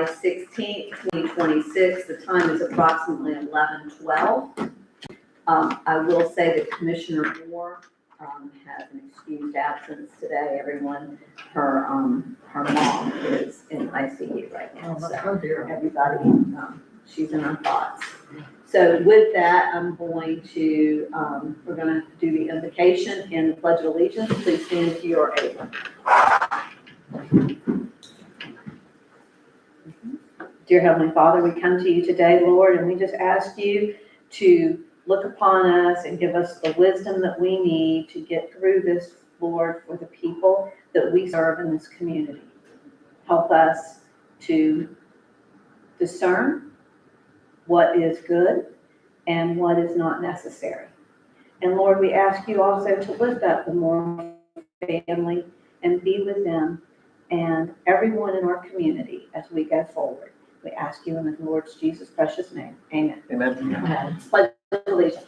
16th, 2026. The time is approximately 11:12. I will say that Commissioner Moore has an excused absence today. Everyone, her mom is in ICU right now. So everybody, she's in our thoughts. So with that, I'm going to, we're going to do the invocation and the Pledge of Allegiance. Please stand if you are able. Dear Heavenly Father, we come to you today, Lord, and we just ask you to look upon us and give us the wisdom that we need to get through this, Lord, for the people that we serve in this community. Help us to discern what is good and what is not necessary. And Lord, we ask you also to lift up the Moore family and be with them and everyone in our community as we go forward. We ask you in the Lord Jesus' precious name. Amen. Amen. Pledge allegiance.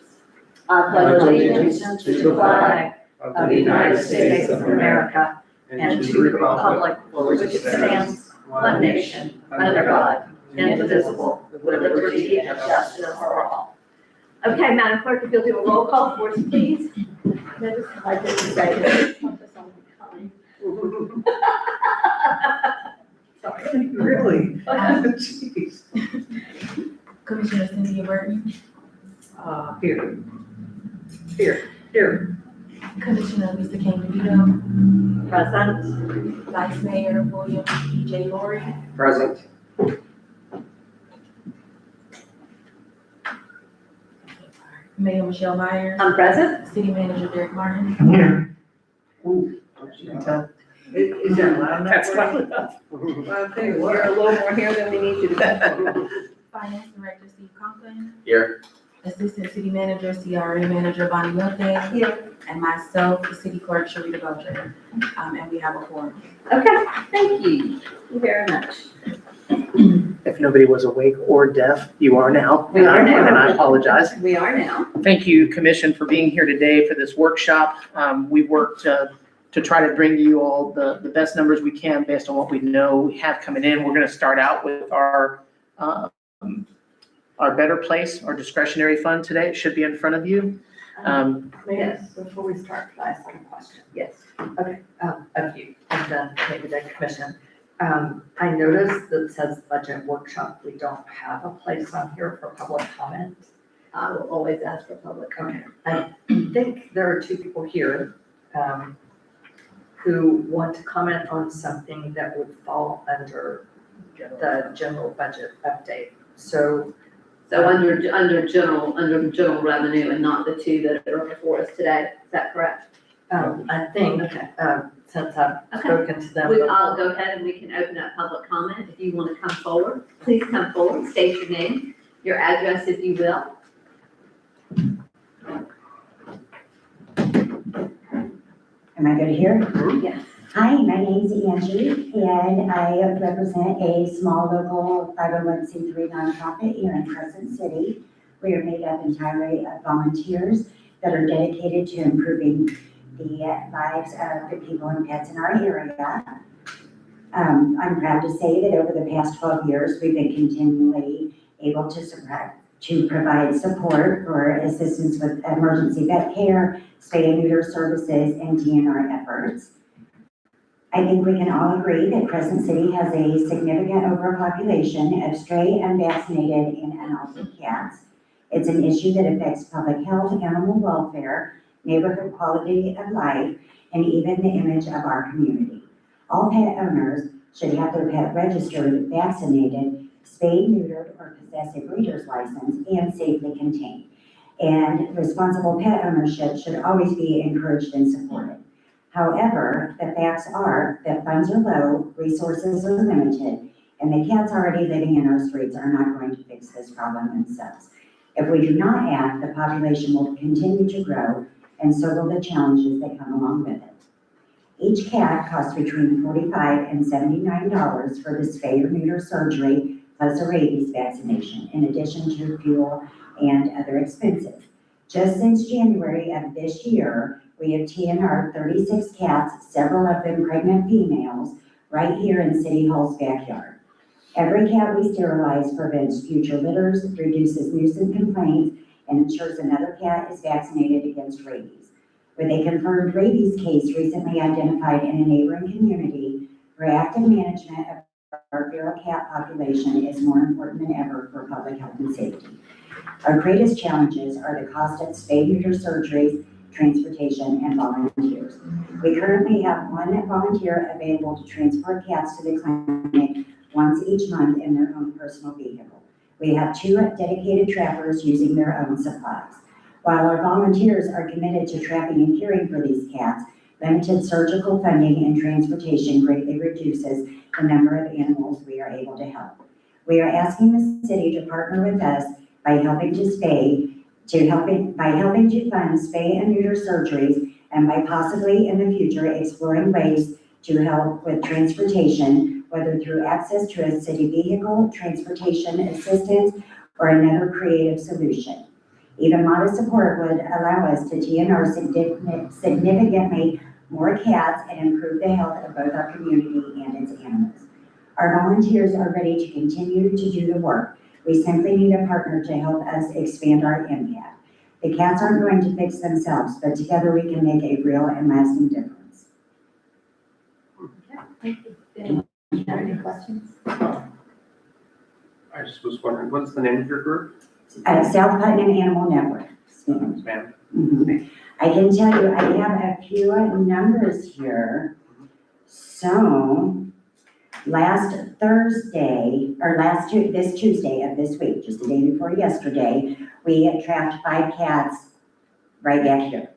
I pledge allegiance to the flag of the United States of America and to the republic for which it stands, one nation, under God, indivisible, with liberty and justice for all. Okay, Madam Clerk, if you'll do a roll call for us, please. I didn't say this. Sorry. Really? Jeez. Commissioner Cynthia Burton, Here. Commissioner Lisa King DeVito, Present. Vice Mayor William J. Laurie, Present. Mayor Michelle Myers, I'm present. City Manager Derek Martin, Here. Is that loud enough? That's loud enough. Well, I'll tell you You're what, a little more here than we need you to be. Finance Director Steve Conklin, Here. Assistant City Manager, CRA Manager Bonnie Milton, Here. and myself, the City Clerk Sharita Belcher. And we have a quorum. Okay, thank you very much. If nobody was awake or deaf, you are now. We are now. And I apologize. We are now. Thank you, Commission, for being here today for this workshop. We worked to try to bring you all the best numbers we can based on what we know we have coming in. We're going to start out with our Better Place, our discretionary fund today. It should be in front of you. Yes. before we start, can I ask a question? Yes. Okay, of you, and then maybe the commission. I noticed that says budget workshop, we don't have a place on here for public comment. I will always ask for public comment. I think there are two people here, who want to comment on something that would fall under the general budget update. So So under general revenue and not the two that are before us today, is that correct? I think, Okay. since I've Okay. spoken to them I'll before, go ahead and we can open up public comment. If you want to come forward, please come forward, state your name, your address if you will. Am I good here? Yes. Hi, my name's Angie, and I represent a small local 501c3 nonprofit here in Crescent City. We are made up entirely of volunteers that are dedicated to improving the lives of the people and pets in our area. I'm proud to say that over the past 12 years, we've been continually able to provide support for assistance with emergency vet care, spay and neuter services, and DNR efforts. I think we can all agree that Crescent City has a significant overpopulation of stray, unvaccinated, and unaltered cats. It's an issue that affects public health, animal welfare, neighborhood quality of life, and even the image of our community. All pet owners should have their pet registered, vaccinated, spayed, neutered, or possess a breeder's license and safely contained. And responsible pet ownership should always be encouraged and supported. However, the facts are that funds are low, resources are limited, and the cats already living in our streets are not going to fix this problem themselves. If we do not act, the population will continue to grow, and so will the challenges that come along with it. Each cat costs between $45 and $79 for the spay or neuter surgery, plus a rabies vaccination, in addition to fuel and other expenses. Just since January of this year, we have TNR'd 36 cats, several of them pregnant females, right here in City Hall's backyard. Every cat we sterilize prevents future litters, reduces nuisance complaints, and ensures another cat is vaccinated against rabies. With a confirmed rabies case recently identified in a neighboring community, proactive management of our feral cat population is more important than ever for public health and safety. Our greatest challenges are the cost of spay-neuter surgeries, transportation, and volunteers. We currently have one volunteer available to transport cats to the clinic once each month in their own personal vehicle. We have 2 dedicated trappers using their own supplies. While our volunteers are committed to trapping and caring for these cats, limited surgical funding and transportation greatly reduces the number of animals we are able to help. We are asking the city to partner with us by helping to fund spay and neuter surgeries, and by possibly in the future exploring ways to help with transportation, whether through access to a city vehicle, transportation assistance, or another creative solution. Even modest support would allow us to TNR significantly more cats and improve the health of both our community and its animals. Our volunteers are ready to continue to do the work. We simply need a partner to help us expand our impact. The cats aren't going to fix themselves, but together we can make a real and lasting difference. Thank you. Any questions? I just was wondering, what's the name of your group? South Putnam Animal Network. Ma'am. Mhm. I can tell you, I have a few numbers here. So, this Tuesday of this week, just the day before yesterday, we trapped 5 cats right back here.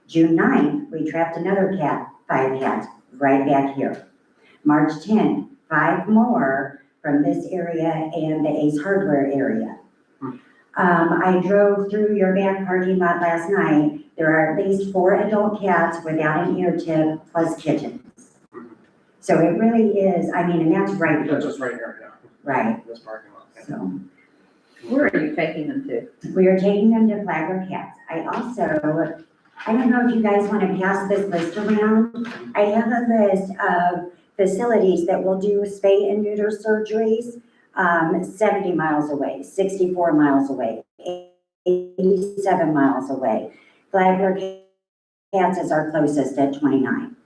June 9th, we trapped another 5 cats right back here. March 10th, 5 more from this area and the Ace Hardware area. I drove through your back parking lot last night. There are at least 4 adult cats without an ear tip plus kittens. So it really is, and that's right here. That's just right here, yeah. Right, This parking lot. Yeah. so Where are you taking them to? we are taking them to Flagler Cats. I don't know if you guys want to pass this list around. I have a list of facilities that will do spay and neuter surgeries, 70 miles away, 64 miles away, 87 miles away. Flagler Cats is our closest at 29.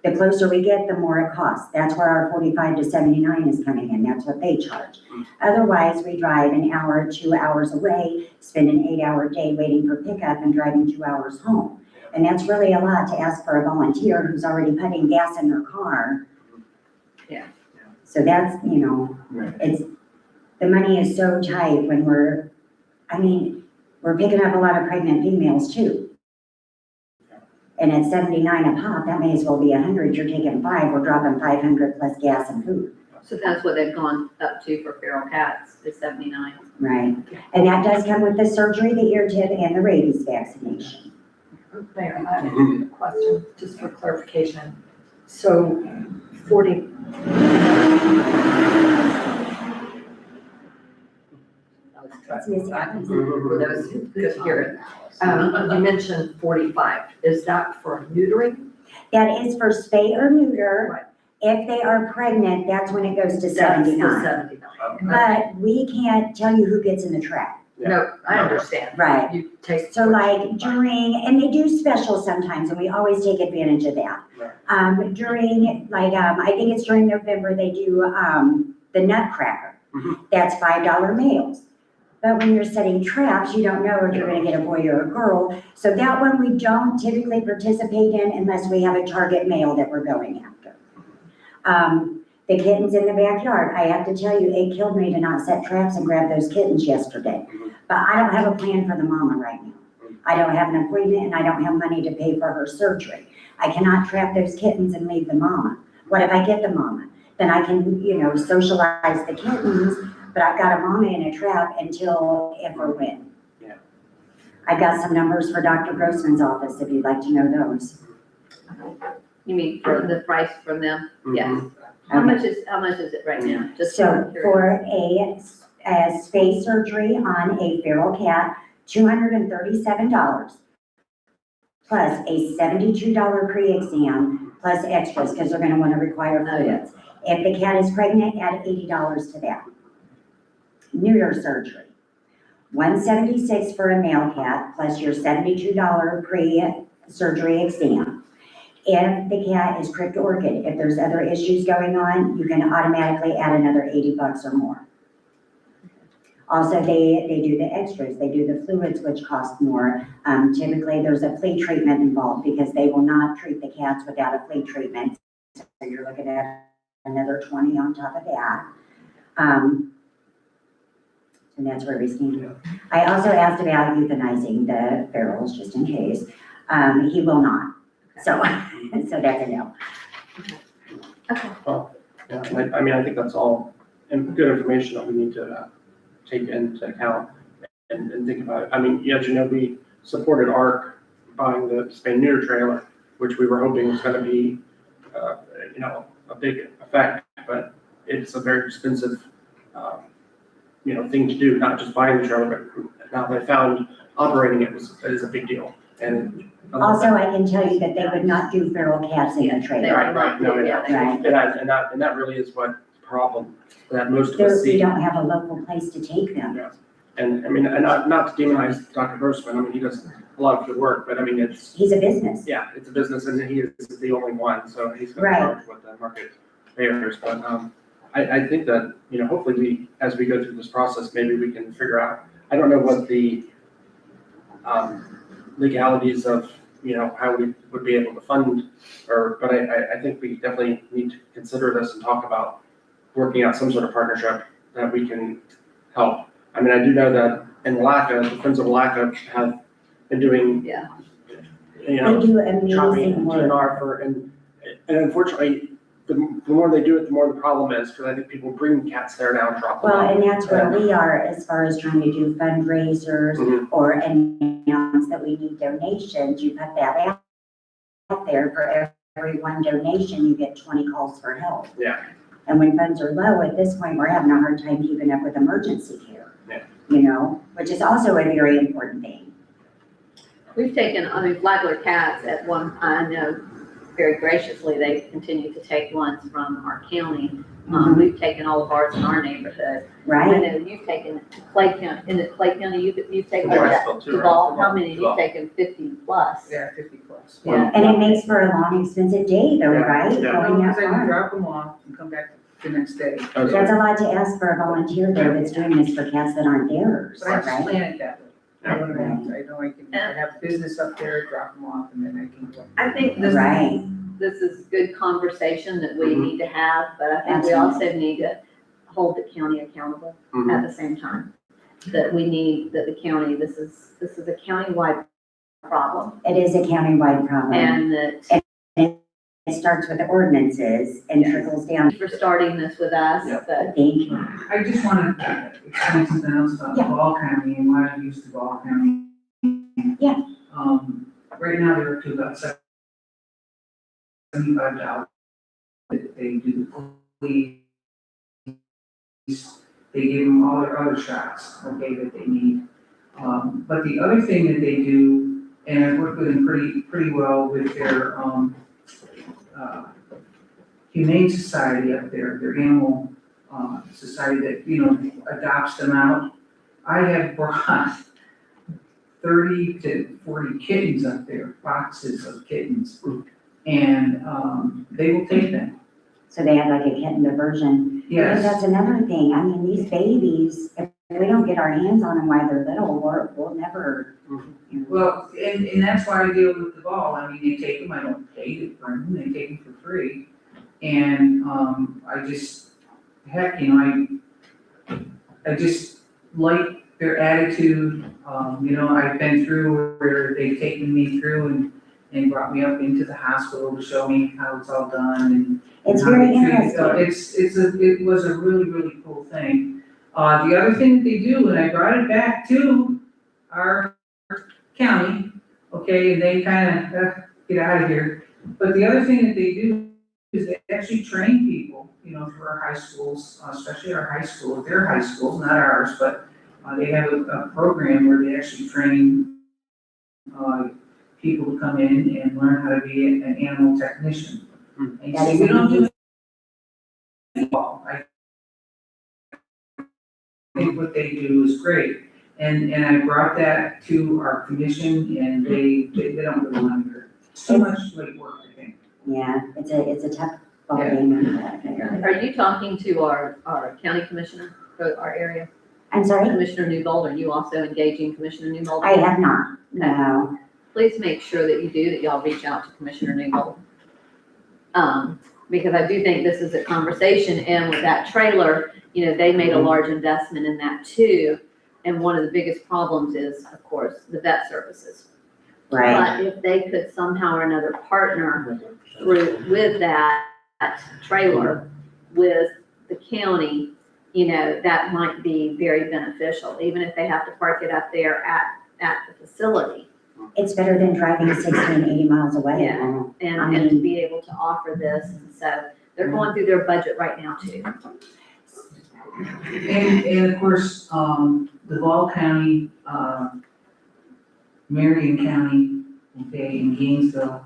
The closer we get, the more it costs. That's where our 45 to 79 is coming in. That's what they charge. Otherwise, we drive an hour, 2 hours away, spend an 8-hour day waiting for pickup and driving 2 hours home. And that's really a lot to ask for a volunteer who's already putting gas in their car. Yeah. So that's, it's, the money is so tight when we're picking up a lot of pregnant females too. And at 79 a pop, that may as well be 100. You're taking 5, we're dropping 500 plus gas and food. So that's what they've gone up to for feral cats, is 79. Right. And that does come with the surgery, the ear tip, and the rabies vaccination. Mayor, I have a question, just for clarification. So 40. That's Miss Adams. For those who could hear it. You mentioned 45. Is that for neutering? That is for spay or neuter. Right. If they are pregnant, that's when it goes to That's the 79. 79. But we can't tell you who gets in the trap. No, I understand. Right. You take. So like during, and they do specials sometimes, and we always take advantage of that. Right. During, I think it's during November, they do, the Nutcracker. That's $5 meals. But when you're setting traps, you don't know if you're gonna get a boy or a girl. So that one we don't typically participate in unless we have a target male that we're going after. The kittens in the backyard, I have to tell you, it killed me to not set traps and grab those kittens yesterday. But I don't have a plan for the mama right now. I don't have an appointment and I don't have money to pay for her surgery. I cannot trap those kittens and leave the mama. What if I get the mama? Then I can, socialize the kittens, but I've got a mama in a trap until if or when. Yeah. I've got some numbers for Dr. Grossman's office if you'd like to know those. You mean for the price from them? Yes. How Okay. much is it right now? Just So curious. for a spay surgery on a feral cat, $237, plus a $72 pre-exam, plus extras, because they're gonna wanna require fluids. If the cat is pregnant, add $80 to that. Neuter surgery, $176 for a male cat, plus your $72 pre-surgery exam. If the cat is crypt orchid, if there's other issues going on, you can automatically add another $80 or more. Also, they do the extras, they do the fluids, which cost more. Typically, there's a flea treatment involved because they will not treat the cats without a flea treatment. So you're looking at another 20 on top of that. And that's where we stand. I also asked about euthanizing the ferals, just in case. He will not. So, so that's a no. Well, yeah, I mean, I think that's all good information that we need to take into account and think about it. I mean, as you know, we supported ARC buying the spay neuter trailer, which we were hoping was gonna be, you know, a big effect, but it's a very expensive, you know, thing to do, not just buying the trailer, but now they found operating it is a big deal. And Also, I can tell you that they would not do feral cats in the trailer. Right, no, Yeah, Right. and that really is what the problem that most of There, us we see. don't have a local place to take them. And I mean, and not to demonize Dr. Grossman, I mean, he does a lot of good work, but I mean, it's, He's a business. yeah, it's a business and he is the only one, so he's gonna Right. charge what the market bears. But, I think that, you know, hopefully we, as we go through this process, maybe we can figure out, I don't know what the, legalities of, you know, how we would be able to fund, but I think we definitely need to consider this and talk about working out some sort of partnership that we can help. I mean, I do know that in Malacca, the Friends of Malacca have been doing, Yeah. you know, They do chopping amazing work. DNR for, and unfortunately, the more they do it, the more the problem is, because I think people bring cats there now and drop them Well, off. and that's where we are as far as trying to do fundraisers Mhm. or announce that we need donations. You put that out there. For every one donation, you get 20 calls for help. Yeah. And when funds are low, at this point, we're having a hard time keeping up with emergency care. Yeah. You know, which is also a very important thing. We've taken, I mean, Flagler Cats at one time, I know very graciously, they continue to take ones from our county. We've taken all of ours in our neighborhood. I Right? know you've taken Clay County, in the Clay County, you've taken Yeah, that, still too, right? Duval, how many, you've Duval. taken 50 plus? Yeah, 50 plus. Yeah. And it makes for a long, expensive day though, Yeah, right? yeah. Going that So you far. drop them off and come back the next day. Okay. That's a lot to ask for a volunteer though that's doing this for cats that aren't theirs, But I just right? plan it that way. I know what I mean? I know I can have business up there, drop them off, and then I can go. I think this Right. this is good conversation that we Mhm. need to have, but I think we also need to hold the county accountable Mhm. at the same time. That we need, that the county, this is a countywide problem, It is a countywide problem. and that It starts with the ordinances and Yes. trickles down. for starting this with us, Yeah. but Thank you. I just want to explain something else about Yeah. Duval County and why I use Duval County. Yeah. Right now, they're up to about $75. They do the police, they give them all their other shots, okay, that they need. But the other thing that they do, and I work with them pretty well with their, humane society up there, their animal, society that, you know, adopts them out. I have brought 30 to 40 kittens up there, boxes of kittens, and, they will take them. So they have like a kitten diversion. Because Yes, that's another thing. I mean, these babies, if we don't get our hands on them while they're little, we'll never, you know. well, and that's why I deal with the ball. I mean, they take them, I don't pay to bring them, they take them for free. And, I just, heck, you know, I just like their attitude. You know, I've been through where they've taken me through and brought me up into the hospital to show me how it's all done and. It's how very they treat- interesting. it was a really, really cool thing. The other thing that they do, and I brought it back to our county, okay, and they kind of, get out of here. But the other thing that they do is they actually train people, you know, for our high schools, especially our high schools, their high schools, not ours, but they have a program where they actually train people to come in and learn how to be an animal technician. And That see, is we don't do think what they do is great. And I brought that to our commission and they don't really want to hear it. It's too much like work, I think. Yeah, it's a tough ballgame. Are you talking to our county commissioner for our area? I'm sorry, Commissioner Newbold, are you also engaging Commissioner Newbold? I have not, no. Please make sure that you do, that y'all reach out to Commissioner Newbold. Because I do think this is a conversation, and with that trailer, you know, they made a large investment in that too. And one of the biggest problems is, of course, the vet services. Right, But if they could somehow or another partner with that trailer, with the county, you know, that might be very beneficial, even if they have to park it up there at the facility. it's better than driving 60 and 80 miles away. Yeah. And, I and to mean- be able to offer this, and so they're going through their budget right now too. And of course, Duval County, Marion County, okay, and Gainesville,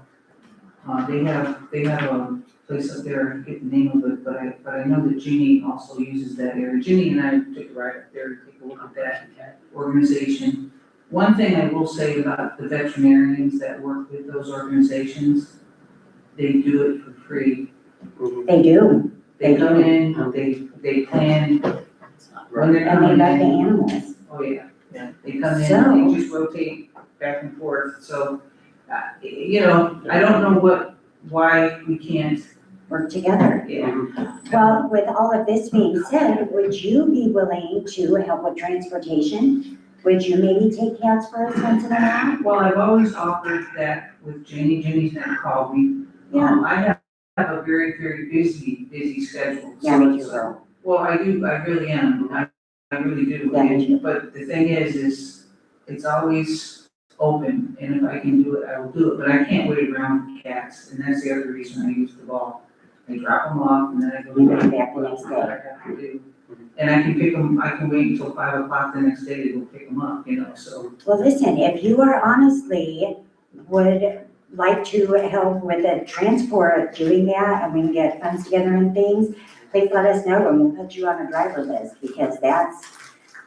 they have a place up there, I forget the name of it, but I know that Ginny also uses that area. Ginny and I took a ride up there to take a look at that organization. One thing I will say about the veterinarians that work with those organizations, they do it for free. They do, They come in, they plan when they're and they coming love the in. animals. Oh, yeah, they come in, So- and they just rotate back and forth, so, you know, I don't know why we can't, Work together. yeah. Well, with all of this being said, would you be willing to help with transportation? Would you maybe take cats for us once in a while? Well, I've always offered that with Jenny. Jenny's never called me. Yeah. I have a very, very busy schedule. Yeah, me too, girl. Well, I do, I really am. I really do. Yeah, me too. But the thing is it's always open, and if I can do it, I will do it. But I can't wait around for cats, and that's the other reason I use the ball. I drop them off, and then I go. You bring them back the next What I day. have to do. And I can pick them, I can wait until 5 o'clock the next day to go pick them up, you know, so. Well, listen, if you are honestly would like to help with the transport, doing that, and we can get funds together and things, please let us know and we'll put you on a driver list, because that's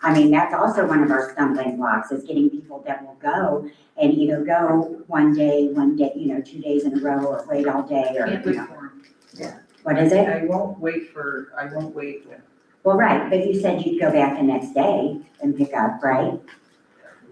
also one of our stumbling blocks, is getting people that will go and either go one day, 2 days in a row, or wait all day, or, Can't you wait know. for 'em. What is it? I won't wait. Well, right, but you said you'd go back the next day and pick up, right?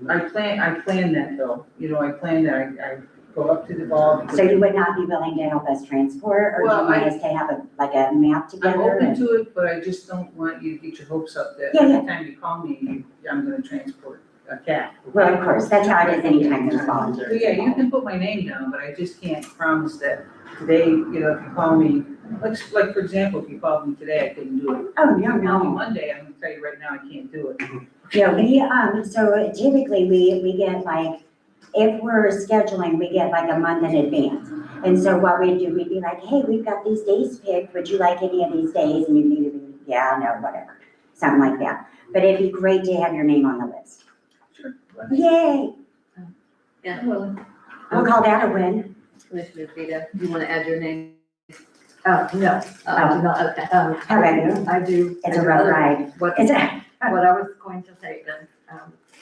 I plan that though, you know, I plan that, I go up to the ball. So you would not be willing to help us transport, or do Well, you want us to have a map I'm together? open to it, but I just don't want you to get your hopes up that Yeah, yeah. every time you call me, I'm gonna transport a cat. Well, of course, that's how it is anytime there's volunteers. So, yeah, you can put my name down, but I just can't promise that today, you know, if you call me, like for example, if you called me today, I couldn't do it. Oh, If you call me no. Monday, I'm gonna tell you right now, I can't do it. Yeah, so typically we get like, if we're scheduling, we get like a month in advance. And so what we'd do, we'd be like, hey, we've got these days picked, would you like any of these days? And you'd either be, yeah, no, whatever, something like that. But it'd be great to have your name on the list. Sure. Yay, Yeah, well, I'll call that a win. Commissioner Vito, you want to add your name? No, I do not. Okay. How about you? I do. It's a rough ride. What, It's a, what I was going to say is,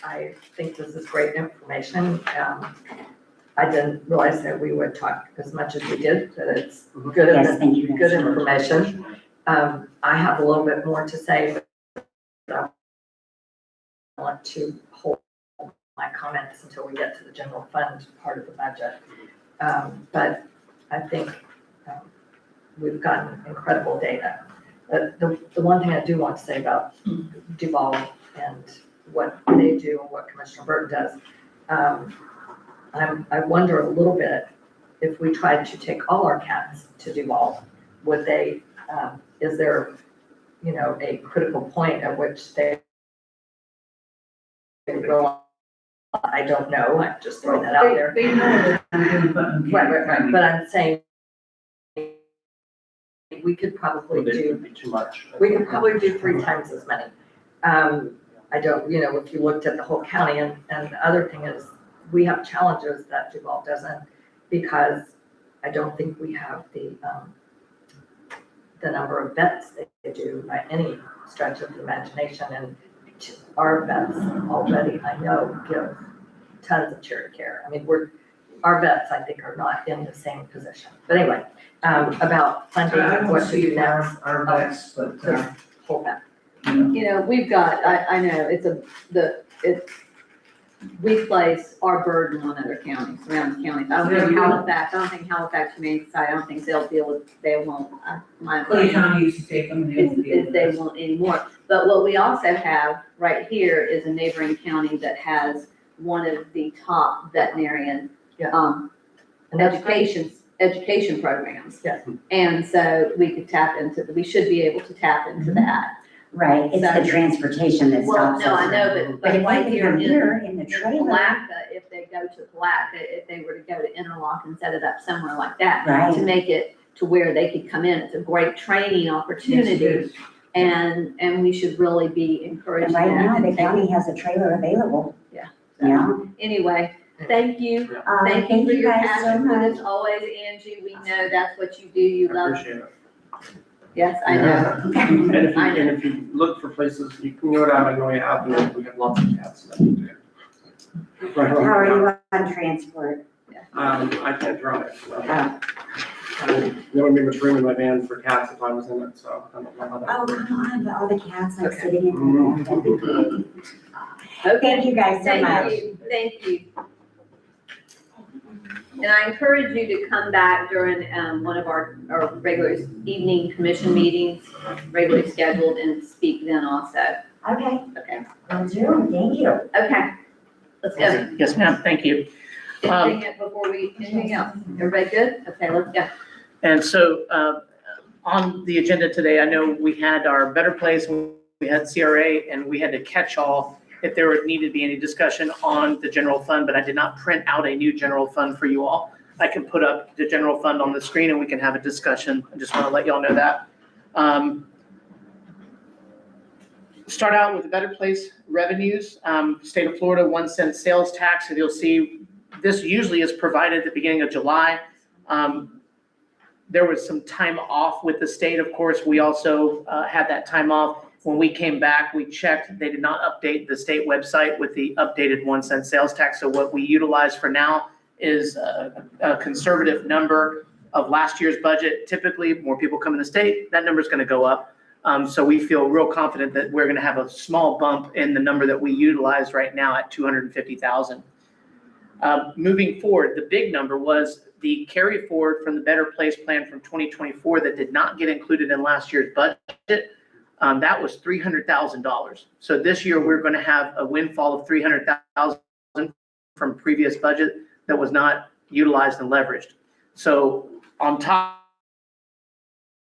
I think this is great information. I didn't realize that we would talk as much as we did, that it's good, yes, thank you. good information. I have a little bit more to say, but I want to hold my comments until we get to the general fund part of the budget. But I think we've gotten incredible data. The one thing I do want to say about Duval and what they do and what Commissioner Burton does, I wonder a little bit if we tried to take all our cats to Duval, would they, is there, you know, a critical point at which they will, I don't know, I'm just throwing that out there. They know that I'm doing button. Right, but I'm saying we could probably It do, would be too much. we could probably do 3 times as many. I don't, you know, if you looked at the whole county, and the other thing is, we have challenges that Duval doesn't, because I don't think we have the number of vets that they do by any stretch of the imagination, our vets already, I know, give tons of charity care. I mean, our vets, I think, are not in the same position. But anyway, about funding I and don't what to see do next, our vets, but, just hold that. You know, we've got, I know, we place our burden on other counties, surrounding counties. I don't think Halifax Humane Society, I don't think they won't, my Clay opinion County used to take them. is they won't anymore. But what we also have right here is a neighboring county that has one of the top veterinarian, And that's great. education programs. Yes. And so we should be able to tap into that. Right, it's So- the transportation that Well, stops no, I us. know, But if right they here come in here in the trailer, Palaca, if they go to Palaca, if they were to go to Interlock and set it up somewhere like that, to right, make it to where they could come in, it's a great training opportunity. And we should really be encouraging and that. right now, and the taking- county has a trailer available. Yeah. Yeah. Anyway, thank you. Thank you Thank for you your guys so passion for much. this always, Angie. We know that's what you do. You I love, appreciate it. yes, I know. And if you, I know. and if you look for places, you can go down Magnolia Avenue, we have lots of cats that we do. Right How on are the you on transport? I can't drive, so. Oh, There wouldn't be much room in my van for cats if I was in it, so I don't know how that oh, would work. come on, but all the cats like Okay. sitting in there. That'd be great. Thank you guys so much. Thank you. And I encourage you to come back during, one of our regular evening commission meetings, regularly scheduled, and speak then also. Okay, Okay, will do, thank you. okay. Let's go. Yes, ma'am, thank you. Anything else? Everybody good? Okay, let's go. And so, on the agenda today, I know we had our Better Place, we had CRA, and we had to catch all if there would need to be any discussion on the general fund, but I did not print out a new general fund for you all. I can put up the general fund on the screen and we can have a discussion. I just want to let y'all know that. Start out with the Better Place revenues. State of Florida 1 cent sales tax, and you'll see this usually is provided at the beginning of July. There was some time off with the state, of course. We also had that time off. When we came back, we checked, they did not update the state website with the updated 1 cent sales tax. So what we utilize for now is a conservative number of last year's budget. Typically, more people come in the state, that number is going to go up. So we feel real confident that we're going to have a small bump in the number that we utilize right now at 250,000. Moving forward, the big number was the carry forward from the Better Place plan from 2024 that did not get included in last year's budget. That was $300,000. So this year we're going to have a windfall of $300,000 from previous budget that was not utilized and leveraged. So on top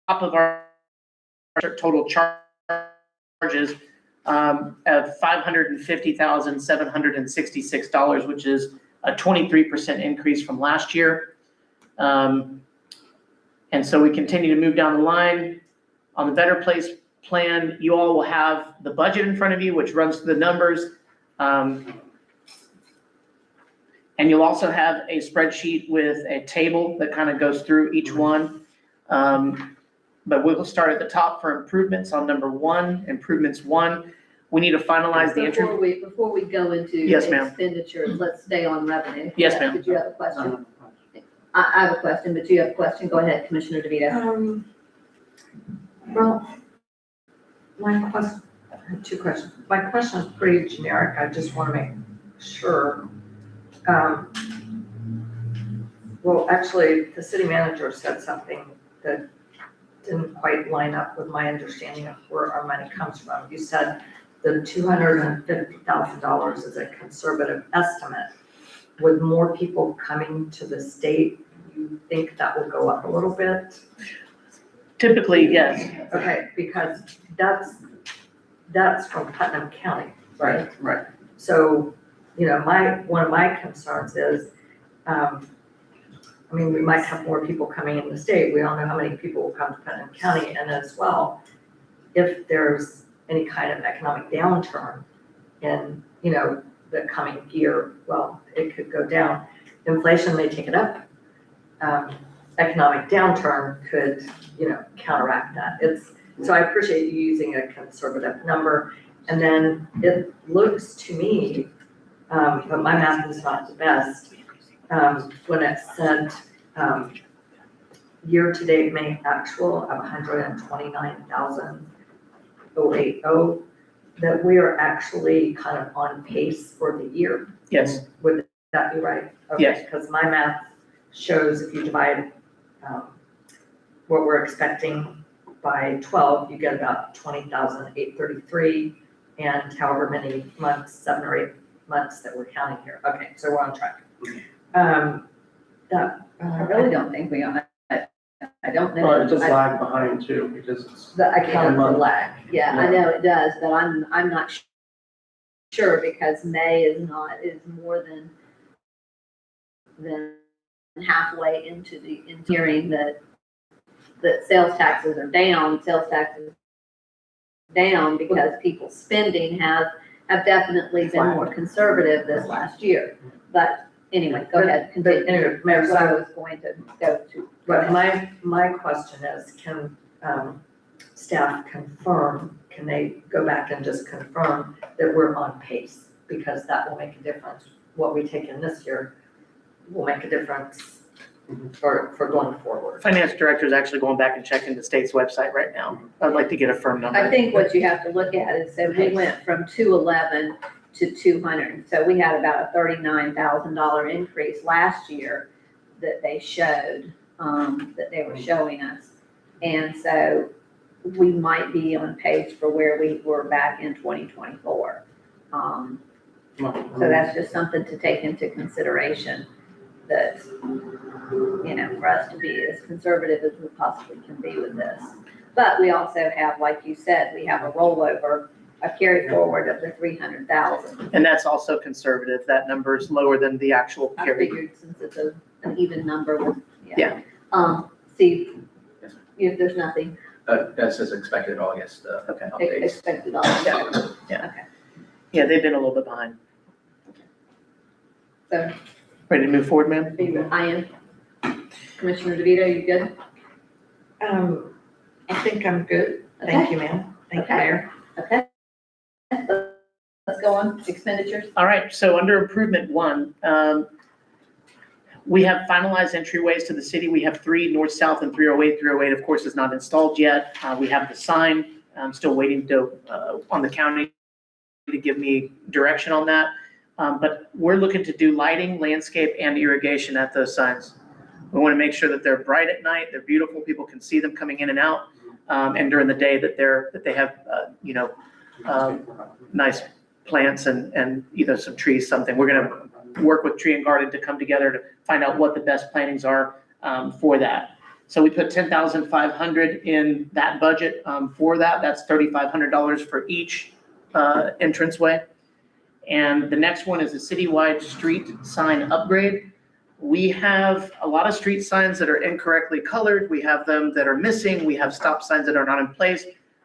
of our total charges of $550,766, which is a 23% increase from last year. And so we continue to move down the line. On the Better Place plan, you all will have the budget in front of you, which runs through the numbers. And you'll also have a spreadsheet with a table that kind of goes through each one. But we'll start at the top for improvements on number 1, improvements 1. We need to finalize the entry. Before we go into Yes, ma'am. expenditures, let's stay on revenue. Yes, ma'am. Did you have a question? I have a question, but you have a question. Go ahead, Commissioner DeVito. Well, my question, I have 2 questions. My question is pretty generic. I just want to make sure. Well, actually, the city manager said something that didn't quite line up with my understanding of where our money comes from. You said the $250,000 is a conservative estimate. With more people coming to the state, you think that will go up a little bit? Typically, yes. Okay, because that's from Putnam County, right? Right. So, you know, one of my concerns is, I mean, we might have more people coming in the state. We don't know how many people will come to Putnam County. And as well, if there's any kind of economic downturn in, you know, the coming year, well, it could go down. Inflation may take it up. Economic downturn could, you know, counteract that. So I appreciate you using a conservative number. And then it looks to me, but my math is not the best, when it said, year-to-date May actual of 129,080, that we are actually kind of on pace for the year. Yes, Would that be right? Okay, Yes. because my math shows if you divide what we're expecting by 12, you get about 20,833, and however many months, 7 or 8 months that we're counting here. Okay, so we're on track. I really don't think we are. I don't know. Well, it does lag behind too, because it's. I counted the lag. Yeah, I know it does, but I'm not sure because May is more than halfway into hearing that sales taxes are down, because people's spending have definitely been more conservative this last year. But anyway, go ahead, continue. Anyway, Mayor, That's what I so, was going to go to. but my question is, can staff confirm, can they go back and just confirm that we're on pace? Because that will make a difference. What we take in this year will make a difference for going forward. finance director is actually going back and checking the state's website right now. I'd like to get a firm number. I think what you have to look at is that we went from 211 to 200. So we had about a $39,000 increase last year that they showed, that they were showing us. And so we might be on pace for where we were back in 2024. So that's just something to take into consideration, that, for us to be as conservative as we possibly can be with this. But we also have, like you said, we have a rollover, a carry forward of the 300,000. And that's also conservative. That number is lower than the actual I carry. figured since it's an even number, Yeah. See, if there's nothing That's as expected August Okay. updates. expected on. Yeah, they've been a little bit behind. So, Ready to move forward, ma'am? I am. Commissioner DeVito, you good? I think I'm good. Thank you, ma'am. Thank you, Okay. Mayor. Okay. Let's go on, expenditures. All right, so under improvement 1, we have finalized entryways to the city. We have 3 north-south and 308. 308, of course, is not installed yet. We have the sign. I'm still waiting on the county to give me direction on that. But we're looking to do lighting, landscape, and irrigation at those signs. We want to make sure that they're bright at night, they're beautiful, people can see them coming in and out, and during the day that they have, nice plants and either some trees, something. We're going to work with Tree and Garden to come together to find out what the best plantings are for that. So we put $10,500 in that budget for that. That's $3,500 for each entranceway. And the next one is a citywide street sign upgrade. We have a lot of street signs that are incorrectly colored. We have them that are missing. We have stop signs that are not in place.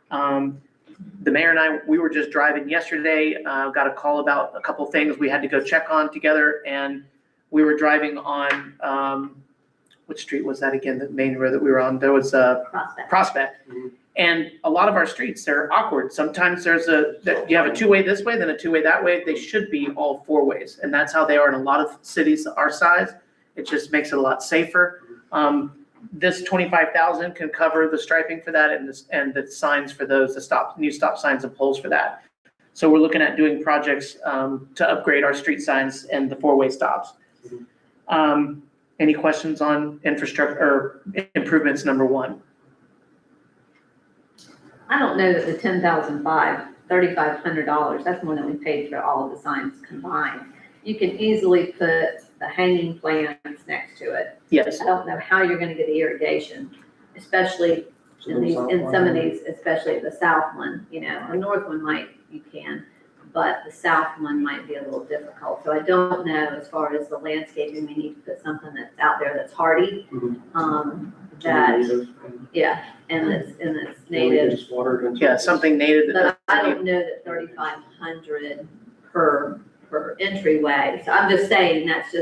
The mayor and I, we were just driving yesterday, got a call about a couple things we had to go check on together. And we were driving on, which street was that again? The main road that we were on, there was a Prospect. And a lot of our streets, they're awkward. Sometimes you have a 2-way this way, then a 2-way that way. They should be all 4 ways. And that's how they are in a lot of cities our size. It just makes it a lot safer. This $25,000 can cover the striping for that and the signs for those, new stop signs and poles for that. So we're looking at doing projects to upgrade our street signs and the 4-way stops. Any questions on infrastructure or improvements number 1? I don't know that the $3,500, that's more than we paid for all of the signs combined. You can easily put the hanging plants next to it. Yes. I don't know how you're gonna get the irrigation, especially in some of these, especially the south one, the north one you can, but the south one might be a little difficult. So I don't know, as far as the landscaping, we need to put something that's out there that's hardy, and it's native. Yeah, something native. But I don't know that 3,500 per entryway. So I'm just saying, that's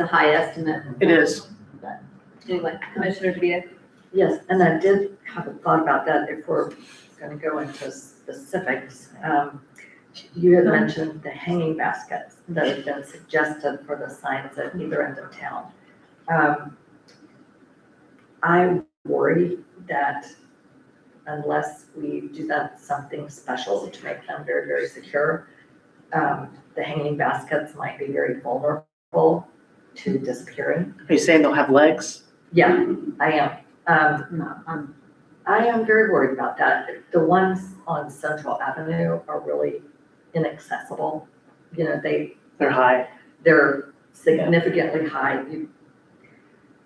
a high estimate. It is. But anyway, Commissioner DeVito. Yes, and I did have a thought about that if we're gonna go into specifics. You had mentioned the hanging baskets that have been suggested for the signs at either end of town. I worry that unless we do that something special to make them very, very secure, the hanging baskets might be very vulnerable to disappearing. Are you saying they'll have legs? Yeah, I am. I am very worried about that. The ones on Central Avenue are really inaccessible. You know, They're high. they're significantly high.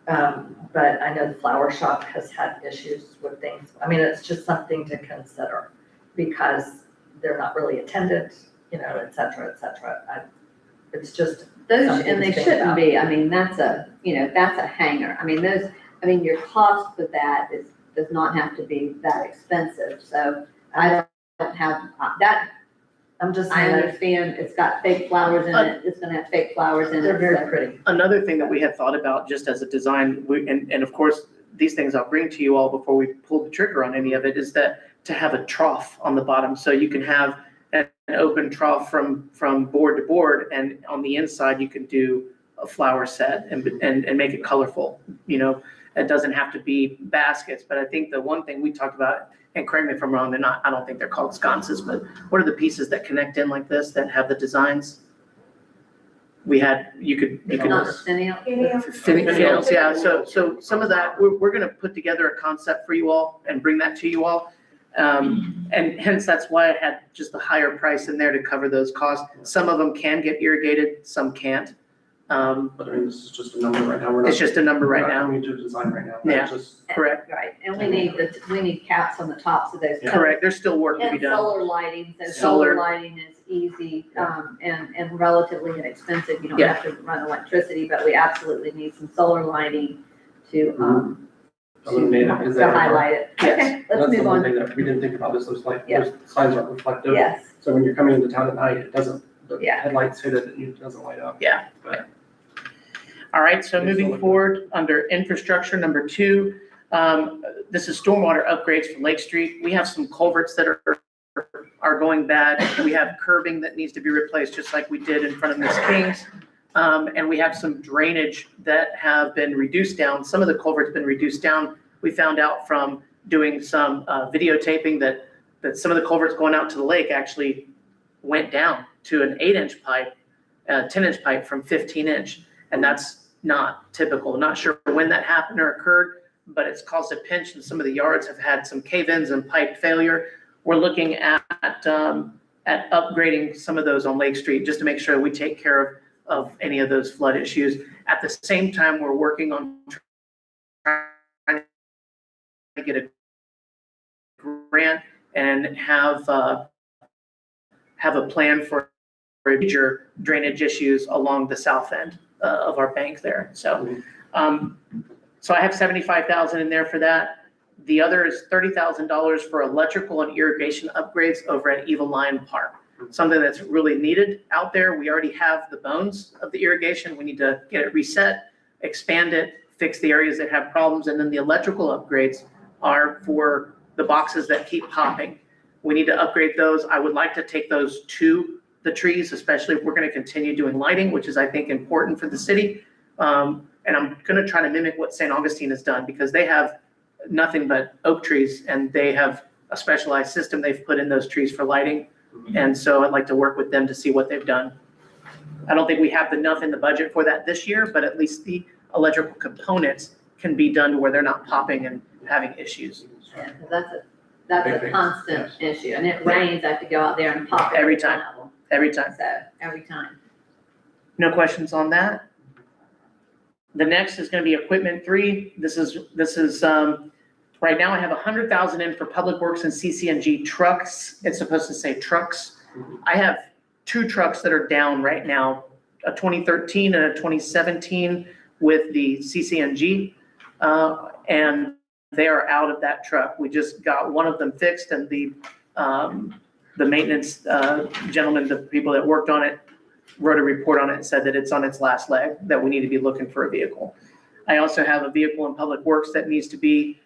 But I know the flower shop has had issues with things. I mean, it's just something to consider because they're not really attended, you know, et cetera, et cetera. It's just Those, something and to they think shouldn't about. be, I mean, that's a hanger. I mean, your cost for that does not have to be that expensive, so I don't have, that, I'm just I saying that understand it's got fake flowers in it, it's gonna have fake flowers in it. they're very so- pretty. Another thing that we had thought about just as a design, and of course, these things I'll bring to you all before we pull the trigger on any of it, is that to have a trough on the bottom, so you can have an open trough from board to board, and on the inside, you can do a flower set and make it colorful. You know, it doesn't have to be baskets, but I think the one thing we talked about, and correct me if I'm wrong, I don't think they're called sconces, but what are the pieces that connect in like this that have the designs? You could. Not the finial. Finials, yeah, so some of that, we're gonna put together a concept for you all and bring that to you all. And hence, that's why I had just a higher price in there to cover those costs. Some of them can get irrigated, some can't. But I mean, this is just a number right now. We're not. It's just a number right we're not now. coming to a design right now. Yeah. That's just- Correct, Right, and we need caps on the tops of those. Yeah. correct, there's still work to be And done. solar lighting, so Solar. solar lighting is easy, and relatively inexpensive, you don't have to run electricity, but we absolutely need some solar lighting to, Eliminate it, because to that- highlight it. Yes. Okay, That's let's the move one on. thing that we didn't think about, is those Yeah. those signs aren't reflective. Yes, So when you're coming into town at night, it doesn't, the Yeah. headlights hit it, and it doesn't light up. Yeah. But All right, so moving forward, under infrastructure, number 2, this is stormwater upgrades for Lake Street. We have some culverts that are going bad. We have curbing that needs to be replaced, just like we did in front of Miss King's. And we have some drainage that have been reduced down. Some of the culverts been reduced down. We found out from doing some videotaping that some of the culverts going out to the lake actually went down to an 8-inch pipe, 10-inch pipe from 15-inch. And that's not typical. Not sure when that happened or occurred, but it's caused a pinch, and some of the yards have had some cave-ins and pipe failure. We're looking at upgrading some of those on Lake Street just to make sure we take care of any of those flood issues. At the same time, we're working on trying to get a grant and have a plan for major drainage issues along the south end of our bank there. So, so I have 75,000 in there for that. The other is $30,000 for electrical and irrigation upgrades over at Evil Lion Park. Something that's really needed out there. We already have the bones of the irrigation. We need to get it reset, expand it, fix the areas that have problems. And then the electrical upgrades are for the boxes that keep popping. We need to upgrade those. I would like to take those to the trees, especially if we're going to continue doing lighting, which is, I think, important for the city. And I'm going to try to mimic what St. Augustine has done, because they have nothing but oak trees, and they have a specialized system they've put in those trees for lighting. And so I'd like to work with them to see what they've done. I don't think we have enough in the budget for that this year, but at least the electrical components can be done to where they're not popping and having issues. yeah, 'cause that's a constant issue, and it rains, I have to go out there and pop Every one time. of them. Every time. So, every time. No questions on that? The next is gonna be equipment 3. This is, right now I have 100,000 in for Public Works and CCNG trucks. It's supposed to say trucks. I have 2 trucks that are down right now, a 2013 and a 2017 with the CCNG. And they are out of that truck. We just got one of them fixed, and the maintenance gentleman, the people that worked on it, wrote a report on it and said that it's on its last leg, that we need to be looking for a vehicle. I also have a vehicle in Public Works that needs to be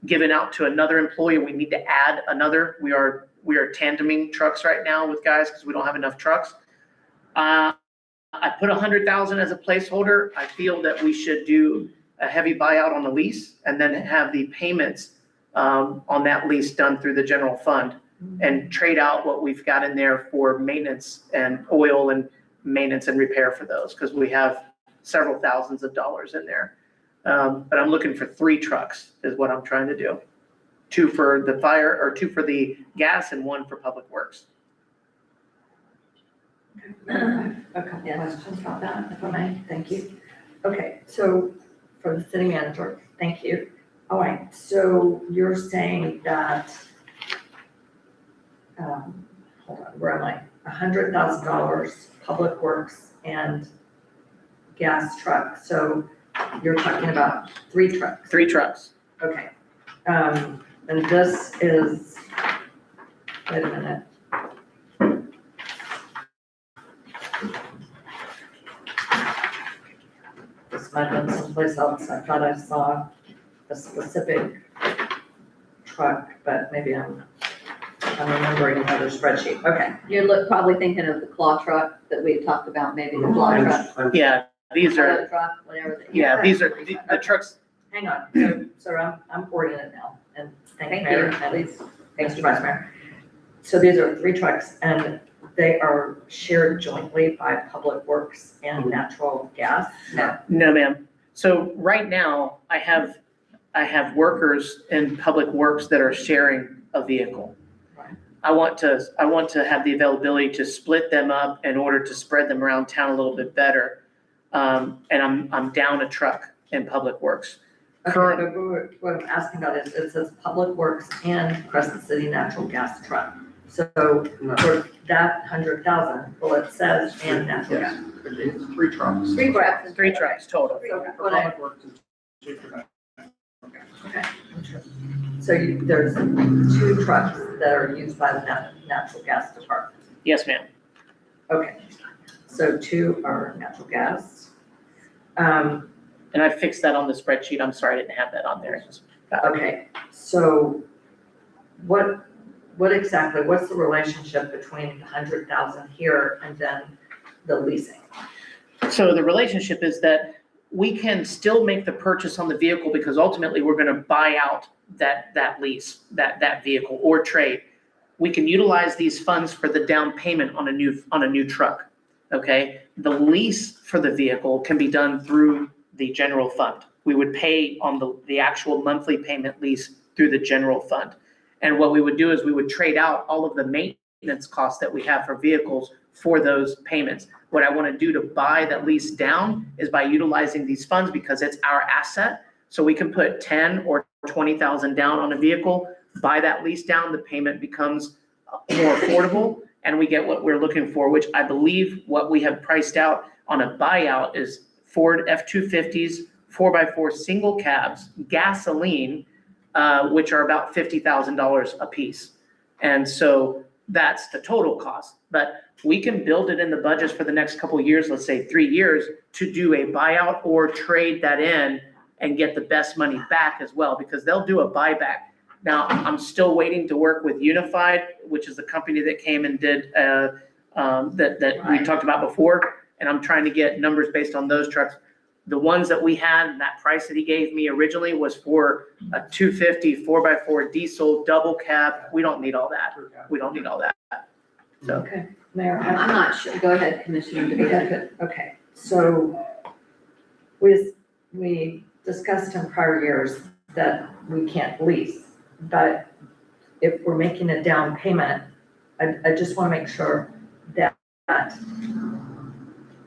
given out to another employee. We need to add another. we are tandeming trucks right now with guys because we don't have enough trucks. I put 100,000 as a placeholder. I feel that we should do a heavy buyout on the lease and then have the payments on that lease done through the general fund and trade out what we've got in there for maintenance and oil and maintenance and repair for those, because we have several thousands of dollars in there. But I'm looking for 3 trucks is what I'm trying to do. 2 for the fire, or 2 for the gas and 1 for public works. A couple questions about that, if I may, thank you. Okay, so for the city manager, thank you. All right, so you're saying that, hold on, where am I? $100,000 public works and gas truck, so you're talking about 3 trucks? 3 trucks. Okay, and this is, wait a minute. This might have been someplace else, I thought I saw a specific truck, but maybe I'm remembering another spreadsheet, okay. You're probably thinking of the claw truck that we had talked about, maybe the claw truck. Yeah, these are, Tow truck, whatever. yeah, these are the trucks. Hang on, so I'm pouring it now, and thank you, Mayor, and Please. thanks, Vice Mayor. So these are 3 trucks, and they are shared jointly by Public Works and Natural Gas? No. No, ma'am. So right now, I have workers in public works that are sharing a vehicle. Right. I want to have the availability to split them up in order to spread them around town a little bit better. And I'm down a truck in public works. Okay, but what I'm asking about is, it says Public Works and Crescent City Natural Gas truck. So for that 100,000, well, it says and natural gas. It's 3 trucks. 3 trucks. 3 trucks total. So For what I- public works and 2 for that. Okay. So there's 2 trucks that are used by the natural gas department. Yes, ma'am. Okay, so 2 are natural gas. And I fixed that on the spreadsheet. I'm sorry I didn't have that on there. Okay, so what exactly, what's the relationship between the 100,000 here and then the leasing? So the relationship is that we can still make the purchase on the vehicle because ultimately we're gonna buy out that lease, that vehicle or trade. We can utilize these funds for the down payment on a new truck, okay? The lease for the vehicle can be done through the general fund. We would pay on the actual monthly payment lease through the general fund. And what we would do is we would trade out all of the maintenance costs that we have for vehicles for those payments. What I want to do to buy that lease down is by utilizing these funds because it's our asset. So we can put 10 or 20,000 down on a vehicle, buy that lease down, the payment becomes more affordable, and we get what we're looking for, which I believe what we have priced out on a buyout is Ford F-250s, 4x4 single cabs, gasoline, which are about $50,000 a piece. And so that's the total cost. But we can build it in the budgets for the next couple of years, let's say 3 years, to do a buyout or trade that in and get the best money back as well, because they'll do a buyback. Now, I'm still waiting to work with Unified, which is the company that came and did that we talked about before. And I'm trying to get numbers based on those trucks. The ones that we had, that price that he gave me originally was for a 250 4x4 diesel double cab. We don't need all that. We don't need all that. So Okay, Mayor. I'm not sure. Go ahead, Commissioner DeVito. Okay, so we discussed in prior years that we can't lease, but if we're making a down payment, I just want to make sure that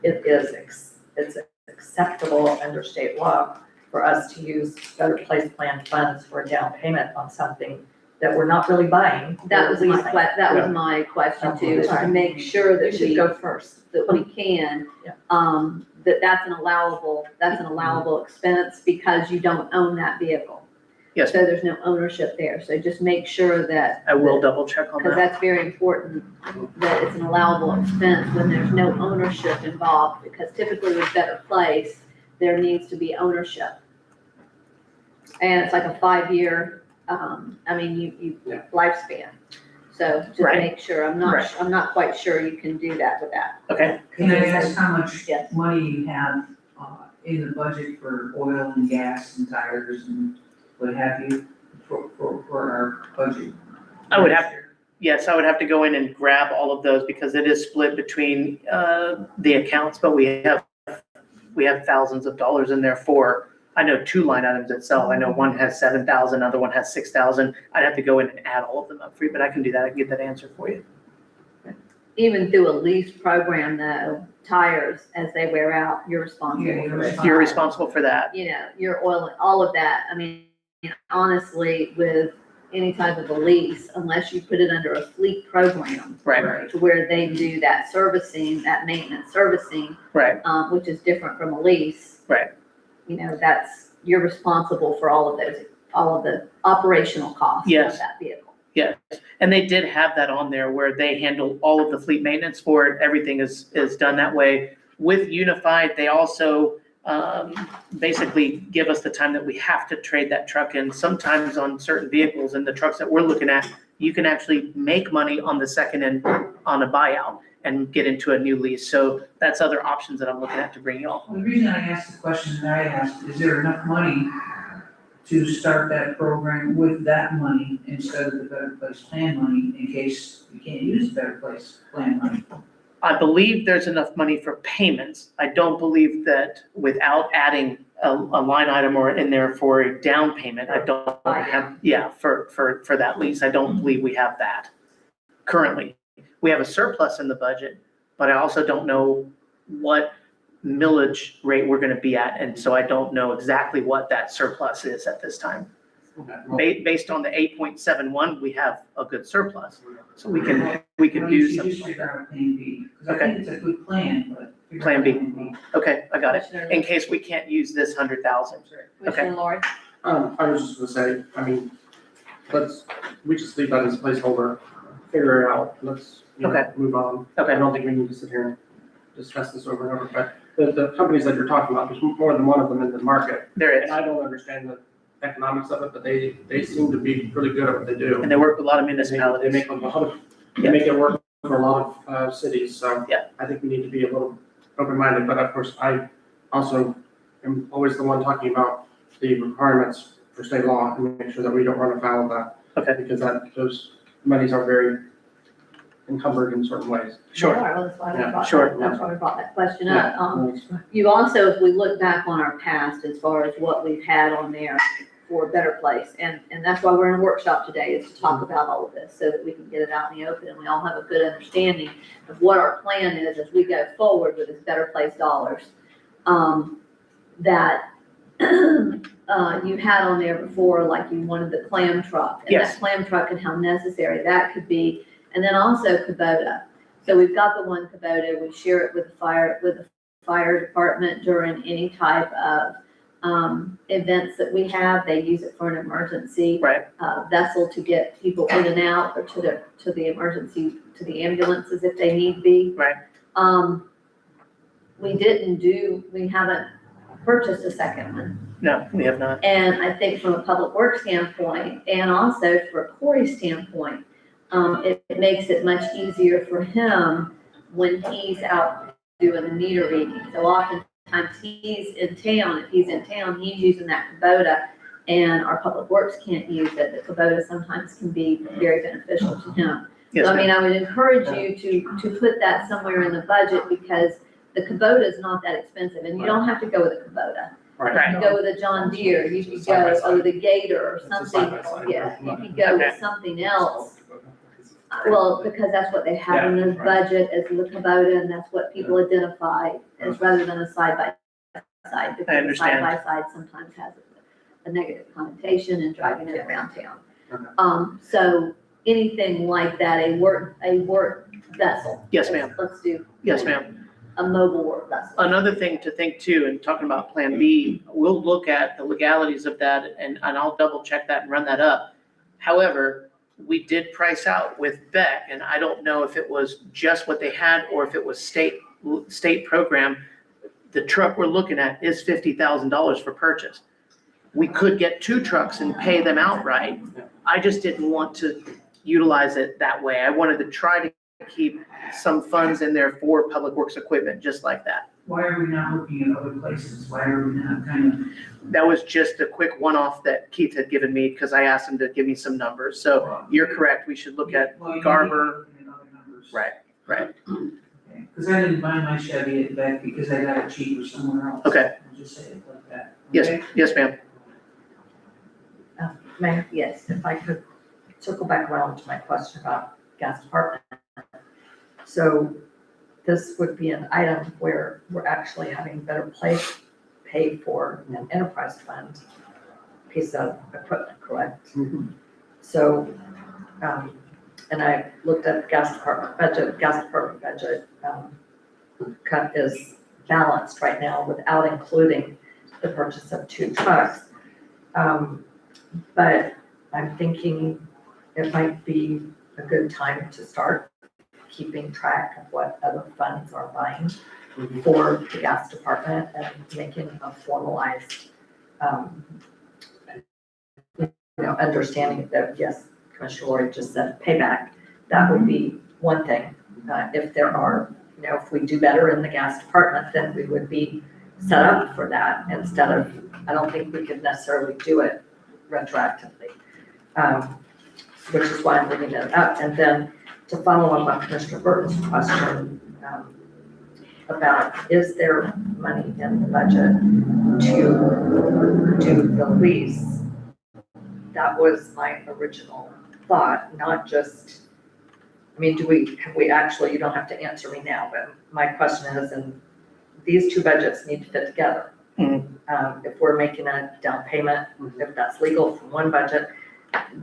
it's acceptable under state law for us to use Better Place Plan funds for a down payment on something that we're not really buying. That was we're my, leasing. that was my question too, is to make sure You that should go first. that we can, Yeah. that's an allowable expense because you don't own that vehicle. Yes. So there's no ownership there. So just make sure that. I will double check on Because that. that's very important, that it's an allowable expense when there's no ownership involved, because typically with Better Place, there needs to be ownership. And it's like a 5-year, Yeah. lifespan. So just Right. make sure, I'm Right. not quite sure you can do that with that. Okay, Can I ask how much Yes. money you have, in the budget for oil and gas and tires and what have you, for our budget? I would have, yes, I would have to go in and grab all of those because it is split between, the accounts, but we have thousands of dollars in there for, I know 2 line items itself. I know one has 7,000, other one has 6,000. I'd have to go in and add all of them up for you, but I can do that. I can get that answer for you. Even through a lease program though, tires, as they wear out, you're Yeah, responsible you're for it. You're responsible for that. You know, your oil, all of that. I mean, honestly, with any type of a lease, unless you put it under a fleet program. Right. To where they do that servicing, that maintenance servicing, Right, which is different from a lease. Right. You know, you're responsible for all of those, all of the operational costs of Yes. that vehicle. yes. And they did have that on there where they handle all of the fleet maintenance for it. Everything is done that way. With Unified, they also basically give us the time that we have to trade that truck in. Sometimes on certain vehicles and the trucks that we're looking at, you can actually make money on the second end on a buyout and get into a new lease. So that's other options that I'm looking at to bring y'all. The reason I asked the question that I asked, is there enough money to start that program with that money instead of the Better Place Plan money in case we can't use the Better Place Plan money? I believe there's enough money for payments. I don't believe that without adding a line item or in there for a down payment, I don't have, for that lease, I don't believe we have that currently. We have a surplus in the budget, but I also don't know what millage rate we're gonna be at, and so I don't know exactly what that surplus is at this time. Based on the 8.71, we have a good surplus, so we can Why do don't you something just like figure that. out Plan B? Because I Okay. think it's a good plan, but. figure Plan out B. Okay, I got it. In case we can't use this 100,000. Commissioner Lori? I was just gonna say, I mean, we just leave that as a placeholder, figure it out, let's, Okay. move on. Okay. I don't think we need to sit here and discuss this over and over, but the companies that you're talking about, there's more than one of them in the market. There And is, I don't understand the economics of it, but they seem to be really good at what they do. and they work with a lot of They municipalities. make a lot of, they make it work for a lot of cities, so. Yeah. I think we need to be a little open-minded, but of course, I also am always the one talking about the requirements for state law and make sure that we don't run afoul of that. Okay. Because those monies are very encumbered in certain ways. Sure. Well, that's why we Yeah, brought sure. that, that's why we brought that question Yeah. up. You also, if we look back on our past, as far as what we've had on there for a Better Place, and that's why we're in a workshop today, is to talk about all of this, so that we can get it out in the open, and we all have a good understanding of what our plan is as we go forward with this Better Place dollars. That you had on there before, like you wanted the clam truck. And Yes. that clam truck and how necessary that could be, and then also Kubota. So we've got the one Kubota, we share it with the fire department during any type of events that we have. They use it for an emergency Right. vessel to get people in and out, or to the emergency, to the ambulances if they need be. Right. We haven't purchased a second one. No, we have not. And I think from a public works standpoint, and also for a Corey's standpoint, it makes it much easier for him when he's out doing the meter reading. So oftentimes he's in town, if he's in town, he's using that Kubota, and our public works can't use it. The Kubota sometimes can be very beneficial to him. Yes, So I ma'am. mean, I would encourage you to put that somewhere in the budget, because the Kubota is not that expensive, and you don't have to go with a Kubota. Right. Right. You go with a John Deere, you could Side by go side. with a Gator or It's a something, side by side. yeah, you could go with Okay. something else. Well, because that's what they have in Yeah, the right. budget as the Kubota, and that's what people identify as, rather than a side by side. Because a understand. side by side sometimes has a negative connotation in driving it around town. Okay. So anything like that, a work vessel. Yes, ma'am. Let's do Yes, ma'am. a mobile work vessel. Another thing to think too, and talking about Plan B, we'll look at the legalities of that, and I'll double check that and run that up. However, we did price out with Beck, and I don't know if it was just what they had or if it was state program. The truck we're looking at is $50,000 for purchase. We could get 2 trucks and pay them outright. I just didn't want to utilize it that way. I wanted to try to keep some funds in there for public works equipment, just like that. Why are we not looking at other places? Why are we not kind of? That was just a quick one-off that Keith had given me because I asked him to give me some numbers. So you're correct. We should look at Well, you need to Garber. look at other numbers. Right. Because I didn't buy my Chevy at back because I got it cheaper somewhere else. Okay. I'll just say it like that. Yes, Okay? yes, ma'am. Mayor, yes, if I could circle back around to my question about gas department. So this would be an item where we're actually having better pay for an enterprise fund piece of equipment, correct? So, and I looked at the gas department budget cut is balanced right now without including the purchase of 2 trucks. But I'm thinking it might be a good time to start keeping track of what other funds are buying for the gas department and making a formalized, understanding that, yes, Commissioner Lori just said payback. That would be one thing. If there are, if we do better in the gas department, then we would be set up for that instead of, I don't think we could necessarily do it retroactively, which is why I'm bringing it up. And then to follow up on Commissioner Burton's question about, is there money in the budget to do the lease? That was my original thought, not just, have we actually, you don't have to answer me now, but my question is, and these 2 budgets need to fit together. If we're making a down payment, if that's legal from one budget,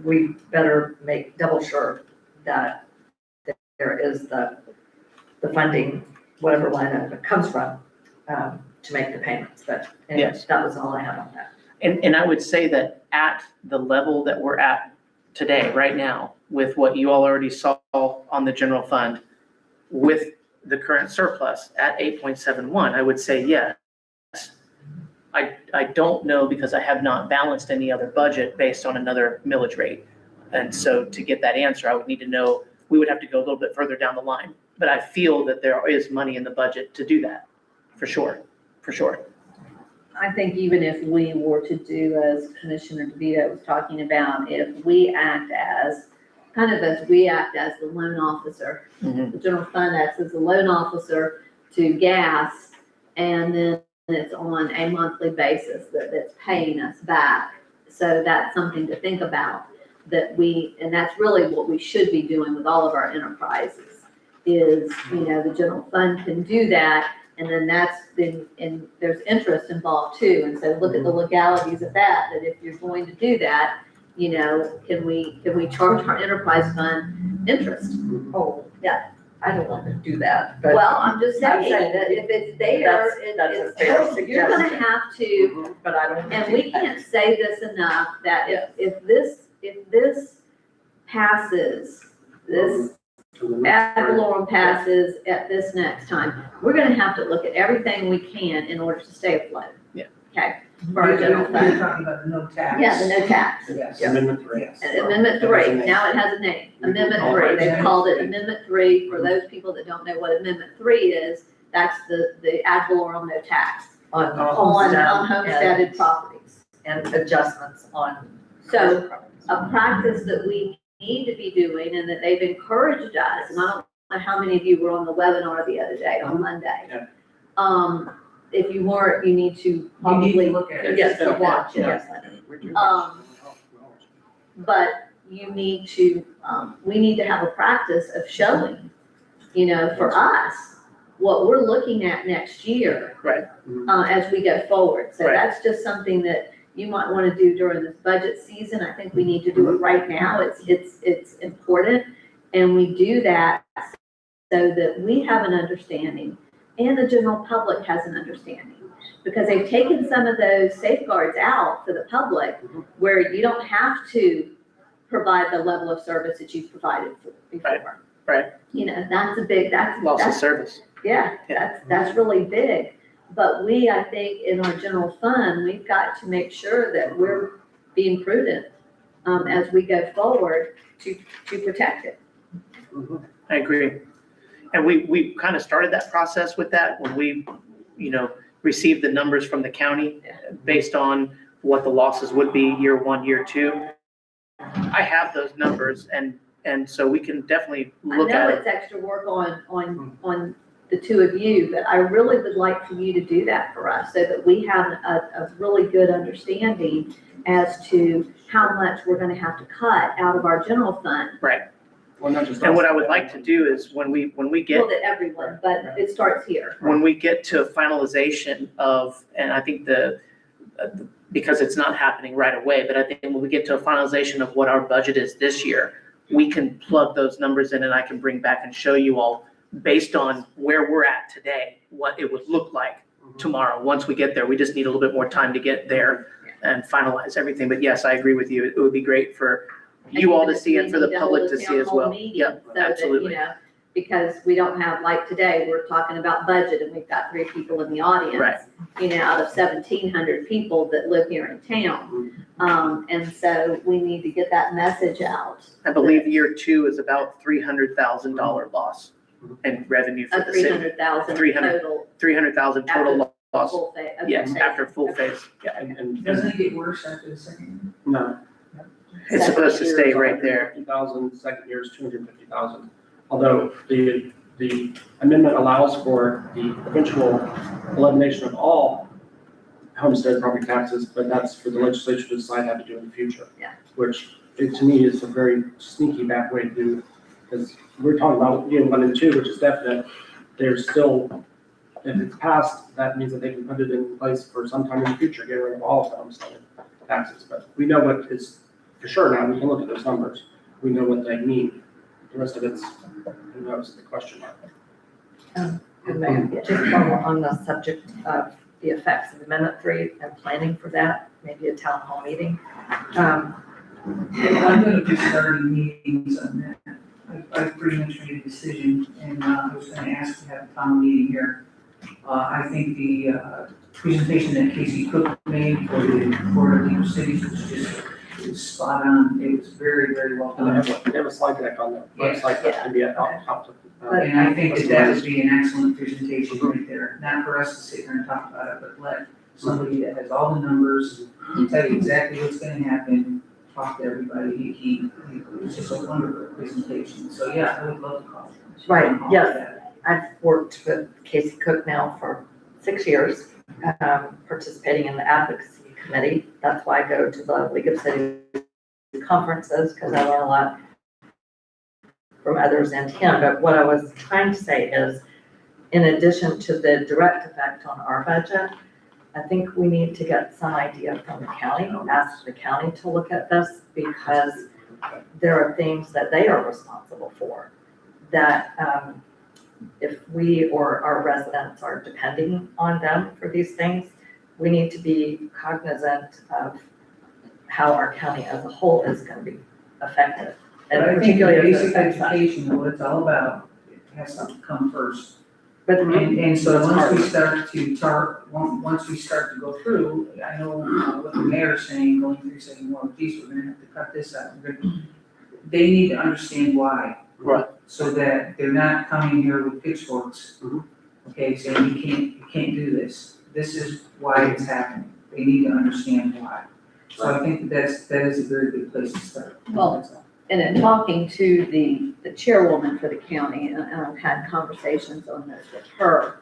we better make double sure that there is the funding, whatever line item it comes from, to make the payments. But anyways, Yes. that was all I had on that. And I would say that at the level that we're at today, right now, with what you all already saw on the general fund, with the current surplus at 8.71, I would say yes. I don't know because I have not balanced any other budget based on another millage rate. And so to get that answer, I would need to know, we would have to go a little bit further down the line. But I feel that there is money in the budget to do that, for sure. I think even if we were to do, as Commissioner DeVito was talking about, if we act as the loan officer, the general fund acts as a loan officer to gas, and then it's on a monthly basis that's paying us back. So that's something to think about, and that's really what we should be doing with all of our enterprises, is, the general fund can do that, and then and there's interest involved too. And so look at the legalities of that if you're going to do that, can we charge our enterprise fund interest? Oh, Yeah. I don't want to do that, but. Well, I'm just saying saying that if it's there, that's a fair you're gonna suggestion. have to, But I don't. and we can't say this enough, that if this passes, this ad valorem passes at this next time, we're gonna have to look at everything we can in order to stay afloat. Yeah. Okay, for our general You're fund. talking about the no tax. Yeah, the no tax. Yes. Amendment 3. Yes. And Amendment 3, now it has a name, Amendment 3, they've called it Amendment 3, for those people that don't know what Amendment 3 is, that's the ad valorem no tax On on homesteaded properties. and adjustments on. So a practice that we need to be doing and that they've encouraged us, and I don't know how many of you were on the webinar the other day, on Monday. Yeah. If you weren't, you need to You need probably, to look at it. yes, to watch it. Yes. But you need to, we need to have a practice of showing, for us, what we're looking at next year. Right. As we go forward. So Right. that's just something that you might want to do during this budget season. I think we need to do it right now. It's important. And we do that so that we have an understanding and the general public has an understanding. Because they've taken some of those safeguards out for the public where you don't have to provide the level of service that you've provided before. Right. That's a big, Loss of that's, service. yeah, that's really big. But I think in our general fund, we've got to make sure that we're being prudent as we go forward to protect it. I agree. And we kind of started that process with that when we, received the numbers from the county based on what the losses would be year one, year two. I have those numbers and so we can definitely look I know at it. it's extra work on the two of you, but I really would like for you to do that for us so that we have a really good understanding as to how much we're gonna have to cut out of our general fund. Well, not just And what us. I would like to do is when we get Well, that everyone, but it starts here. when we get to finalization of, and I think because it's not happening right away, but I think when we get to a finalization of what our budget is this year, we can plug those numbers in and I can bring back and show you all, based on where we're at today, what it would look like tomorrow. Once we get there, we just need a little bit more time to get there and finalize everything. But yes, I agree with you. It would be great for you all to see and for the public to see as well. Yeah, absolutely. Because we don't have, like today, we're talking about budget and we've got 3 people in the audience. Right. Out of 1,700 people that live here in town. And so we need to get that message out. I believe year 2 is about $300,000 loss in revenue for Of the city. 300,000 300. total. 300,000 total loss. Full phase. Yes, after full phase. Yeah. And Doesn't it get worse after the second no. It's supposed to stay right there. 50,000, second year is 250,000. Although the amendment allows for the eventual elimination of all homestead property taxes, but that's for the legislature to decide how to do in the future. Yeah. Which, to me, is a very sneaky back way to do it, because we're talking about year 1 and 2, which is definite. There's still, if it's passed, that means that they can put it in place for some time in the future, get rid of all of the homestead taxes. But we know what is for sure now. We can look at those numbers. We know what they mean. The rest of it's, who knows, the question mark. And Mayor, just while we're on the subject of the effects of Amendment 3 and planning for that, maybe a town hall meeting. I'm gonna be starting meetings on that. I've pretty much made a decision, and I was gonna ask to have a town meeting here. I think the presentation that Casey Cook made for the Florida League of Cities was just spot on. It was very, very well And done. they have a slide deck on the website that can be helpful. And I think that would be an excellent presentation right there, not for us to sit here and talk about it, but let somebody that has all the numbers, tell you exactly what's gonna happen, talk to everybody. It was just a wonderful presentation. So yeah, I would love to call. Right, yes. I've worked with Casey Cook now for 6 years, participating in the advocacy committee. That's why I go to the League of Cities conferences, because I learn a lot from others and him. But what I was trying to say is, in addition to the direct effect on our budget, I think we need to get some idea from the county, ask the county to look at this, because there are things that they are responsible for that if we or our residents are depending on them for these things, we need to be cognizant of how our county as a whole is going to be affected. But And I think the particularly as it basic affects us. education, what it's all about, it has to come first. But And so That's once part we of it. start to once we start to go through, I know what the mayor's saying, going through saying, well, geez, we're gonna have to cut this out. They need to understand why. Right. So that they're not coming here with pitchforks, okay, saying you can't do this. This is why it's happening. They need to understand why. So I think that is a very good place to start. Well, That's all. And in talking to the chairwoman for the county, and I've had conversations on this with her,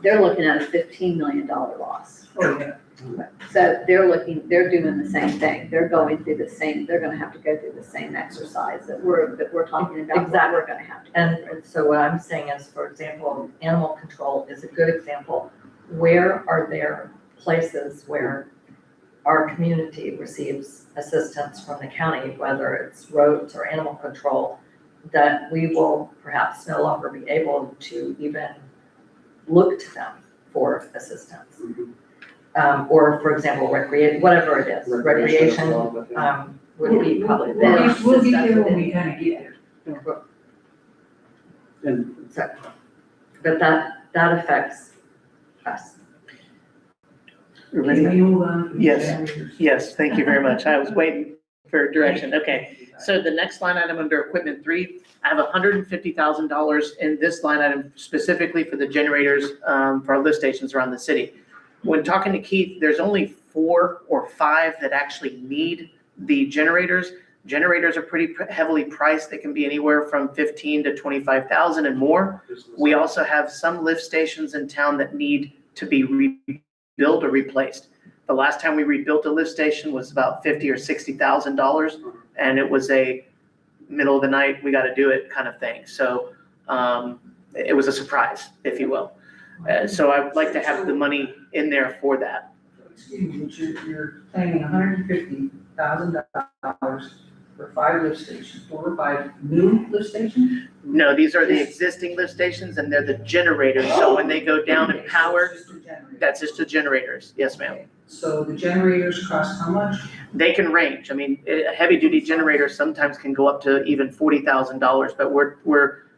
they're looking at a $15 million loss. Oh, yeah. So they're doing the same thing. They're going through the same, they're gonna have to go through the same exercise that we're talking about, what Exactly. we're gonna have to. And so what I'm saying is, for example, animal control is a good example. Where are there places where our community receives assistance from the county, whether it's roads or animal control, that we will perhaps no longer be able to even look to them for assistance? Or for example, whatever it is, recreation, would be probably the We'll get there when we kind of get there. And So, but that affects us. Ready? Can we move on? Yes. Yes, thank you very much. I was waiting for direction, okay. So the next line item under equipment 3, I have $150,000 in this line item specifically for the generators for our lift stations around the city. When talking to Keith, there's only 4 or 5 that actually need the generators. Generators are pretty heavily priced. They can be anywhere from $15,000 to $25,000 and more. We also have some lift stations in town that need to be rebuilt or replaced. The last time we rebuilt a lift station was about $50,000 or $60,000, and it was a middle of the night, we got to do it kind of thing. So it was a surprise, if you will. So I would like to have the money in there for that. Excuse me, but you're claiming $150,000 for 5 lift stations, 4 or 5 new lift stations? No, these are the existing lift stations and they're the generators. So when they go down in power, Just a generator. that's just the generators. Yes, ma'am. So the generators cost how much? They can range. I mean, a heavy duty generator sometimes can go up to even $40,000, but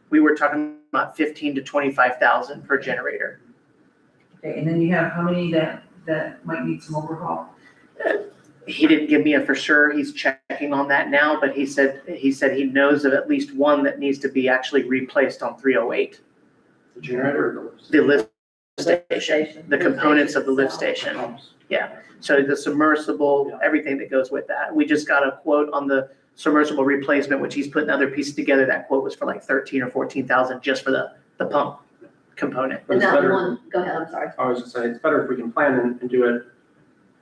we were talking about $15,000 to $25,000 per generator. Okay, and then you have how many that might need some overhaul? He didn't give me a for sure. He's checking on that now, but he said he knows of at least one that needs to be actually replaced on 308. The generator or the lift? The lift station, the components of the lift station. Pumps. Yeah, so the submersible, everything that goes with that. We just got a quote on the submersible replacement, which he's putting other pieces together. That quote was for like 13 or 14,000 just for the pump component. But And it's that better- one, go ahead, I'm sorry. I was just saying, it's better if we can plan and do it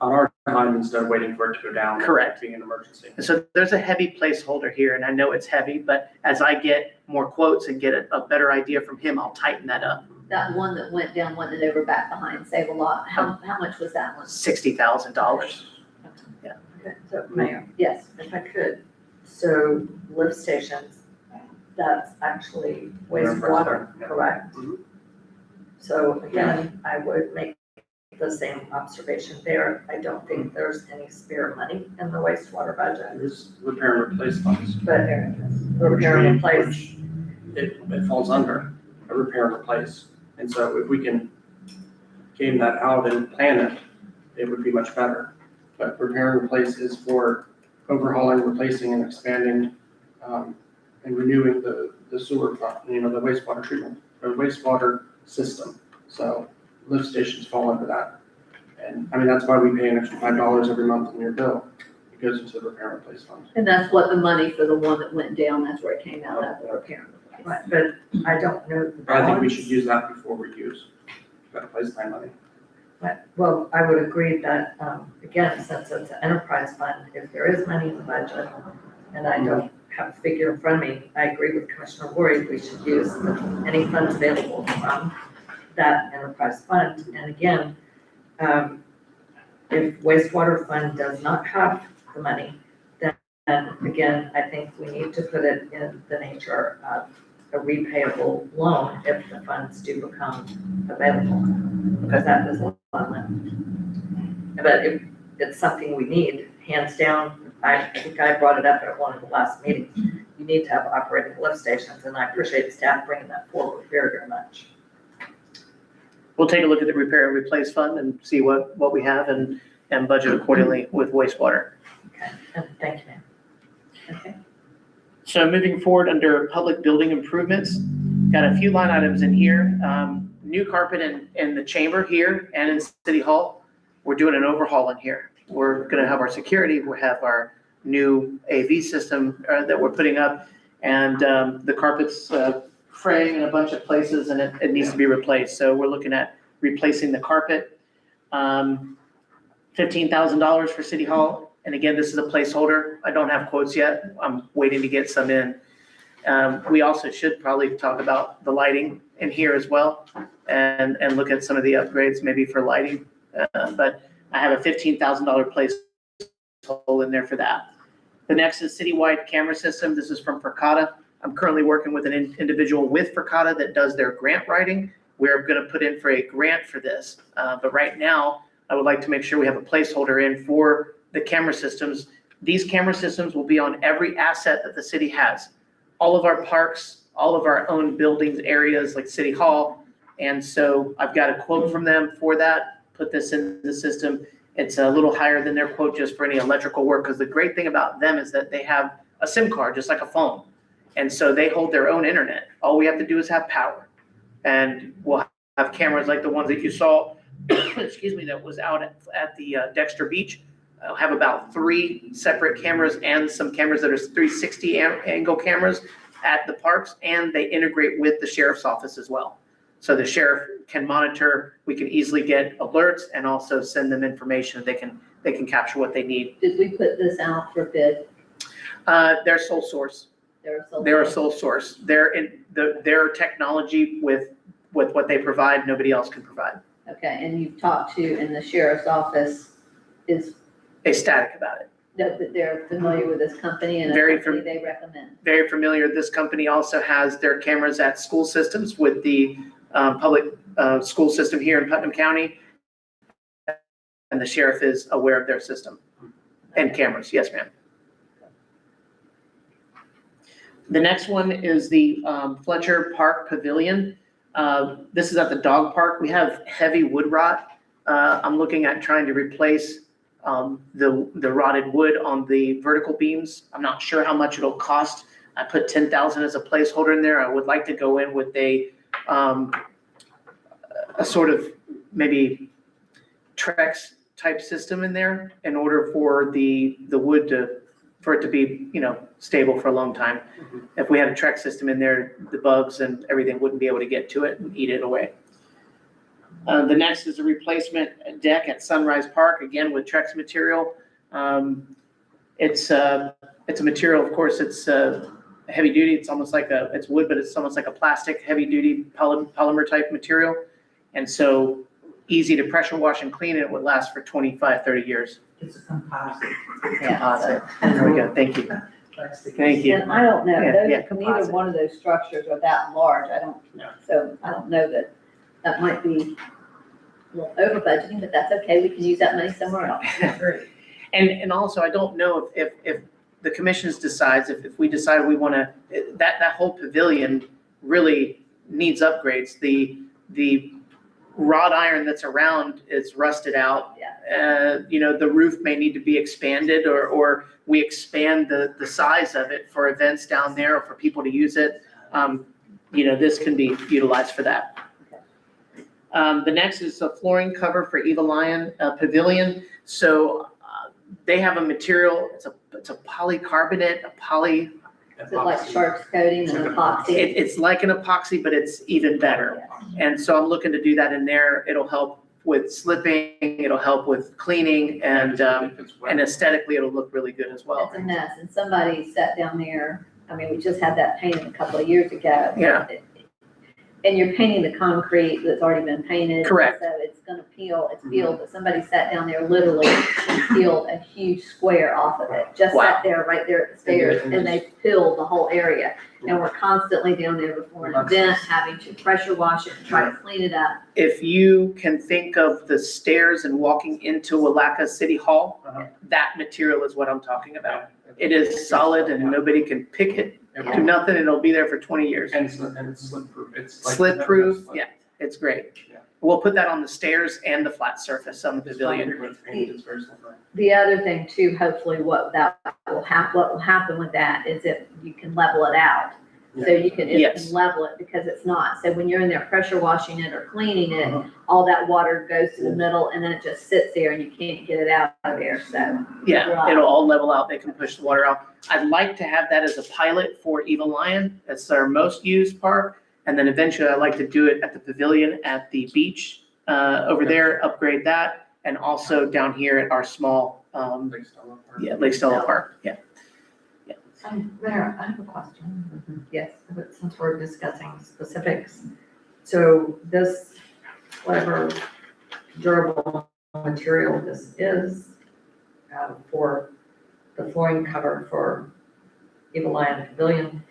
on our time instead of waiting for it to go down. Correct. Being an emergency. And so there's a heavy placeholder here, and I know it's heavy, but as I get more quotes and get a better idea from him, I'll tighten that up. That one that went down, one that over back behind, Save a Lot, how much was that one? $60,000. Okay, so Mayor, Yes, if I could, so lift stations, that's actually wastewater, correct? Mhm. So again, I would make the same observation there. I don't think there's any spare money in the wastewater budget, There's repair and replace funds. but repair and replace, Which it falls under a repair and replace. And so if we can game that out and plan it, it would be much better. But repair and replace is for overhauling, replacing and expanding, and renewing the sewer, the wastewater treatment, or wastewater system. So lift stations fall under that. And I mean, that's why we pay an extra $5 every month in your bill. It goes into the repair and replace fund. and that's what the money for the one that went down, that's where it came out of, the repair and replace. right, but I don't know the But I think we balance. should use that before we use that place plan money. But, well, I would agree that, again, since it's an enterprise fund, if there is money in the budget, and I don't have a figure in front of me, I agree with Commissioner Ward, we should use any funds available from that enterprise fund. And again, if wastewater fund does not have the money, then again, I think we need to put it in the nature of a repayable loan if the funds do become available, because that is a lot of money. But if it's something we need, hands down, I think I brought it up at one of the last meetings, you need to have operating lift stations, and I appreciate the staff bringing that forward very, very much. We'll take a look at the repair and replace fund and see what we have and budget accordingly with wastewater. Okay, and thank you, ma'am. Okay. So moving forward under public building improvements, got a few line items in here. New carpet in the chamber here and in City Hall. We're doing an overhaul in here. We're gonna have our security, we'll have our new AV system that we're putting up, and the carpet's fraying in a bunch of places and it needs to be replaced. So we're looking at replacing the carpet. $15,000 for City Hall. And again, this is a placeholder. I don't have quotes yet. I'm waiting to get some in. We also should probably talk about the lighting in here as well and look at some of the upgrades maybe for lighting. But I have a $15,000 placeholder in there for that. The next is citywide camera system. This is from Verkada. I'm currently working with an individual with Verkada that does their grant writing. We're going to put in for a grant for this. But right now, I would like to make sure we have a placeholder in for the camera systems. These camera systems will be on every asset that the city has. All of our parks, all of our own buildings, areas like City Hall. And so I've got a quote from them for that, put this in the system. It's a little higher than their quote just for any electrical work, because the great thing about them is that they have a SIM card, just like a phone. And so they hold their own internet. All we have to do is have power. And we'll have cameras like the ones that you saw, excuse me, that was out at the Dexter Beach. I'll have about 3 separate cameras and some cameras that are 360 angle cameras at the parks, and they integrate with the sheriff's office as well. So the sheriff can monitor, we can easily get alerts and also send them information. They can capture what they need. Did we put this out for bid? They're sole source. They're They're a sole source. They're in their technology with what they provide, nobody else can provide. Okay, and you've talked to, and the sheriff's office is, Ecstatic about it. that they're familiar with this company and a Very company they recommend. Very familiar. This company also has their cameras at school systems with the public school system here in Putnam County. And the sheriff is aware of their system and cameras. Yes, ma'am. The next one is the Fletcher Park Pavilion. This is at the dog park. We have heavy wood rot. I'm looking at trying to replace the rotted wood on the vertical beams. I'm not sure how much it'll cost. I put 10,000 as a placeholder in there. I would like to go in with a sort of maybe Trex type system in there in order for the wood for it to be, stable for a long time. Mhm. If we had a Trex system in there, the bugs and everything wouldn't be able to get to it and eat it away. The next is a replacement deck at Sunrise Park, again with Trex material. It's a material, of course, it's heavy duty. It's almost like it's wood, but it's almost like a plastic heavy duty polymer type material. And so easy to pressure wash and clean, and it would last for 25, 30 years. It's a composite. Composite. There we go. Thank you. Thank you. And I don't know, Yeah, those, yeah, neither composite. one of those structures are that large, Yeah. so I don't know that might be a little over budgeting, but that's okay, we can use that money somewhere else. And also, I don't know if the commissions decides, if we decide we want to, that whole pavilion really needs upgrades. The wrought iron that's around is rusted out. Yeah. The roof may need to be expanded, or we expand the size of it for events down there or for people to use it. This can be utilized for that. The next is a flooring cover for Eva Lion Pavilion. So they have a material, it's a polycarbonate, Is it like sharks coating and epoxy? it's like an epoxy, but it's even better. And so I'm looking to do that in there. It'll help with slipping, it'll help with cleaning, and If it's wet. aesthetically, it'll look really good as well. It's a mess, and somebody sat down there, we just had that painted a couple of years ago. Yeah. And you're painting the concrete that's already been painted. Correct. So it's gonna peel, it's peeled, but somebody sat down there literally and peeled a huge square off of it. Just Wow. sat there, right there at the stairs, and they peeled the whole area. And we're constantly down there before an event, having to pressure wash it and try to clean it up. If you can think of the stairs and walking into Willaca City Hall, Uh-huh. that material is what I'm talking about. It is solid and nobody can pick it, Yeah. do nothing, it'll be there for 20 years. And it's slip-proof. It's like- Slip-proof, yeah, it's great. Yeah. We'll put that on the stairs and the flat surface on the It's pavilion. concrete when it's painted, it's very slippery. The other thing too, hopefully what will happen with that is if you can level it out. So you can Yes. level it, because it's not. So when you're in there pressure washing it or cleaning it, Uh-huh. all that water goes to the middle and then it just sits there and you can't get it out of there, so. Yeah, it'll all level out, they can push the water out. I'd like to have that as a pilot for Eva Lion, that's our most used park. And then eventually I'd like to do it at the pavilion at the beach, over there, upgrade that. And also down here at our small, Like Stella Park. Lake Stella Park, yeah. Mayor, I have a question. Yes. But since we're discussing specifics, so this, whatever durable material this is, for the flooring cover for Eva Lion Pavilion,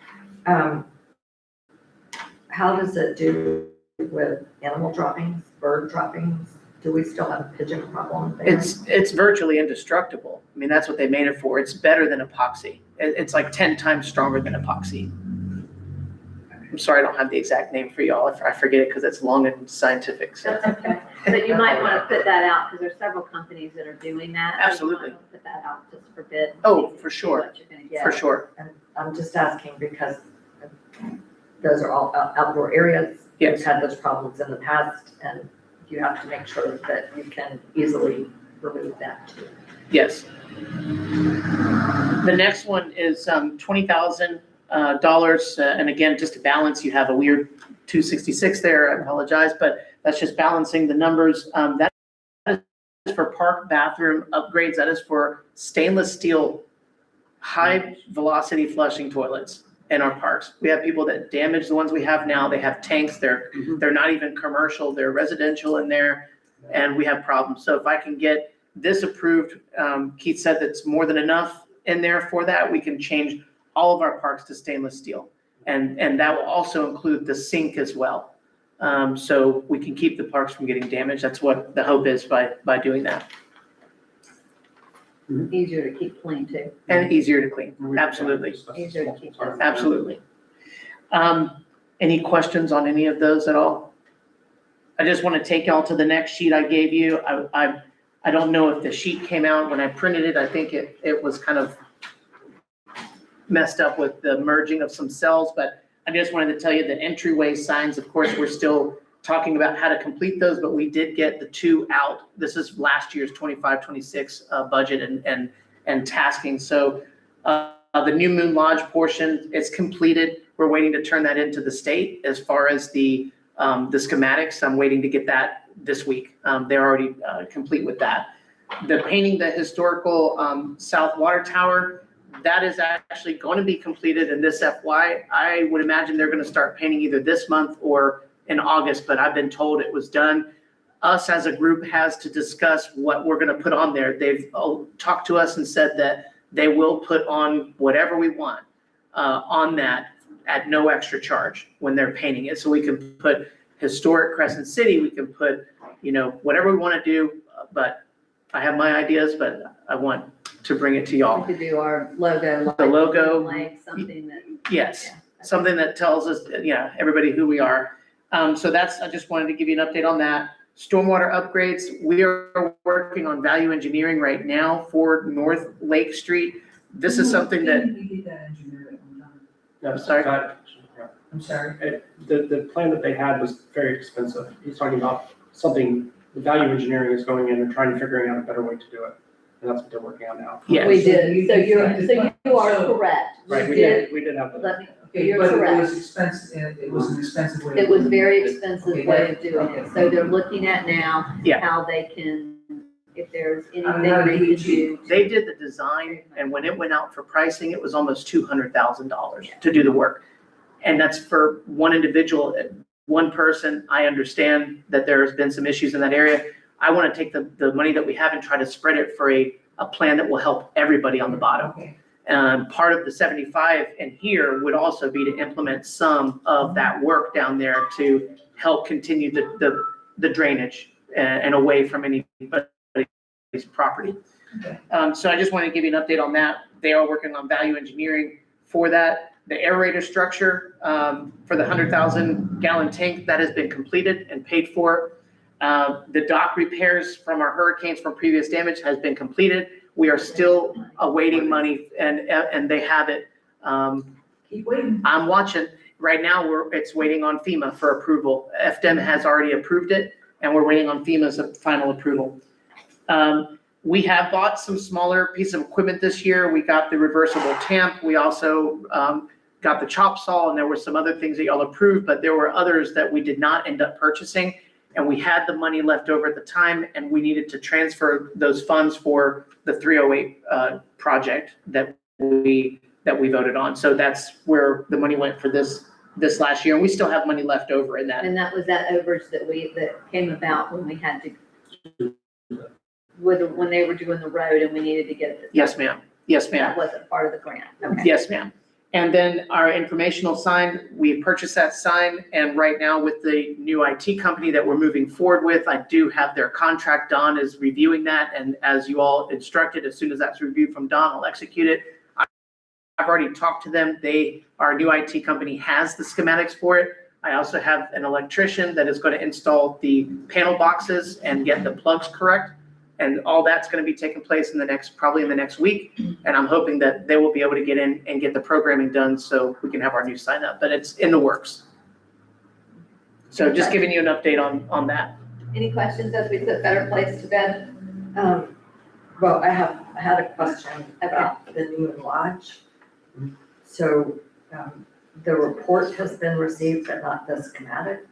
how does it do with animal droppings, bird droppings? Do we still have a pigeon problem there? It's virtually indestructible. I mean, that's what they made it for. It's better than epoxy. It's like 10 times stronger than epoxy. I'm sorry, I don't have the exact name for y'all. I forget it because it's long and scientific, so. That's okay. But you might want to put that out, because there's several companies that are doing that. So you Absolutely. might wanna Put that out just for bid. Oh, for See sure, what you're gonna get. for sure. And I'm just asking because those are all outdoor areas. Yes. We've had those problems in the past, and you have to make sure that you can easily remove that too. Yes. The next one is $20,000, and again, just to balance, you have a weird 266 there, I apologize, but that's just balancing the numbers. That is for park bathroom upgrades, that is for stainless steel, high velocity flushing toilets in our parks. We have people that damage the ones we have now, they have tanks, they're not even commercial, they're residential in there, and we have problems. So if I can get this approved, Keith said that's more than enough in there for that, we can change all of our parks to stainless steel. And that will also include the sink as well. So we can keep the parks from getting damaged. That's what the hope is by doing that. Easier to keep clean too. And easier to clean, absolutely, Easier to keep those. absolutely. Any questions on any of those at all? I just want to take y'all to the next sheet I gave you. I don't know if the sheet came out when I printed it. I think it was kind of messed up with the merging of some cells, but I just wanted to tell you the entryway signs, of course, we're still talking about how to complete those, but we did get the 2 out. This is last year's 25-26 budget and tasking. So the New Moon Lodge portion is completed. We're waiting to turn that into the state. As far as the schematics, I'm waiting to get that this week. They're already complete with that. The painting the historical South Water Tower, that is actually going to be completed in this FY. I would imagine they're going to start painting either this month or in August, but I've been told it was done. Us as a group has to discuss what we're going to put on there. They've talked to us and said that they will put on whatever we want on that at no extra charge when they're painting it. So we can put historic Crescent City, we can put, whatever we want to do, but I have my ideas, but I want to bring it to y'all. We could do our logo. The logo, Like something that. yes, Yeah. something that tells us, everybody who we are. So I just wanted to give you an update on that. Stormwater upgrades, we are working on value engineering right now for North Lake Street. This is something that, We did that engineer at one time. No, Sorry? I'm sorry. The plan that they had was very expensive. He's talking about something, the value engineering is going in and trying to figuring out a better way to do it. And that's what they're working on now. yes. We did, so You you are so- correct. Right, we did. did have the. Let me, Okay, You're but it correct. was expensive, it was an expensive way. it was a very expensive Okay, way of doing it, so they're looking at now Yeah. how they can, if there's How anything to they do can it cheap. do. They did the design, and when it went out for pricing, it was almost $200,000 to do the work. And that's for one individual, one person. I understand that there's been some issues in that area. I want to take the money that we have and try to spread it for a plan that will help everybody on the bottom. Okay. Part of the 75 in here would also be to implement some of that work down there to help continue the drainage and away from anybody's property. Okay. So I just want to give you an update on that. They are working on value engineering for that. The aerator structure for the 100,000 gallon tank, that has been completed and paid for. The dock repairs from our hurricanes from previous damage has been completed. We are still awaiting money and they have it. Keep waiting. I'm watching. Right now, it's waiting on FEMA for approval. FDEM has already approved it and we're waiting on FEMA's final approval. We have bought some smaller piece of equipment this year. We got the reversible tamp. We also got the chop saw, and there were some other things that y'all approved, but there were others that we did not end up purchasing. And we had the money left over at the time, and we needed to transfer those funds for the 308 project that we voted on. So that's where the money went for this last year, and we still have money left over in that. And that was that overage that came about when we had to, when they were doing the road and we needed to get it. Yes, ma'am. Yes, ma'am. That wasn't part of the grant, okay. Yes, ma'am. And then our informational sign, we purchased that sign, and right now with the new IT company that we're moving forward with, I do have their contract. Don is reviewing that, and as you all instructed, as soon as that's reviewed from Don, I'll execute it. already talked to them. Our new IT company has the schematics for it. I also have an electrician that is going to install the panel boxes and get the plugs correct. And all that's going to be taking place probably in the next week. And I'm hoping that they will be able to get in and get the programming done so we can have our new sign up, but it's in the works. So just giving you an update on that. Any questions as we put Better Place to bed? Well, I had a question about the new lodge. So, the report has been received, but not the schematics?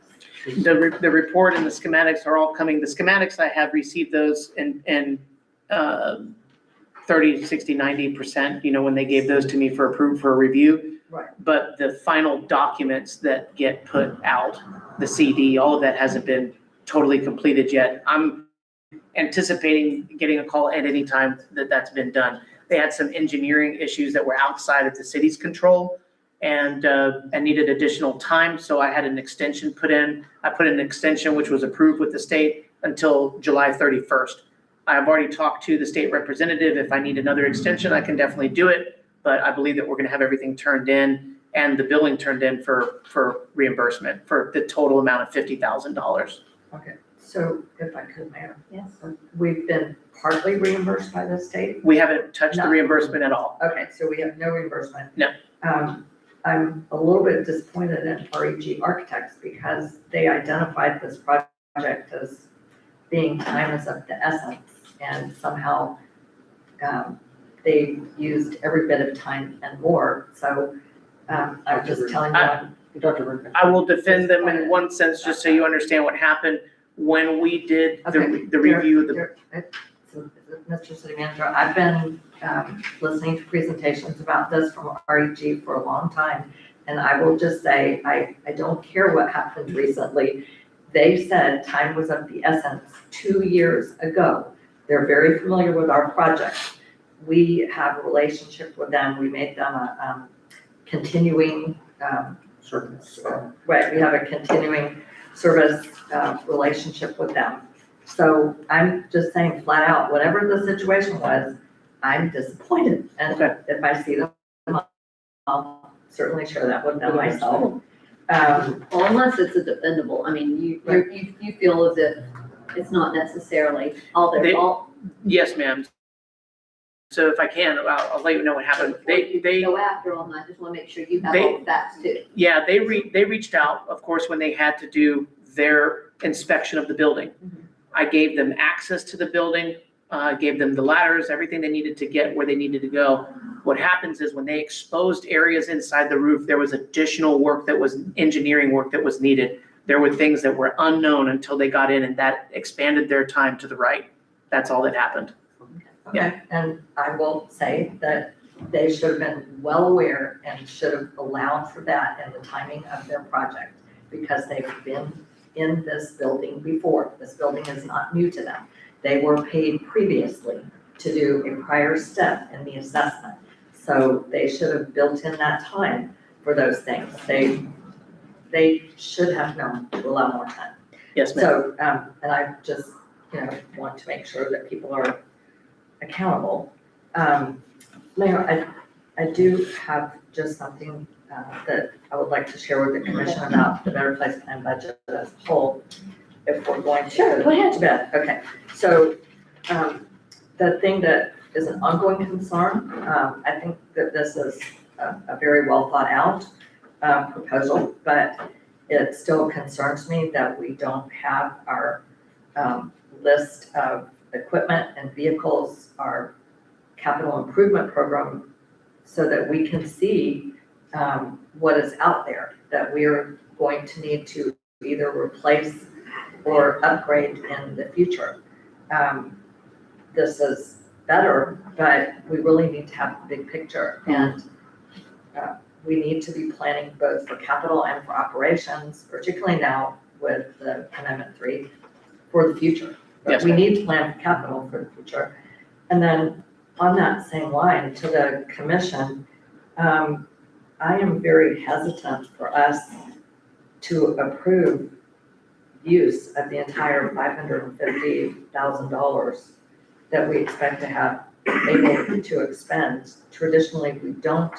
The report and the schematics are all coming. The schematics, I have received those in 30, 60, 90%, when they gave those to me for review. Right. But the final documents that get put out, the CD, all of that hasn't been totally completed yet. I'm anticipating getting a call at any time that's been done. They had some engineering issues that were outside of the city's control and needed additional time. So I had an extension put in. I put in an extension which was approved with the state until July 31st. I've already talked to the state representative. If I need another extension, I can definitely do it. But I believe that we're gonna have everything turned in and the billing turned in for reimbursement for the total amount of $50,000. Okay, so if I could, Mayor, Yes. we've been partly reimbursed by the state? We haven't touched the No. reimbursement at all. Okay, so we have no reimbursement. No. I'm a little bit disappointed in REG Architects because they identified this project as being time is of the essence, and somehow they used every bit of time and more. So I'm just telling you. Dr. Rickman. I will defend them in one sense, just so you understand what happened when we did the review of the. So, Mr. City Manager, I've been listening to presentations about this from REG for a long time, and I will just say, I don't care what happened recently. They said time was of the essence 2 years ago. They're very familiar with our project. We have a relationship with them. We made them a continuing Service. right, we have a continuing service relationship with them. So I'm just saying flat out, whatever the situation was, I'm disappointed. And Okay. if I see them, I'll certainly share that with them myself. Well, unless it's a defendable, I mean, you feel as if it's not necessarily all their They- fault. Yes, ma'am. So if I can, I'll let you know what happened. They Go after them, I just wanna make sure you have all the facts too. Yeah, they reached out, of course, when they had to do their inspection of the building. Mhm. I gave them access to the building, gave them the ladders, everything they needed to get where they needed to go. What happens is when they exposed areas inside the roof, there was additional work that was engineering work that was needed. There were things that were unknown until they got in, and that expanded their time to the right. That's all that happened. Okay, and I will say that they should have been well aware and should have allowed for that in the timing of their project, because they've been in this building before. This building is not new to them. They were paid previously to do a prior step in the assessment. So they should have built in that time for those things. They should have known to allow more time. Yes, ma'am. So, and I just, want to make sure that people are accountable. Mayor, I do have just something that I would like to share with the commission about the Better Place Plan budget as a whole, if we're going to. Sure, go ahead. To bed. Okay, so the thing that is an ongoing concern, I think that this is a very well thought out proposal, but it still concerns me that we don't have our list of equipment and vehicles, our capital improvement program, so that we can see what is out there that we're going to need to either replace or upgrade in the future. This is better, but we really need to have the big picture, and we need to be planning both for capital and for operations, particularly now with the Amendment 3 for the future. But Yes, we ma'am. need to plan for capital for the future. And then on that same line to the commission, I am very hesitant for us to approve use of the entire $550,000 that we expect to have able to expend. Traditionally, we don't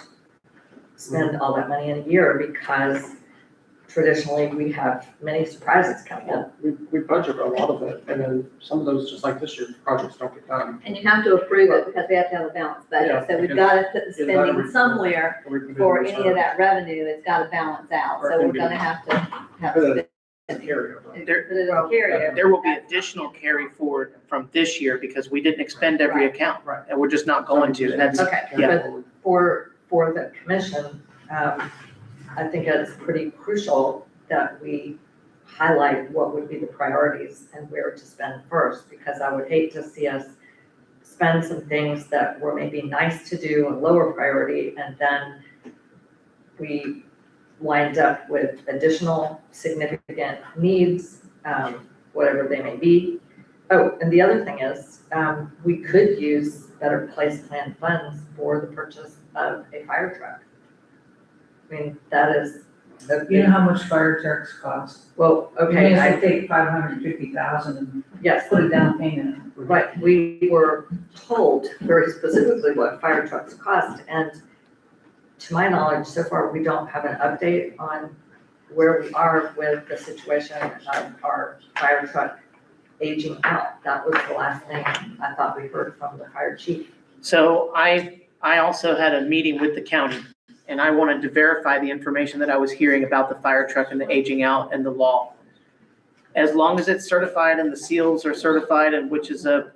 spend all that money in a year because traditionally we have many surprises coming up. We budget a lot of it, and then some of those, just like this year, projects don't get done. And you have to approve it because we have to have a balanced budget, Yeah, so we've because got to put the it's gotta spending be- somewhere Or we put it for in any of reserve. that revenue, it's got to balance out, Or it so can we're be- gonna have to have. Put it spending. Carryover. Put it as a carryover. There will be additional carry forward from this year because we didn't expend every account. Right. And we're just not going to, and that's, Okay, yeah. but for the commission, I think it's pretty crucial that we highlight what would be the priorities and where to spend first, because I would hate to see us spend some things that were maybe nice to do and lower priority, and then we wind up with additional significant needs, whatever they may be. Oh, and the other thing is, we could use better place plan funds for the purchase of a fire truck. I mean, that is, You know how much fire trucks cost? well, You okay, may I, have to take 550,000 and yes, put a down payment. right, we were told very specifically what fire trucks cost, and to my knowledge, so far, we don't have an update on where we are with the situation of our fire truck aging out. That was the last thing I thought we heard from the fire chief. So I also had a meeting with the county, and I wanted to verify the information that I was hearing about the fire truck and the aging out and the law. As long as it's certified and the seals are certified, and which is a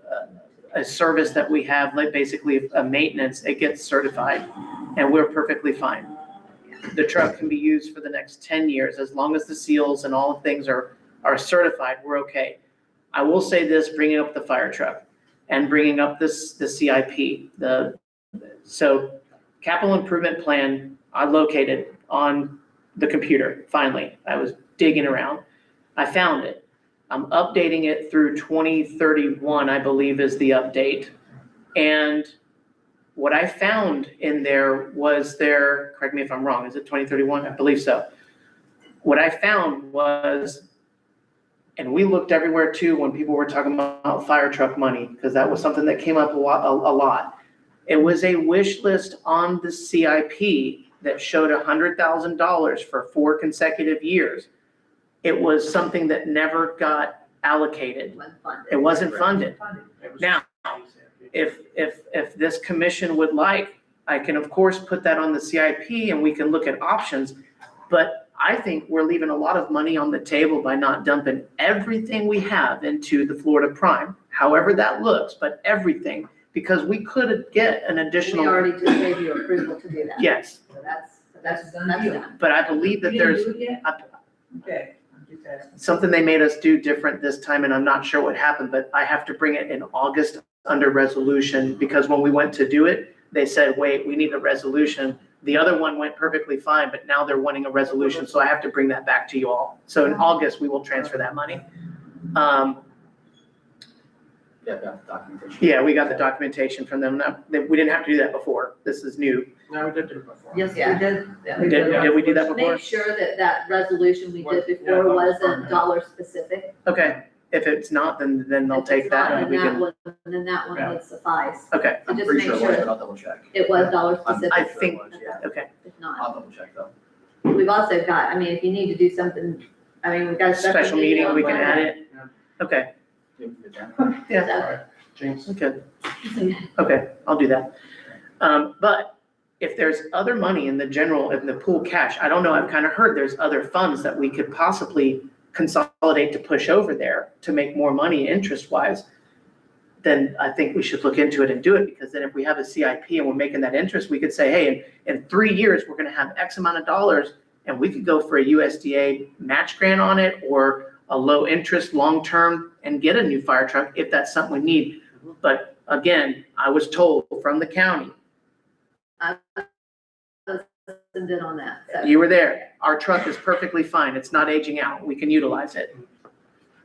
service that we have, like basically a maintenance, it gets certified, and we're perfectly fine. The truck can be used for the next 10 years, as long as the seals and all the things are certified, we're okay. I will say this, bringing up the fire truck and bringing up the CIP, so capital improvement plan, I located on the computer, finally. I was digging around. I found it. I'm updating it through 2031, I believe is the update. And what I found in there was correct me if I'm wrong, is it 2031? I believe so. What I found was, and we looked everywhere too when people were talking about fire truck money, because that was something that came up a lot. It was a wish list on the CIP that showed $100,000 for 4 consecutive years. It was something that never got allocated. It wasn't funded. Now, if this commission would like, I can of course put that on the CIP and we can look at options, but I think we're leaving a lot of money on the table by not dumping everything we have into the Florida Prime, however that looks, but everything, because we could get an additional. We already just gave you approval to do that. Yes, So that's done. but I believe that You didn't there's do it yet? Okay, I'm just asking. something they made us do different this time, and I'm not sure what happened, but I have to bring it in August under resolution, because when we went to do it, they said, wait, we need a resolution. The other one went perfectly fine, but now they're wanting a resolution, so I have to bring that back to you all. So in August, we will transfer that money. Yeah, that documentation. Yeah, we got the documentation from them. We didn't have to do that before. This is new. No, we did do it before. Yes, we Yeah. did. Did we do that before? Make sure that resolution we did Yeah, before that was wasn't permanent. dollar specific. Okay, if it's not, then they'll If take it's not, that and we Then can, that one, then that one Yeah. would suffice. okay, So I'm just pretty make sure it was, sure but I'll double check. it was dollar I'm specific. I pretty sure think- it was, yeah. okay. If not, I'll double check though. we've also got, I mean, if you need to do something, I mean, we've got a Special meeting, on we can Monday. add it. Okay, All right, James. okay. Okay, I'll do that. But if there's other money in the pool cash, I don't know, I've kind of heard there's other funds that we could possibly consolidate to push over there to make more money interest-wise, then I think we should look into it and do it, because then if we have a CIP and we're making that interest, we could say, hey, in 3 years, we're gonna have X amount of dollars, and we could go for a USDA match grant on it, or a low interest, long-term, and get a new fire truck if that's something we need. But again, I was told from the county, And did on that, so you were there, our truck is perfectly fine, it's not aging out, we can utilize it.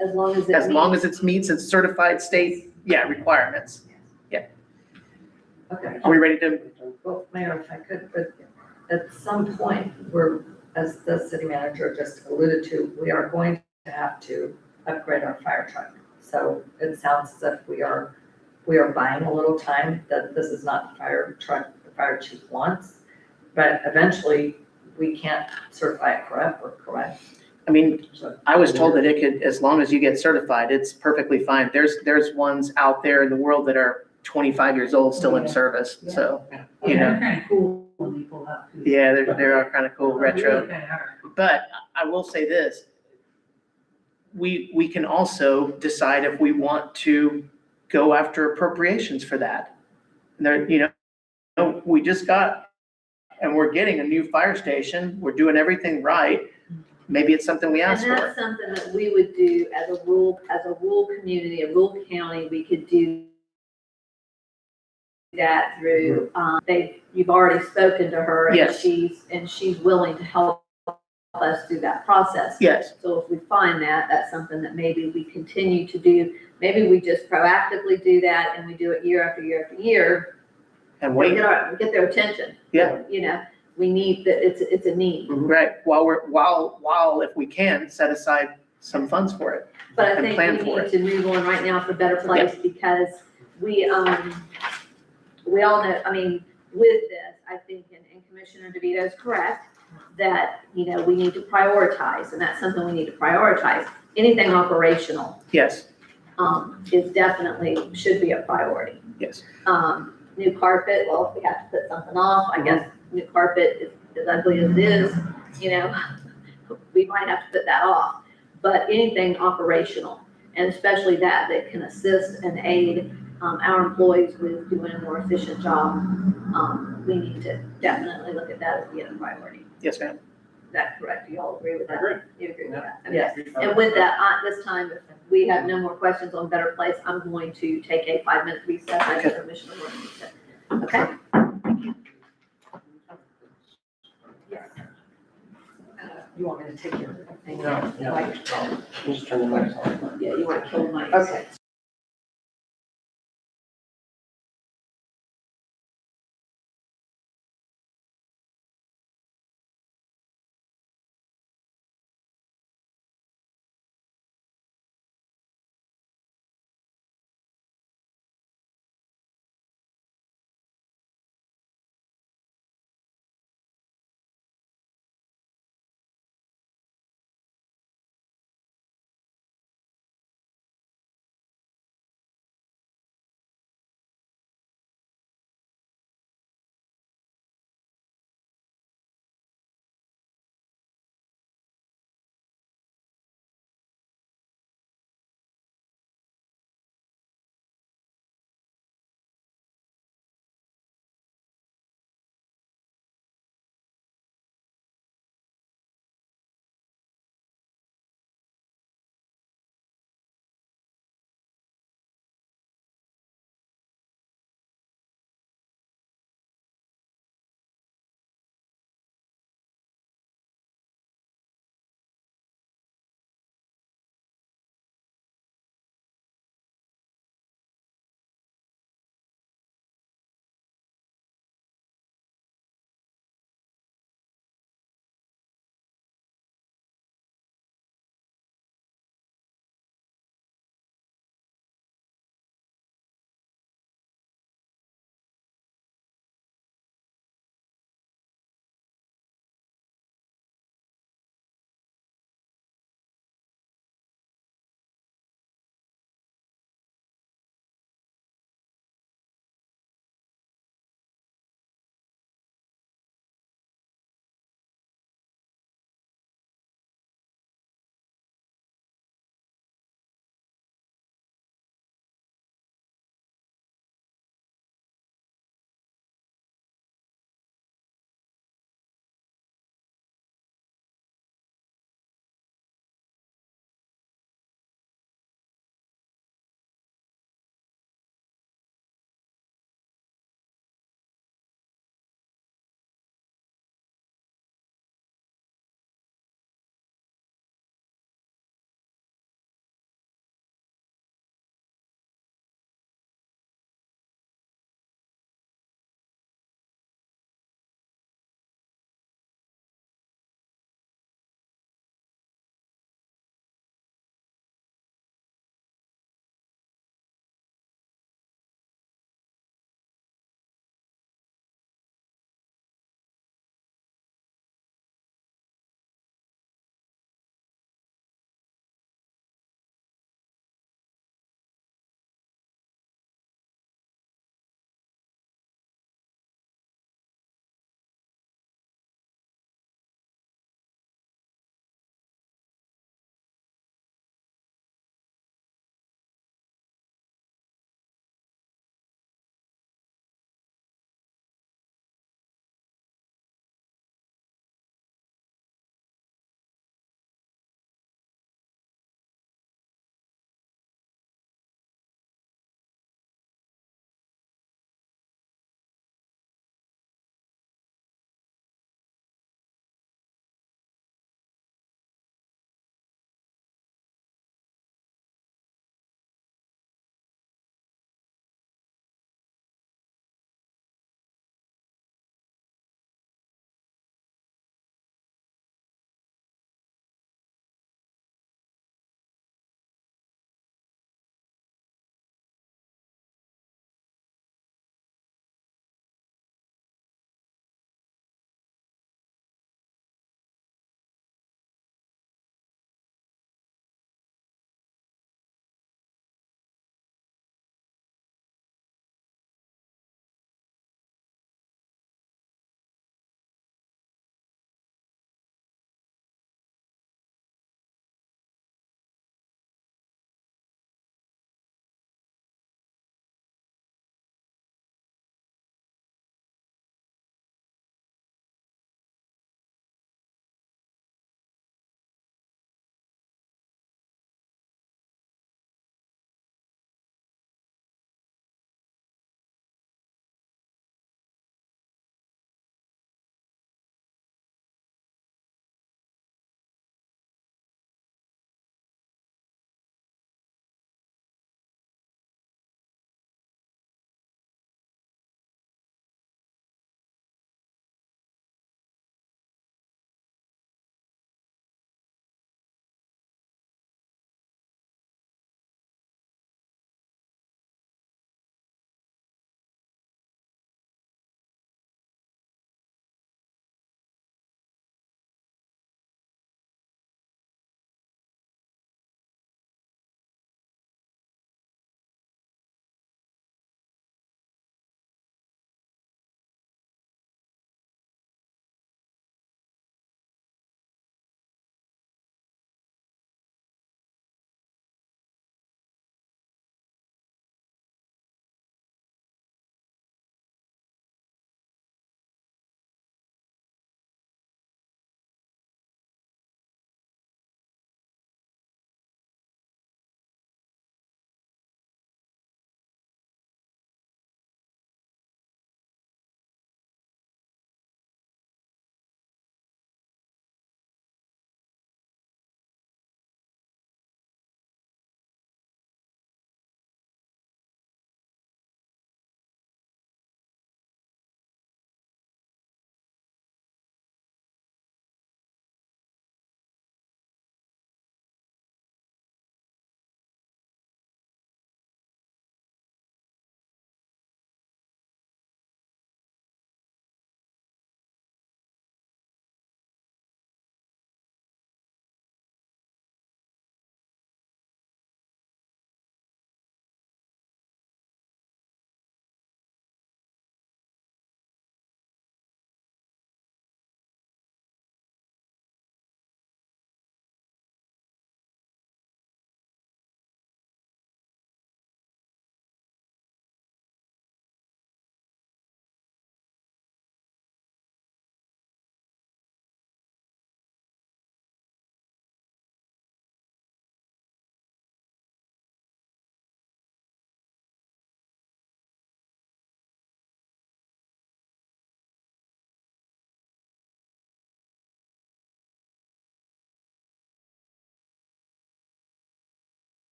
as long as it As long meets- as it meets its certified state, requirements. Okay. Are we ready to, Well, Mayor, if I could, but at some point, as the city manager just alluded to, we are going to have to upgrade our fire truck. So it sounds as if we are buying a little time, that this is not the fire truck the fire chief wants. but eventually we can't certify it forever, correct? I mean, I was told that it could, as long as you get certified, it's perfectly fine. There's ones out there in the world that are 25 years old, still in service, so, you know. They're kind of cool when they pull out too. Yeah, they are kind of cool, They retro. really kind of are. But I will say this, we can also decide if we want to go after appropriations for that. And there, you know, we just got, and we're getting a new fire station, we're doing everything right. Maybe it's something we And ask that's for. something that we would do as a rural community, a rural county, we could do that through, you've already spoken to her and Yes. she's willing to help us through that process. Yes, So if we find that, that's something that maybe we continue to do. Maybe we just proactively do that and we do it year after year after year. and wait, Get their attention. Yeah. You know, we need that, it's a need. right, while if we can, set aside some funds for it. But I And think plan we for need to move on right now for Better Place because we all know, I mean, with this, I think, and Commissioner DeVito is correct, that, you know, we need to prioritize, and that's something we need to prioritize. Anything operational, Yes, is definitely, should be a priority. yes. New carpet, well, if we have to put something off, I guess new carpet is as ugly as it is, you know, we might have to put that off. But anything operational, and especially that can assist and aid our employees with doing a more efficient job, we need to definitely look at that as being a priority. Yes, ma'am. Is that correct? Do you all agree with I that? agree. You agree with that? Okay. Yes. And with that, this time, if we have no more questions on Better Place, I'm going to take a 5-minute recess. I have permission to work. Okay? You want me to take your thing? No, yeah. Just turn the lights on. Yeah, you want to kill my. Okay.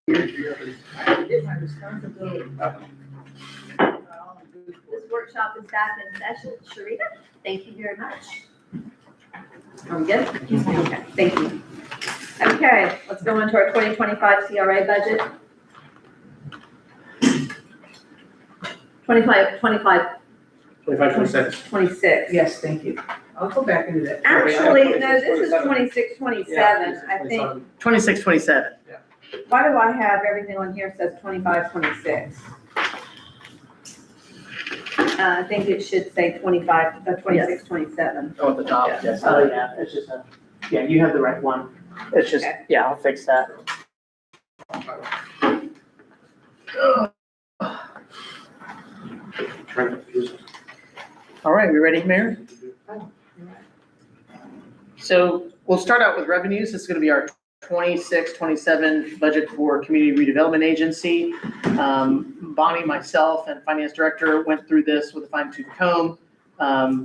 It is my responsibility. This workshop is back in session. Sharita, thank you very much. Are we good? Okay, thank you. Okay, let's go into our 2025 CRA budget. 25, 26. Yes, thank you. I'll go back into that. Actually, no, this is 26, 27, I think. 26, 27. Why do I have everything on here says 25, 26? I think it should say 25, 26, 27. Oh, at the top, yes. Oh, yeah, it's just yeah, you have the right one. It's just, Okay. yeah, I'll fix that. Trying to confuse us. All right, we ready, Mayor? So we'll start out with revenues. This is gonna be our 26, 27 budget for Community Redevelopment Agency. Bonnie, myself, and Finance Director went through this with a fine-tooth comb.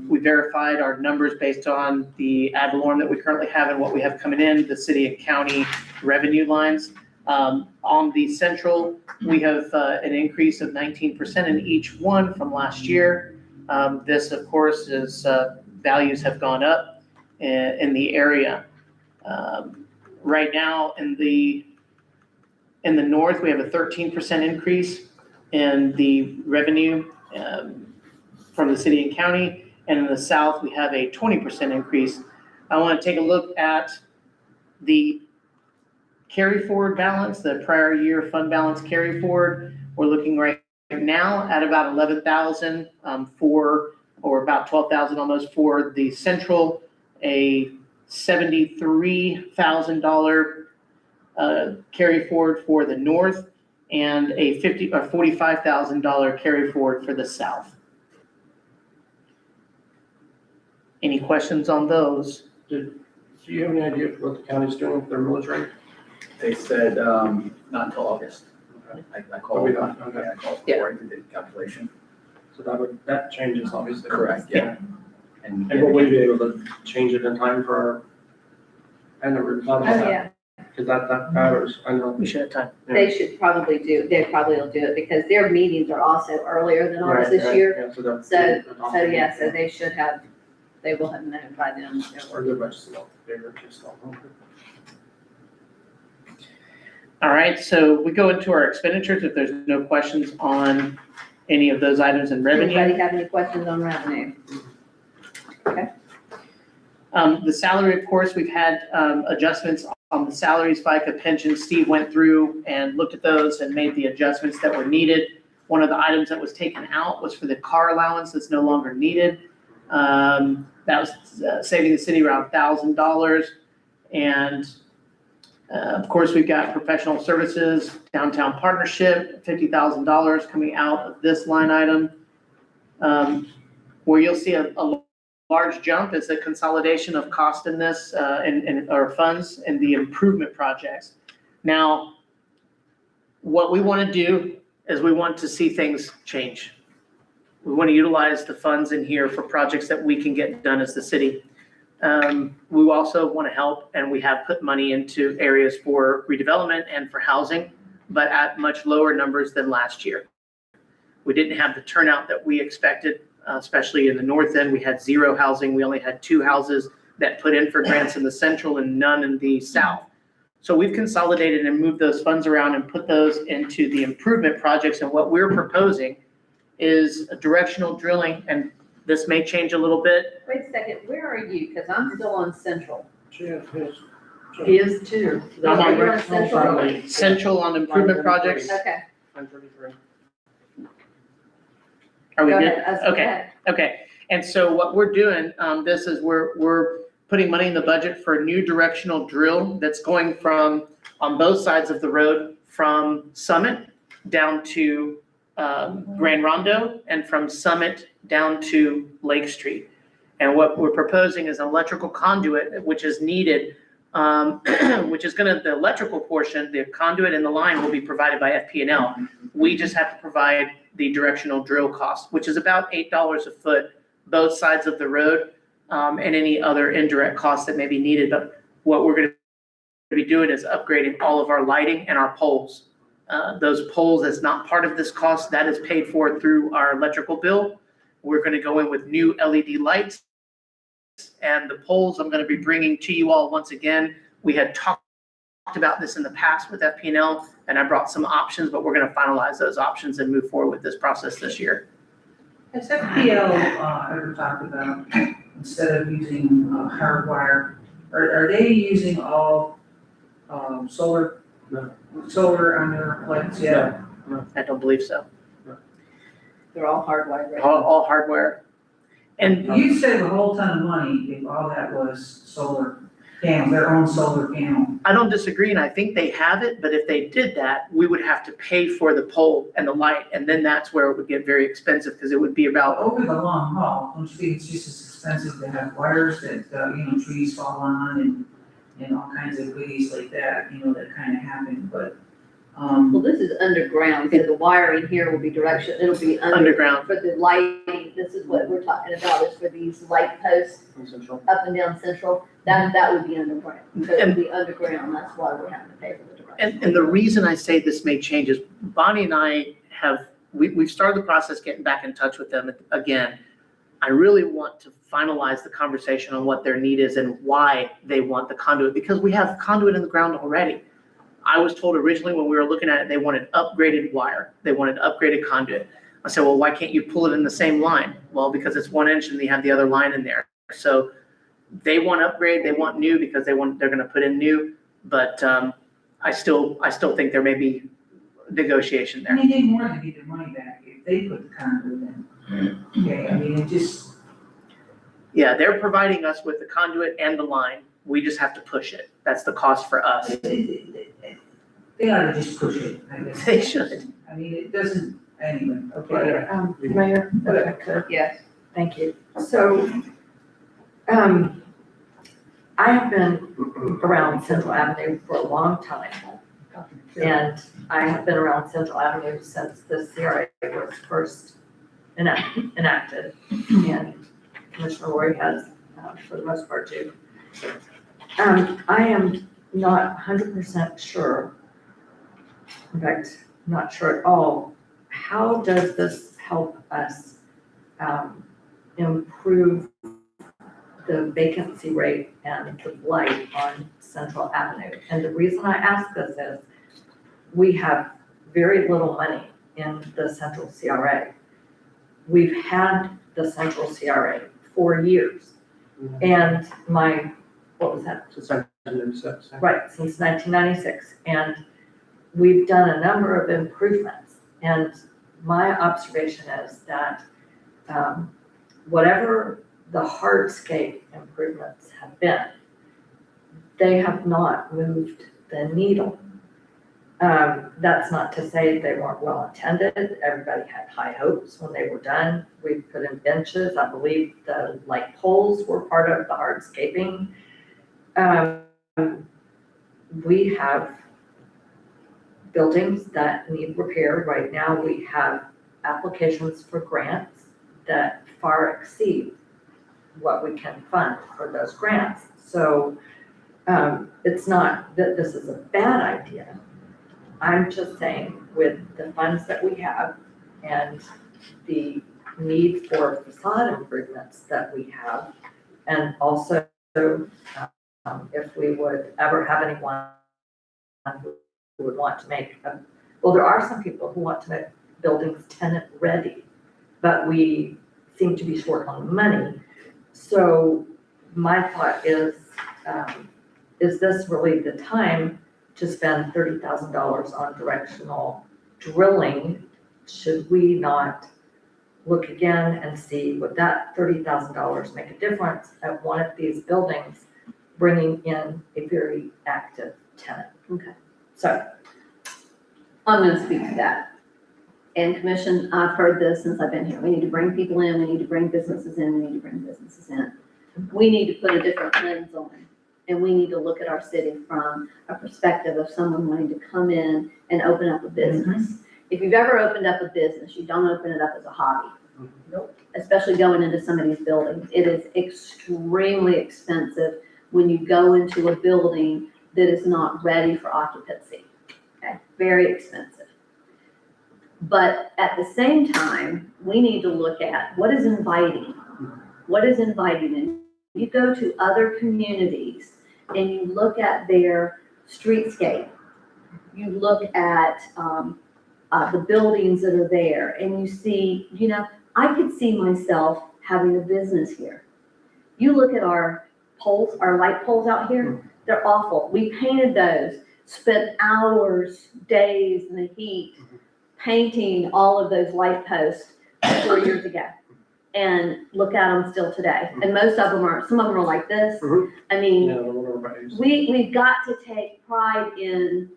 We verified our numbers based on the ad valorem that we currently have and what we have coming in, the city and county revenue lines. On the central, we have an increase of 19% in each one from last year. This, of course, is values have gone up in the area. Right now, in the north, we have a 13% increase in the revenue from the city and county, and in the south, we have a 20% increase. I want to take a look at the carry forward balance, the prior year fund balance carry forward. We're looking right now at about 11,000 or about 12,000 almost for the central, a $73,000 carry forward for the north, and a $45,000 carry forward for the south. Any questions on those? Do you have any idea what the county's doing with their millage rate? They said, not until August. I called, Okay. I called before I did the calculation. So that changes obviously. Correct, yeah. And And will we be able to change it in time for our, I never thought Oh, about that, yeah, because that matters, I know. We should have time. they should probably they probably will do it because their meetings are also earlier than ours this year. Yeah, so that's. So yeah, so they will have known by then. Or the budget's a little bigger, just not. All right, so we go into our expenditures if there's no questions on any of those items in revenue. Anybody have any questions on revenue? The salary, of course, we've had adjustments on the salaries, FICA, pension. Steve went through and looked at those and made the adjustments that were needed. One of the items that was taken out was for the car allowance that's no longer needed. That was saving the city around $1,000. And of course, we've got professional services, downtown partnership, $50,000 coming out of this line item. Where you'll see a large jump is the consolidation of cost in this, and our funds and the improvement projects. Now, what we want to do is we want to see things change. We want to utilize the funds in here for projects that we can get done as the city. We also want to help, and we have put money into areas for redevelopment and for housing, but at much lower numbers than last year. We didn't have the turnout that we expected, especially in the north end. We had 0 housing. We only had 2 houses that put in for grants in the central and none in the south. So we've consolidated and moved those funds around and put those into the improvement projects. And what we're proposing is a directional drilling, and this may change a little bit. Wait a second, where are you? Because I'm still on Central. He is too. I'm on You're on Central? Central on improvement projects. Okay. 933. Are we Go good? ahead. Go Okay. ahead. Okay, and so what we're doing, this is we're putting money in the budget for a new directional drill that's going from, on both sides of the road, from Summit down to Grand Rondo, and from Summit down to Lake Street. And what we're proposing is an electrical conduit, which is needed, which is the electrical portion, the conduit and the line will be provided by FP&L. We just have to provide the directional drill cost, which is about $8 a foot, both sides of the road, and any other indirect costs that may be needed. But what we're going to be doing is upgrading all of our lighting and our poles. those poles as not part of this cost. That is paid for through our electrical bill. We're gonna go in with new LED lights. And the poles I'm gonna be bringing to you all once again. We had talked about this in the past with FP&L, and I brought some options, but we're gonna finalize those options and move forward with this process this year. Has FPL ever talked about, instead of using hardwire, are they using all solar? No. Solar on their lights, yeah? I don't believe so. They're all hardwired, right? All hardware. And You save a whole ton of money if all that was solar panel, their own solar panel. I don't disagree, and I think they have it, but if they did that, we would have to pay for the pole and the light, and then that's where it would get very expensive, because it would be about, Over the long haul, don't you think it's just as expensive to have wires that, trees fall on and all kinds of goodies like that, that kind of happen, but, Well, this is underground, so the wiring here will be it'll be underground. For the lighting, this is what we're talking about, is for these light posts Essential. up and down Central, that would be underground. So it would be underground, that's why we're having to pay for the direction. And the reason I say this may change is Bonnie and I we've started the process getting back in touch with them again. I really want to finalize the conversation on what their need is and why they want the conduit, because we have conduit in the ground already. I was told originally when we were looking at it, they wanted upgraded wire. They wanted upgraded conduit. I said, well, why can't you pull it in the same line? Well, because it's 1 inch and they have the other line in there. So they want upgrade, they want new because they're gonna put in new, but I still think there may be negotiation there. they need more than get their money back if they put the conduit in. Okay, it just, Yeah, they're providing us with the conduit and the line. We just have to push it. That's the cost for us. they ought to just push it, I guess. They should. It doesn't, anyway, okay. Mayor, if I could. Yes. Thank you. So, I have been around Central Avenue for a long time. And I have been around Central Avenue since the CRA was first enacted. And Commissioner Roy has, for the most part, too. I am not 100% sure, in fact, not sure at all, how does this help us improve the vacancy rate and the blight on Central Avenue? And the reason I ask this is we have very little money in the Central CRA. We've had the Central CRA for years. And what was that? Since 1996. Right, since 1996. And we've done a number of improvements. And my observation is that whatever the hardscape improvements have been, they have not moved the needle. That's not to say they weren't well attended. Everybody had high hopes when they were done. We put in benches. I believe the light poles were part of the hardscaping. We have buildings that need repair. Right now, we have applications for grants that far exceed what we can fund for those grants. So it's not that this is a bad idea. I'm just saying with the funds that we have and the need for facade improvements that we have, and also if we would ever have anyone who would want to make, well, there are some people who want to make buildings tenant ready, but we seem to be short on money. So my thought is this really the time to spend $30,000 on directional drilling? Should we not look again and see would that $30,000 make a difference at one of these buildings, bringing in a very active tenant? Okay. So I'm gonna speak to that. And Commission, I've heard this since I've been here. We need to bring people in, we need to bring businesses in, we need to bring businesses in. We need to put a different lens on it. And we need to look at our city from a perspective of someone wanting to come in and open up a business. If you've ever opened up a business, you don't open it up as a hobby. Nope. Especially going into some of these buildings. It is extremely expensive when you go into a building that is not ready for occupancy. okay? Very expensive. But at the same time, we need to look at what is inviting. What is inviting? And you go to other communities and you look at their streetscape. You look at the buildings that are there and you see, I could see myself having a business here. You look at our poles, our light poles out here, they're awful. We painted those, spent hours, days in the heat, painting all of those light posts 4 years ago. And look at them still today. And most of them are, some of them are like this. I mean, Yeah, the one everybody's- we've got to take pride in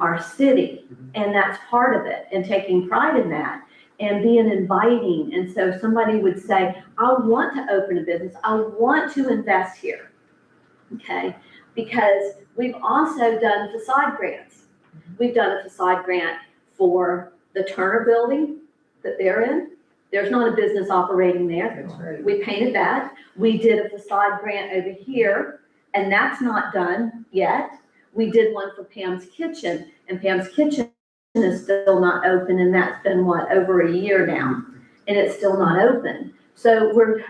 our city. And that's part of it, and taking pride in that and being inviting. And so somebody would say, I want to open a business. I want to invest here. Okay. Because we've also done facade grants. We've done a facade grant for the Turner building that they're in. There's not a business operating there. We painted that. We did a facade grant over here, and that's not done yet. We did one for Pam's Kitchen, and Pam's Kitchen is still not open, and that's been over a year now, and it's still not open. So we're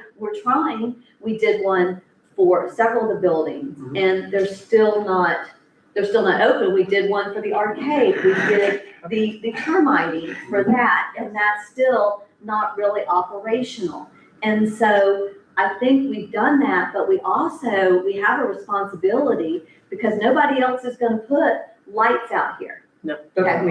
trying. We did one for several of the buildings, and they're still not open. We did one for the arcade. We did the termiting for that, and that's still not really operational. And so I think we've done that, but we have a responsibility because nobody else is going to put lights out here. Okay,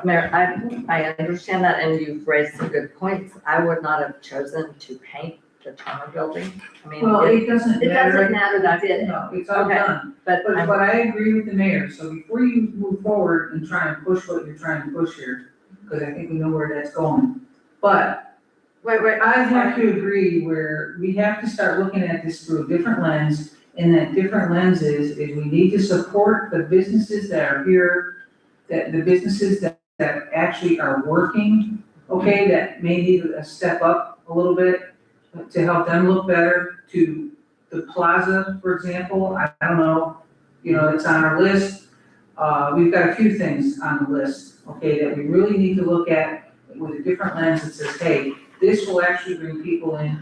Mayor, I understand that, and you've raised some good points. I would not have chosen to paint the Turner building. I mean, Well, it doesn't It matter. doesn't matter that did it. No, it's all Okay. done. but But I agree with the mayor, so before you move forward and try and push what you're trying to push here, because I think we know where that's going. But wait, I have to agree where we have to start looking at this through a different lens, and that different lens is we need to support the businesses that are here, that the businesses that actually are working, okay, that may need a step up a little bit to help them look better, to the plaza, for example, I don't know, it's on our list. We've got a few things on the list, okay, that we really need to look at with a different lens that says, hey, this will actually bring people in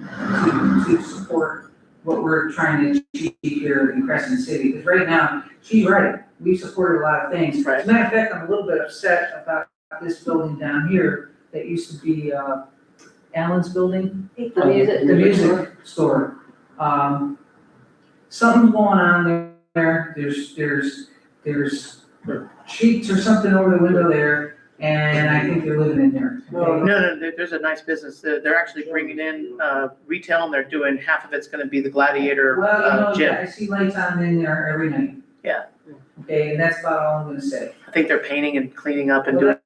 to support what we're trying to achieve here in Crescent City. Because right now, she's right, we supported a lot of things. Right. As a matter of fact, I'm a little bit upset about this building down here that used to be Allen's building. The The music store. Something's going on there, there's sheets or something over the window there, and I think they're living in there. No, there's a nice business. They're actually bringing in retail, and they're doing, half of it's gonna be the Gladiator Well, gym. I see lights on in there every night. Yeah. Okay, and that's about all I'm gonna say. I think they're painting and cleaning up and doing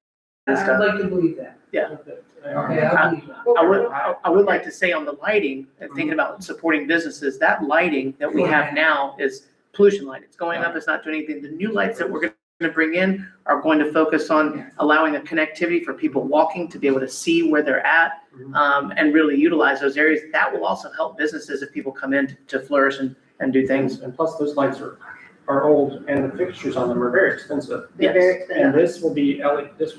I'd stuff. like to believe that. Yeah. They are. Okay, I believe that. I would like to say on the lighting, and thinking about supporting businesses, that lighting that we have now is pollution light. It's going up, it's not doing anything. The new lights that we're gonna bring in are going to focus on allowing a connectivity for people walking to be able to see where they're at, and really utilize those areas. That will also help businesses if people come in to flourish and do things. And plus, those lights are old, and the fixtures on them are very expensive. They're very And expensive. this will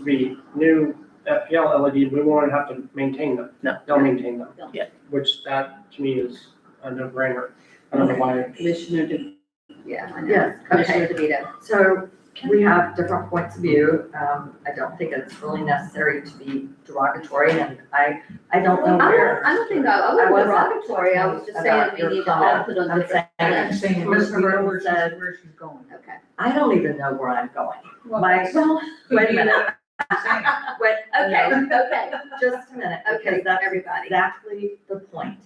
be new FPL LED, we won't have to maintain them. No. They'll maintain them. Yeah. Which that, to me, is a no-brainer. I don't know why. Commissioner yeah, I know. Yes, Commissioner okay. DeVito. So we have different points of view. I don't think it's really necessary to be derogatory, and I don't know where. I don't think I was wasn't derogatory, I was just saying about we your need to all comment. put on I'm different. saying- I'm saying, we Commissioner know Burton where said- where she's going. Okay. I don't even know where I'm going. Well, My, Well, wait a minute, saying. wait, okay, just a minute, okay, because that's everybody. exactly the point.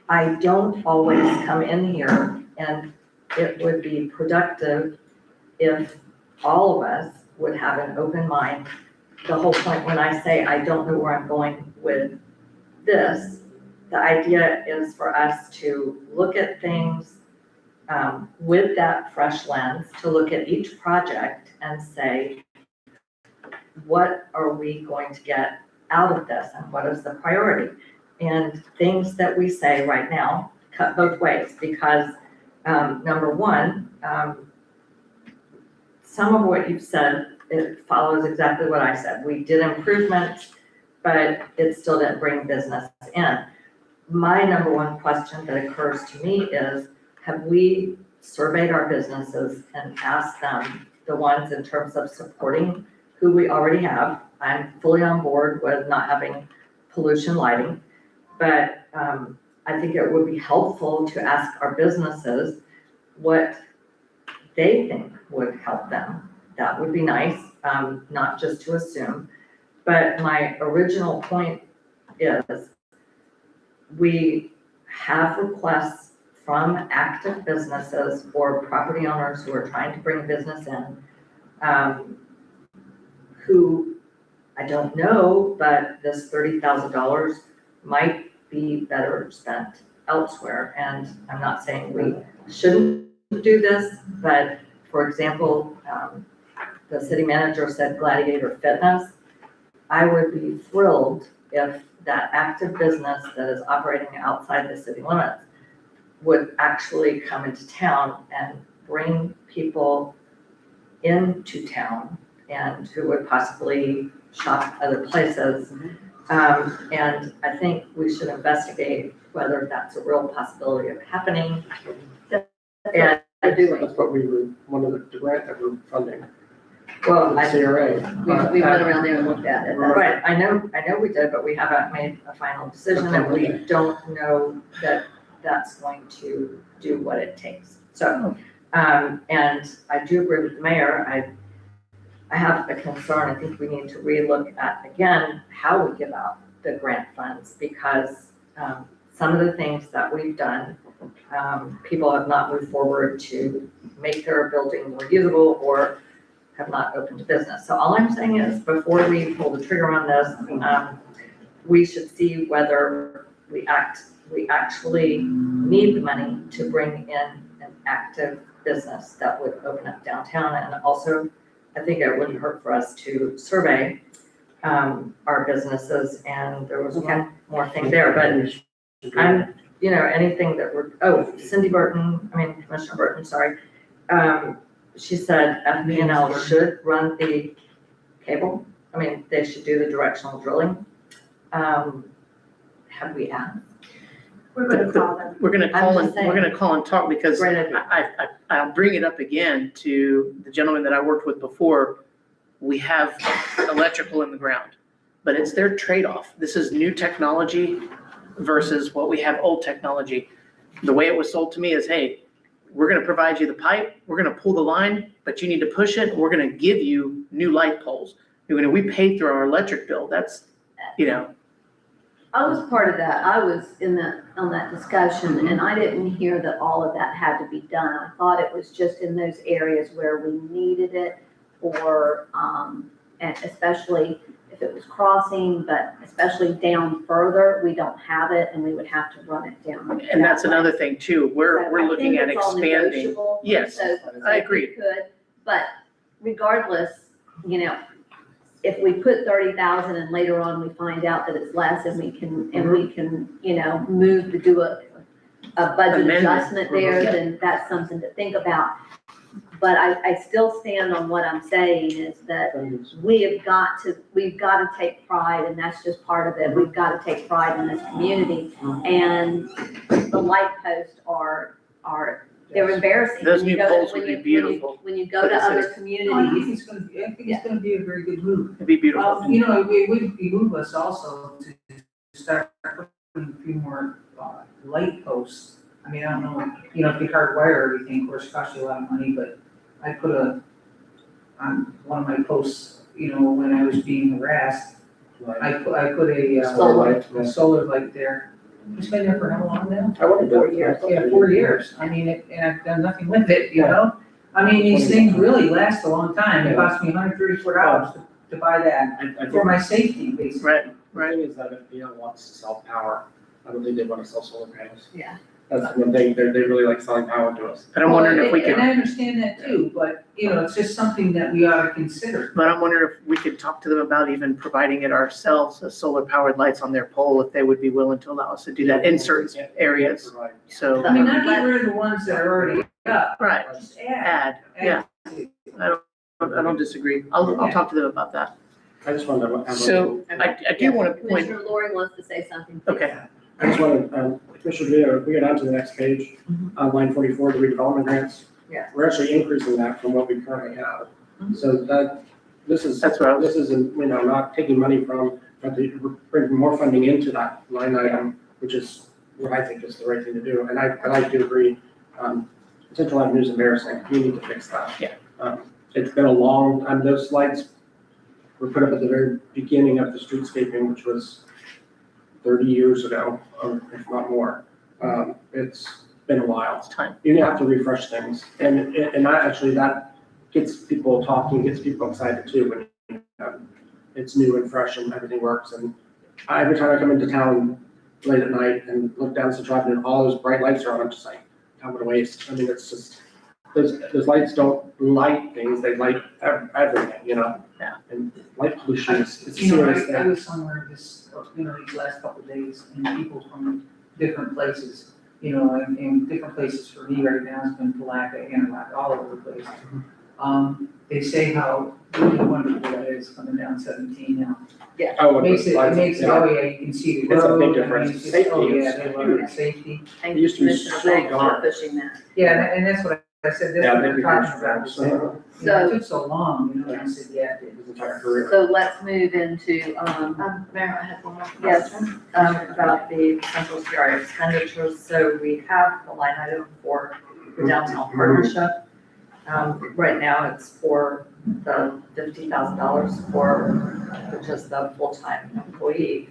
I don't always come in here, and it would be productive if all of us would have an open mind. The whole point when I say I don't know where I'm going with this, the idea is for us to look at things with that fresh lens, to look at each project and say, what are we going to get out of this, and what is the priority? And things that we say right now cut both ways, because Number one, some of what you've said, it follows exactly what I said. We did improvements, but it still didn't bring business in. My number one question that occurs to me is, have we surveyed our businesses and asked them, the ones in terms of supporting who we already have? I'm fully on board with not having pollution lighting, but I think it would be helpful to ask our businesses what they think would help them. That would be nice, not just to assume. But my original point is, we have requests from active businesses or property owners who are trying to bring business in, who I don't know, but this $30,000 might be better spent elsewhere. And I'm not saying we shouldn't do this, but for example, the city manager said Gladiator Fitness. I would be thrilled if that active business that is operating outside the city limits would actually come into town and bring people into town and who would possibly shop other places. And I think we should investigate whether that's a real possibility of happening. And That's what we were, one of the grant that we're funding, well, the CRA. We went around there and looked at it. right, I know we did, but we haven't made a final decision and we don't know that that's going to do what it takes. So, and I do agree with the mayor. I have a concern. I think we need to relook at, again, how we give out the grant funds, because some of the things that we've done, people have not moved forward to make their building more usable or have not opened a business. So all I'm saying is, before we pull the trigger on this, we should see whether we actually need the money to bring in an active business that would open up downtown. And also, I think it wouldn't hurt for us to survey our businesses. And there was one more thing there, but I'm, anything that Commissioner Burton, sorry. She said FPNL should run the cable. I mean, they should do the directional drilling. Have we asked? We're gonna call them. We're gonna call I'm and, just saying. we're gonna call and talk, because Great idea. I'll bring it up again to the gentleman that I worked with before. We have electrical in the ground, but it's their trade-off. This is new technology versus what we have, old technology. The way it was sold to me is, hey, we're gonna provide you the pipe, we're gonna pull the line, but you need to push it, we're gonna give you new light poles. We pay through our electric bill, that's, I was part of that. I was on that discussion, and I didn't hear that all of that had to be done. I thought it was just in those areas where we needed it, or, and especially if it was crossing, but especially down further, we don't have it, and we would have to run it down. and that's that way. another thing too. So We're I looking think at it's all expanding. negotiable. Yes, So I if we agree. could, but regardless, if we put 30,000 and later on we find out that it's less, and we can, move to do a budget Amendment. adjustment there, then that's something to think about. But I still stand on what I'm saying, is that we've got to take pride, and that's just part of it. We've got to take pride in this community, and the light posts they're embarrassing. Those When you new go to- poles when would be you- beautiful When you go for to the other city. I communities, think it's gonna be a very good move. It'd be beautiful. It would behoove us also to start putting a few more light posts. I mean, I don't know, if you hardwire everything, of course, it costs you a lot of money, but I put on one of my posts, when I was being harassed, I put a solar light there. It's been there for how long now? I wanted 4 years. Yeah, 4 years. I mean, and I've done nothing with it, I mean, these things really last a long time. It cost me $134 to buy that I think for my safety, basically. Right, the thing is that if FPL wants to sell power, I don't think they want to sell solar panels. yeah. That's one thing, they really like selling power to us. But I'm wondering if we And could, I understand that too, but, it's just something that we ought to consider. but I'm wondering if we could talk to them about even providing it ourselves, as solar powered lights on their pole, if they would be willing to allow us to do that in certain areas. So, I mean, not get rid of the ones that are already up, right, just add. yeah, I don't disagree. I'll talk to them about that. I just wanted to. So I do want to point, Commissioner Lori wants to say something. please. okay, I just wanted, Commissioner Vito, if we go down to the next page, line 44, the redevelopment grants. Yeah. We're actually increasing that from what we currently have. So this is That's what I was- this isn't, not taking money from, but we're bringing more funding into that line item, which is what I think is the right thing to do. And I do agree, Central Avenue is embarrassing. We need to fix that. Yeah. It's been a long time. Those lights were put up at the very beginning of the streetscaping, which was 30 years ago, or if not more. It's been a while. it's time. You have to refresh things, and that gets people talking, gets people excited too, when it's new and fresh and everything works. And every time I come into town late at night and look down Central Avenue, and all those bright lights are on, I'm just like, how what a waste. I mean, it's just, those lights don't light things, they light everything, Yeah. And light pollution is, it's a You know, serious I thing. was somewhere this, these last couple of days, and people from different places, and different places for me right now has been Palaca, Anahuac, all over the place. They say how really wonderful that is coming down 17 now. Oh, It makes it, yeah. oh yeah, you can see the It's a big road. difference. I mean, it's just- Safety Oh, yeah, is they love it, safety. Thank It you, used to be Commissioner so Banks, for dark. pushing that. Yeah, and that's what I said, that's Yeah, what they'd we're be talking very about. strong. It took so long, and I said, yeah, it did. His entire career. So let's move into, Mayor, I had one more Yes. question, about the central CRA expenditures. So we have the line item for the downtown partnership. Right now, it's for the $50,000 which is the full-time employee.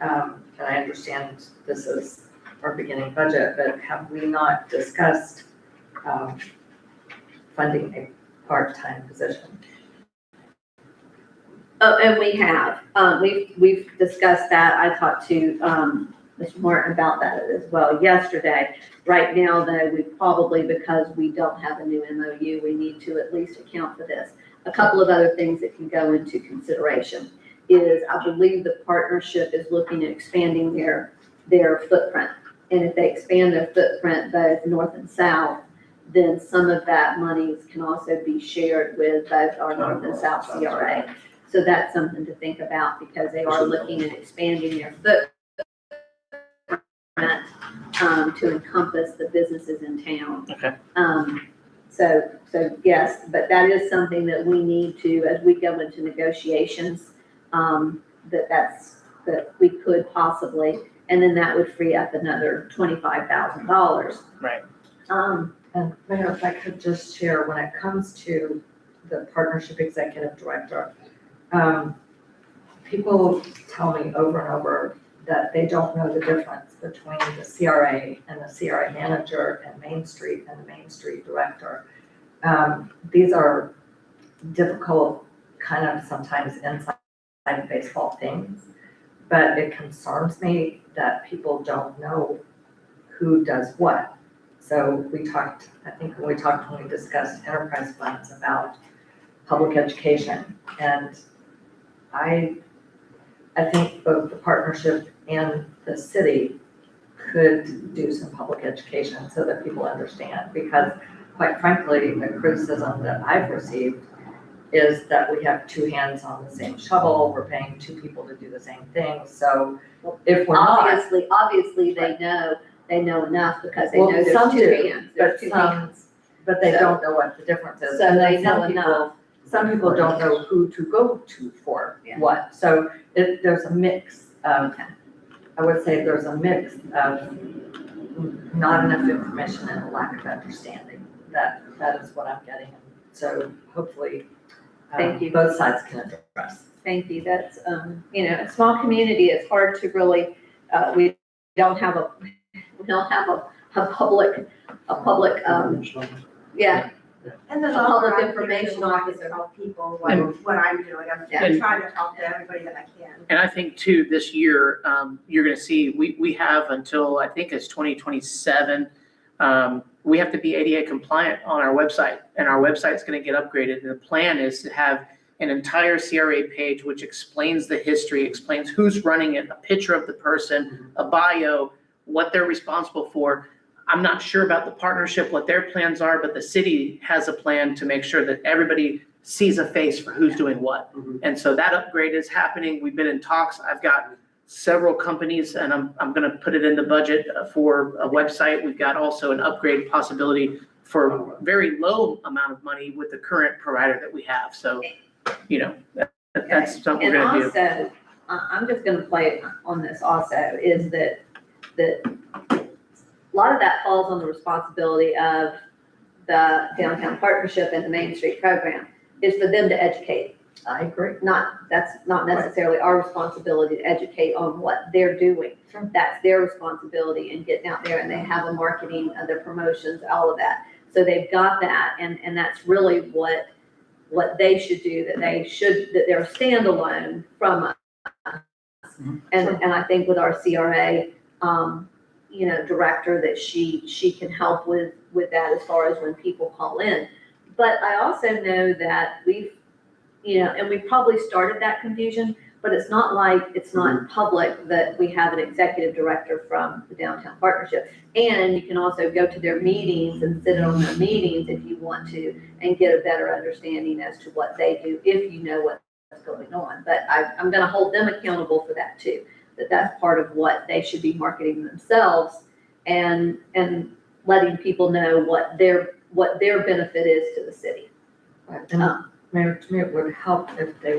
And I understand this is our beginning budget, but have we not discussed, funding a part-time position? oh, and we have, we've discussed that. I talked to, Mr. Martin about that as well yesterday. Right now, though, we probably, because we don't have a new MOU, we need to at least account for this. A couple of other things that can go into consideration is, I believe the partnership is looking at expanding their footprint. And if they expand their footprint both north and south, then some of that monies can also be shared with both our north and south CRA. So that's something to think about, because they are looking at expanding their footprint to encompass the businesses in town. Okay. So yes, but that is something that we need to, as we go into negotiations, that we could possibly, and then that would free up another $25,000. Right. And Mayor, if I could just share, when it comes to the partnership executive director, people tell me over and over that they don't know the difference between the CRA and the CRA manager and Main Street and the Main Street director. These are difficult, kind of sometimes inside baseball things, but it concerns me that people don't know who does what. So we talked, I think when we discussed enterprise funds, about public education. And I think both the partnership and the city could do some public education so that people understand, because quite frankly, the criticism that I've received is that we have two hands on the same shovel, we're paying two people to do the same thing. So if we're not, Obviously, they know enough, because they Well, know some there's two do, hands, but there's two hands. but they So- don't know what the difference is. So And then they know enough. Some people don't know who to go to for Yeah. what. So there's a mix of, I would say there's a mix of not enough information and a lack of understanding. That is what I'm getting. So hopefully, Thank you. both sides can address. Thank you. That's, a small community, it's hard to really, we don't have a public, yeah, And there's a also public I'm information here to officer. Tell people And- what I'm doing. I'm Yeah. trying to talk to everybody that I can. And I think too, this year, you're gonna see, we have until, I think it's 2027, we have to be ADA compliant on our website, and our website's gonna get upgraded. And the plan is to have an entire CRA page which explains the history, explains who's running it, a picture of the person, a bio, what they're responsible for. I'm not sure about the partnership, what their plans are, but the city has a plan to make sure that everybody sees a face for who's doing what. Mhm. And so that upgrade is happening. We've been in talks. I've got several companies, and I'm gonna put it in the budget for a website. We've got also an upgrade possibility for very low amount of money with the current provider that we have. So, that's something we're And gonna do. also, I'm just gonna play on this also, is that a lot of that falls on the responsibility of the downtown partnership and the Main Street program, is for them to educate. I agree. That's not necessarily our responsibility to educate on what they're doing. Sure. That's their responsibility in getting out there, and they have a marketing, their promotions, all of that. So they've got that, and that's really what they should do, that they're standalone from us. And I think with our CRA, director, that she can help with that as far as when people call in. But I also know that we've, and we probably started that confusion, but it's not like it's not public that we have an executive director from the downtown partnership. And you can also go to their meetings and sit on their meetings if you want to, and get a better understanding as to what they do, if you know what's going on. But I'm gonna hold them accountable for that too, that's part of what they should be marketing themselves, and letting people know what their benefit is to the city. Right. And Mayor, to me, it would help if they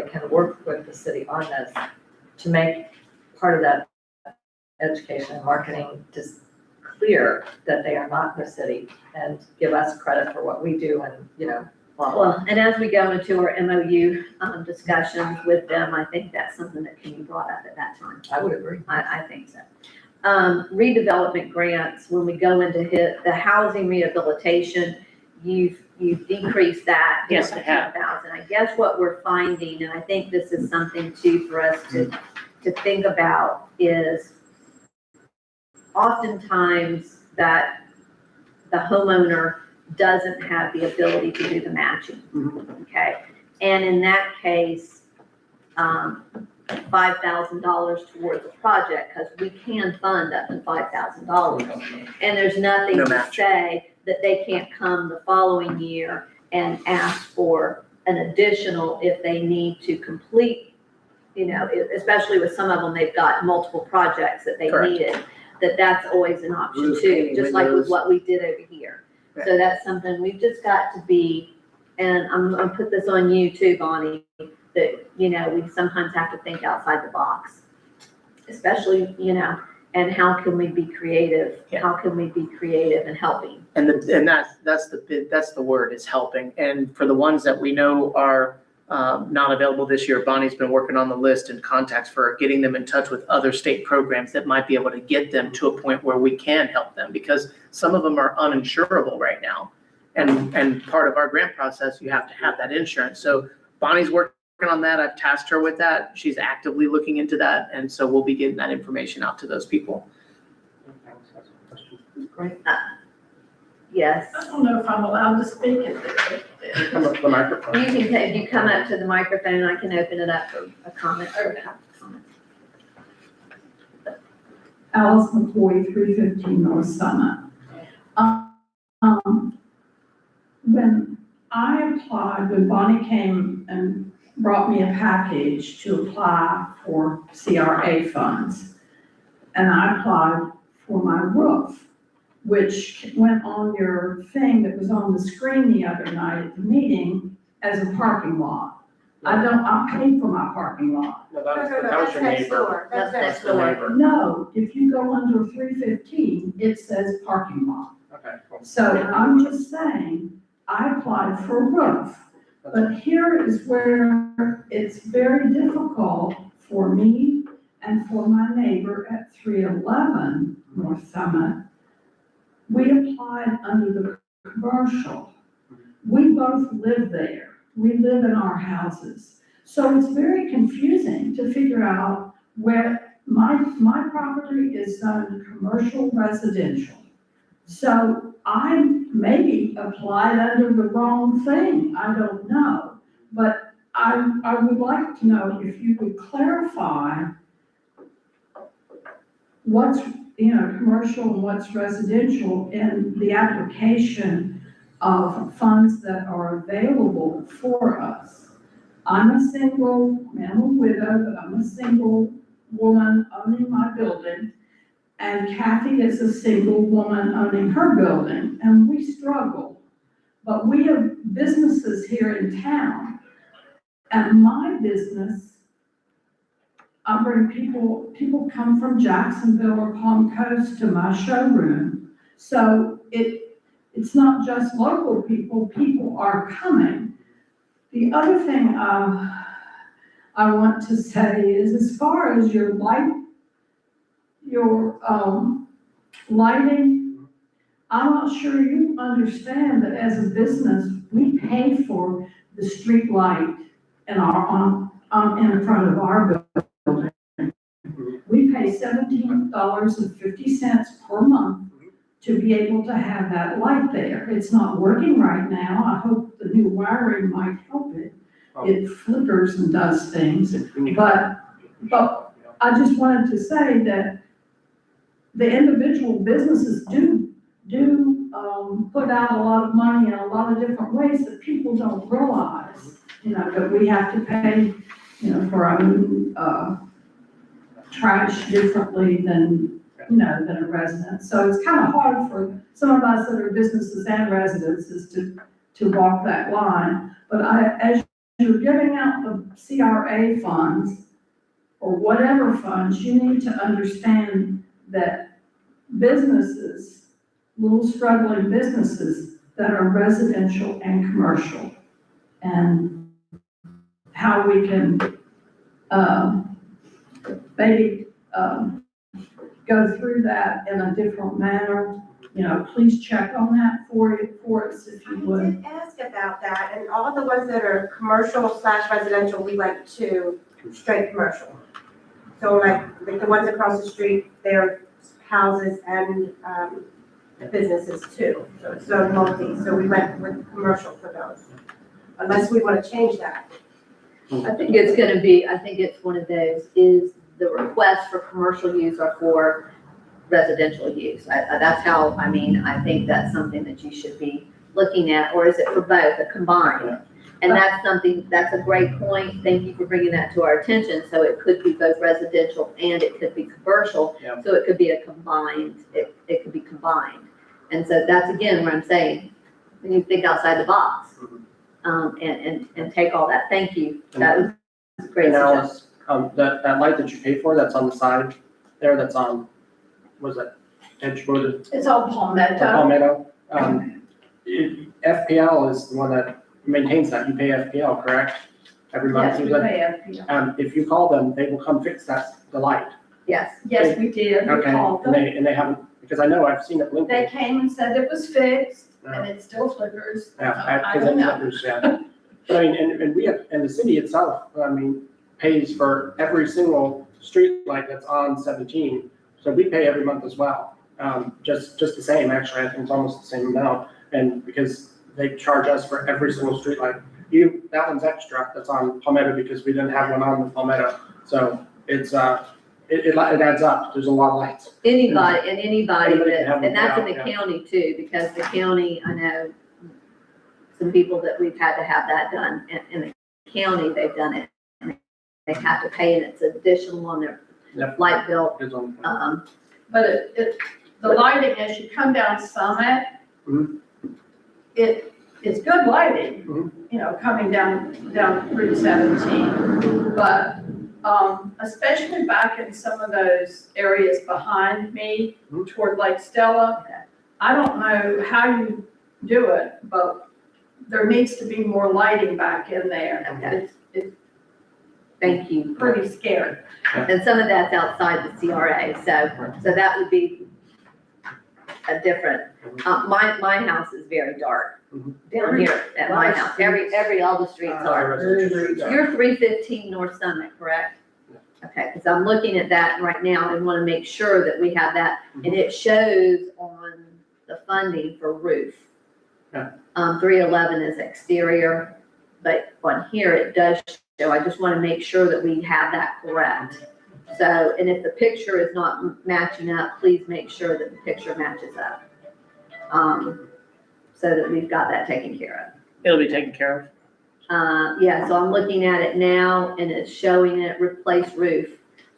can work with the city on this to make part of that education and marketing just clear that they are not the city, and give us credit for what we do, and, blah, blah. Well, and as we go into our MOU discussions with them, I think that's something that can be brought up at that time. I would agree. I think so. Redevelopment grants, when we go into the housing rehabilitation, you've decreased that. Yes, I have. 10,000. I guess what we're finding, and I think this is something too for us to think about, is oftentimes that the homeowner doesn't have the ability to do the matching, okay? And in that case, $5,000 towards a project, because we can fund up to $5,000. And there's nothing No to match. say that they can't come the following year and ask for an additional if they need to complete, especially with some of them, they've got multiple projects that they Correct. needed, that's always an option Roof, too, just like with windows. what we did over here. So that's something we've just got to be, and I'm gonna put this on you too, Bonnie, that, we sometimes have to think outside the box. Especially, and how can we be creative? Yeah. How can we be creative in helping? And that's the word, is helping. And for the ones that we know are not available this year, Bonnie's been working on the list and contacts for getting them in touch with other state programs that might be able to get them to a point where we can help them, because some of them are uninsurable right now. And part of our grant process, you have to have that insurance. So Bonnie's working on that. I've tasked her with that. She's actively looking into that. And so we'll be getting that information out to those people. Great. Yes. I don't know if I'm allowed to speak at this. Come up to the microphone. If you come up to the microphone, I can open it up for a comment or a comment. Alice McCoy, 315 North Summit. When I applied, when Bonnie came and brought me a package to apply for CRA funds, and I applied for my roof, which went on your thing that was on the screen the other night at the meeting as a parking lot. I paid for my parking lot. No, that was your neighbor. That's next the neighbor. No, if you go under 315, it says parking lot. Okay, cool. So I'm just saying, I applied for a roof, but here is where it's very difficult for me and for my neighbor at 311 North Summit. We applied under the commercial. We both live there. We live in our houses. So it's very confusing to figure out where my property is zoned commercial residential. So I maybe applied under the wrong thing, I don't know. But I would like to know if you could clarify what's, commercial and what's residential in the application of funds that are available for us. I'm a widow, but I'm a single woman owning my building. And Kathy is a single woman owning her building, and we struggle. But we have businesses here in town. And my business, I bring people come from Jacksonville or Palm Coast to my showroom. So it's not just local people are coming. The other thing I want to say is, as far as your lighting, I'm not sure you understand that as a business, we pay for the street light in front of our building. We pay $17.50 per month to be able to have that light there. It's not working right now. I hope the new wiring might help it. It flickers and does things, but I just wanted to say that the individual businesses do put out a lot of money in a lot of different ways that people don't realize, that we have to pay, for our own, trash differently than a resident. So it's kind of hard for some of us that are businesses and residences to walk that line. But as you're giving out the CRA funds or whatever funds, you need to understand that businesses, little struggling businesses that are residential and commercial, and how we can maybe go through that in a different manner. Please check on that for us if you I would. did ask about that, and all the ones that are commercial/residential, we went to straight commercial. So like the ones across the street, they're houses and businesses too. So it's zone multi, so we went with commercial for those. Unless we want to change that. I think it's one of those, is the request for commercial use or for residential use. That's how, I think that's something that you should be looking at, or is it for both, a combined? And that's a great point. Thank you for bringing that to our attention. So it could be both residential and it could be commercial. Yeah. So it could be a combined, it could be combined. And so that's again where I'm saying, when you think outside the box, and take all that. Thank you. That was a great And suggestion. Alice, that light that you pay for, that's on the side there, that's on, what is that, Edgewood? It's all palmetto. Palmetto. FPL is the one that maintains that. You pay FPL, correct? Every month? Yes, we pay FPL. If you call them, they will come fix the light. Yes. Yes, we did. We Okay, called them. and they haven't, because I know I've seen it They blinking. came and said it was fixed, Yeah. and it still flickers. Yeah, I because don't it know. flickers, yeah. But and we have, and the city itself, pays for every single street light that's on 17. So we pay every month as well. Just the same, actually. I think it's almost the same amount. And because they charge us for every single street light. That one's extra, that's on Palmetto, because we didn't have one on the Palmetto. So it's, it adds up. There's a lot of lights. Anybody Anybody can have and that's in them, the yeah. county too, because the county, I know some people that we've had to have that done in the county, they've done it. And they have to pay, and it's additional on their Yep. light bill. It's on- But the lighting, as you come down Summit, Mhm. it's good lighting, Mhm. coming down Route 17. But, especially back in some of those areas behind me Mhm. toward Lake Stella, I don't know how you do it, but there needs to be more lighting back in there. Okay. It's Thank you. pretty scary. And some of that's outside the CRA, so that would be a different, my house is very dark down here at my house. All the streets are. You're 315 North Summit, correct? Okay, because I'm looking at that right now and want to make sure that we have that, and it shows on the funding for roof. Yeah. 311 is exterior, but on here it does show, I just want to make sure that we have that correct. So, and if the picture is not matching up, please make sure that the picture matches up. So that we've got that taken care of. It'll be taken care of. Yeah, so I'm looking at it now and it's showing it replace roof.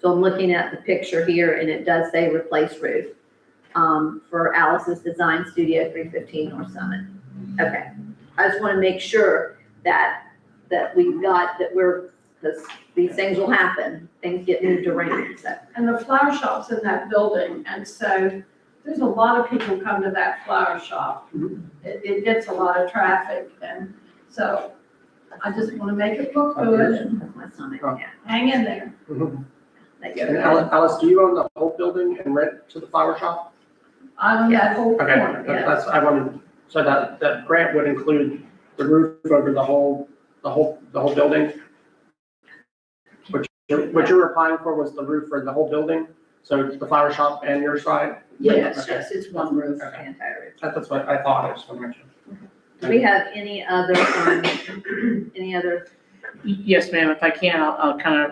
So I'm looking at the picture here and it does say replace roof, for Alice's Design Studio, 315 North Summit. Okay, I just want to make sure that we've got, that because these things will happen, things get moved around, so. And the flower shop's in that building, and so there's a lot of people come to that flower shop. It gets a lot of traffic, and so I just want to make it look good and That's my stomach, yeah. hang in there. Thank And you. Alice, do you own the whole building and rent to the flower shop? I own that whole Okay, corner, yeah. that's, I wanted, so that grant would include the roof over the whole building? What you were applying for was the roof for the whole building? So it's the flower shop and your side? Yes, Okay. yes, it's one roof. The entire roof. That's what I thought, I just want to mention. Do we have any other, Yes, ma'am, if I can, I'll kind of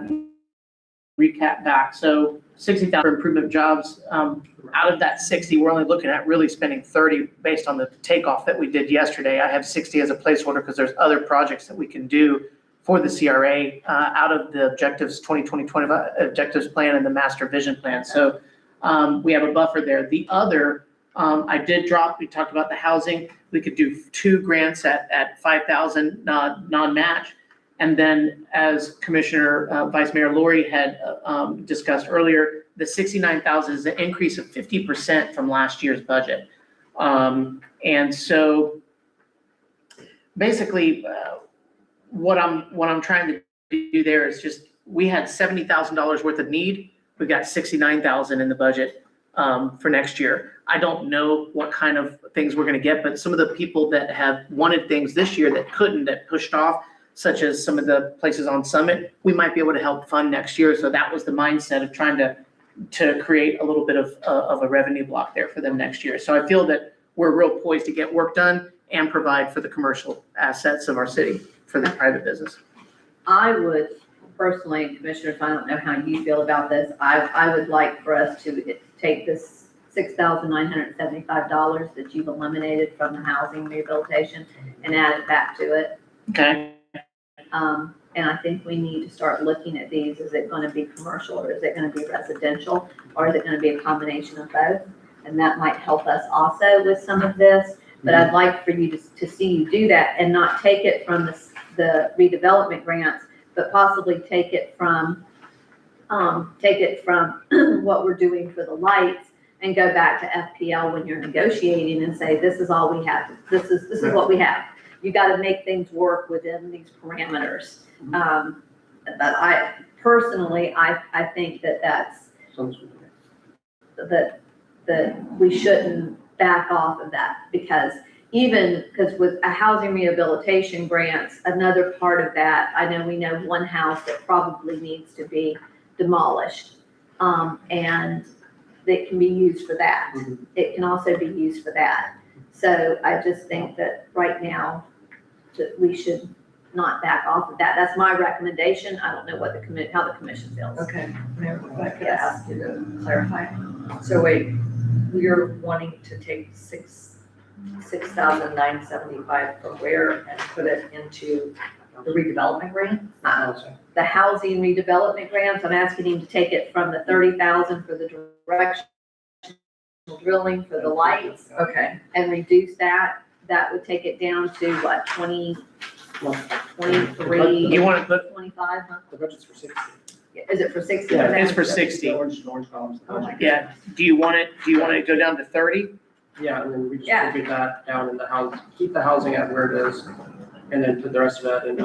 recap back. So 60,000 for improvement jobs. Out of that 60, we're only looking at really spending 30 based on the takeoff that we did yesterday. I have 60 as a placeholder because there's other projects that we can do for the CRA out of the objectives 2020 objectives plan and the master vision plan. So we have a buffer there. The other, I did drop, we talked about the housing. We could do 2 grants at 5,000 non-match. And then as Commissioner Vice Mayor Lori had discussed earlier, the 69,000 is an increase of 50% from last year's budget. And so basically what I'm trying to do there is just, we had $70,000 worth of need. We got 69,000 in the budget for next year. I don't know what kind of things we're gonna get, but some of the people that have wanted things this year that couldn't, that pushed off, such as some of the places on Summit, we might be able to help fund next year. So that was the mindset of trying to create a little bit of a revenue block there for them next year. So I feel that we're real poised to get work done and provide for the commercial assets of our city for the private business. I would personally, and Commissioners, I don't know how you feel about this, I would like for us to take this $6,975 that you've eliminated from the housing rehabilitation and add it back to it. Okay. And I think we need to start looking at these. Is it going to be commercial or is it going to be residential? Or is it going to be a combination of both? And that might help us also with some of this. But I'd like for you to see you do that and not take it from the redevelopment grants, but possibly take it from what we're doing for the lights and go back to FPL when you're negotiating and say, this is all we have. This is what we have. You got to make things work within these parameters. But I personally, I think that we shouldn't back off of that, because with a housing rehabilitation grants, another part of that, I know we know one house that probably needs to be demolished, and it can be used for that. It can also be used for that. So I just think that right now that we should not back off of that. That's my recommendation. I don't know what how the commission feels. Okay, Mayor, if I could ask you to clarify. So wait, we're wanting to take $6,975 from where and put it into the redevelopment grant? The housing redevelopment grants, I'm asking him to take it from the 30,000 for the directional drilling for the lights Okay, and reduce that. That would take it down to what, 23, You want to put, 25, huh? The budget's for 60. Is it for 60? Yeah, it's for 60. Orange columns. Oh my Yeah, do you want it to go down to 30? Yeah, and then we just Yeah. get that down in the house, keep the housing at where it is, and then put the rest of that in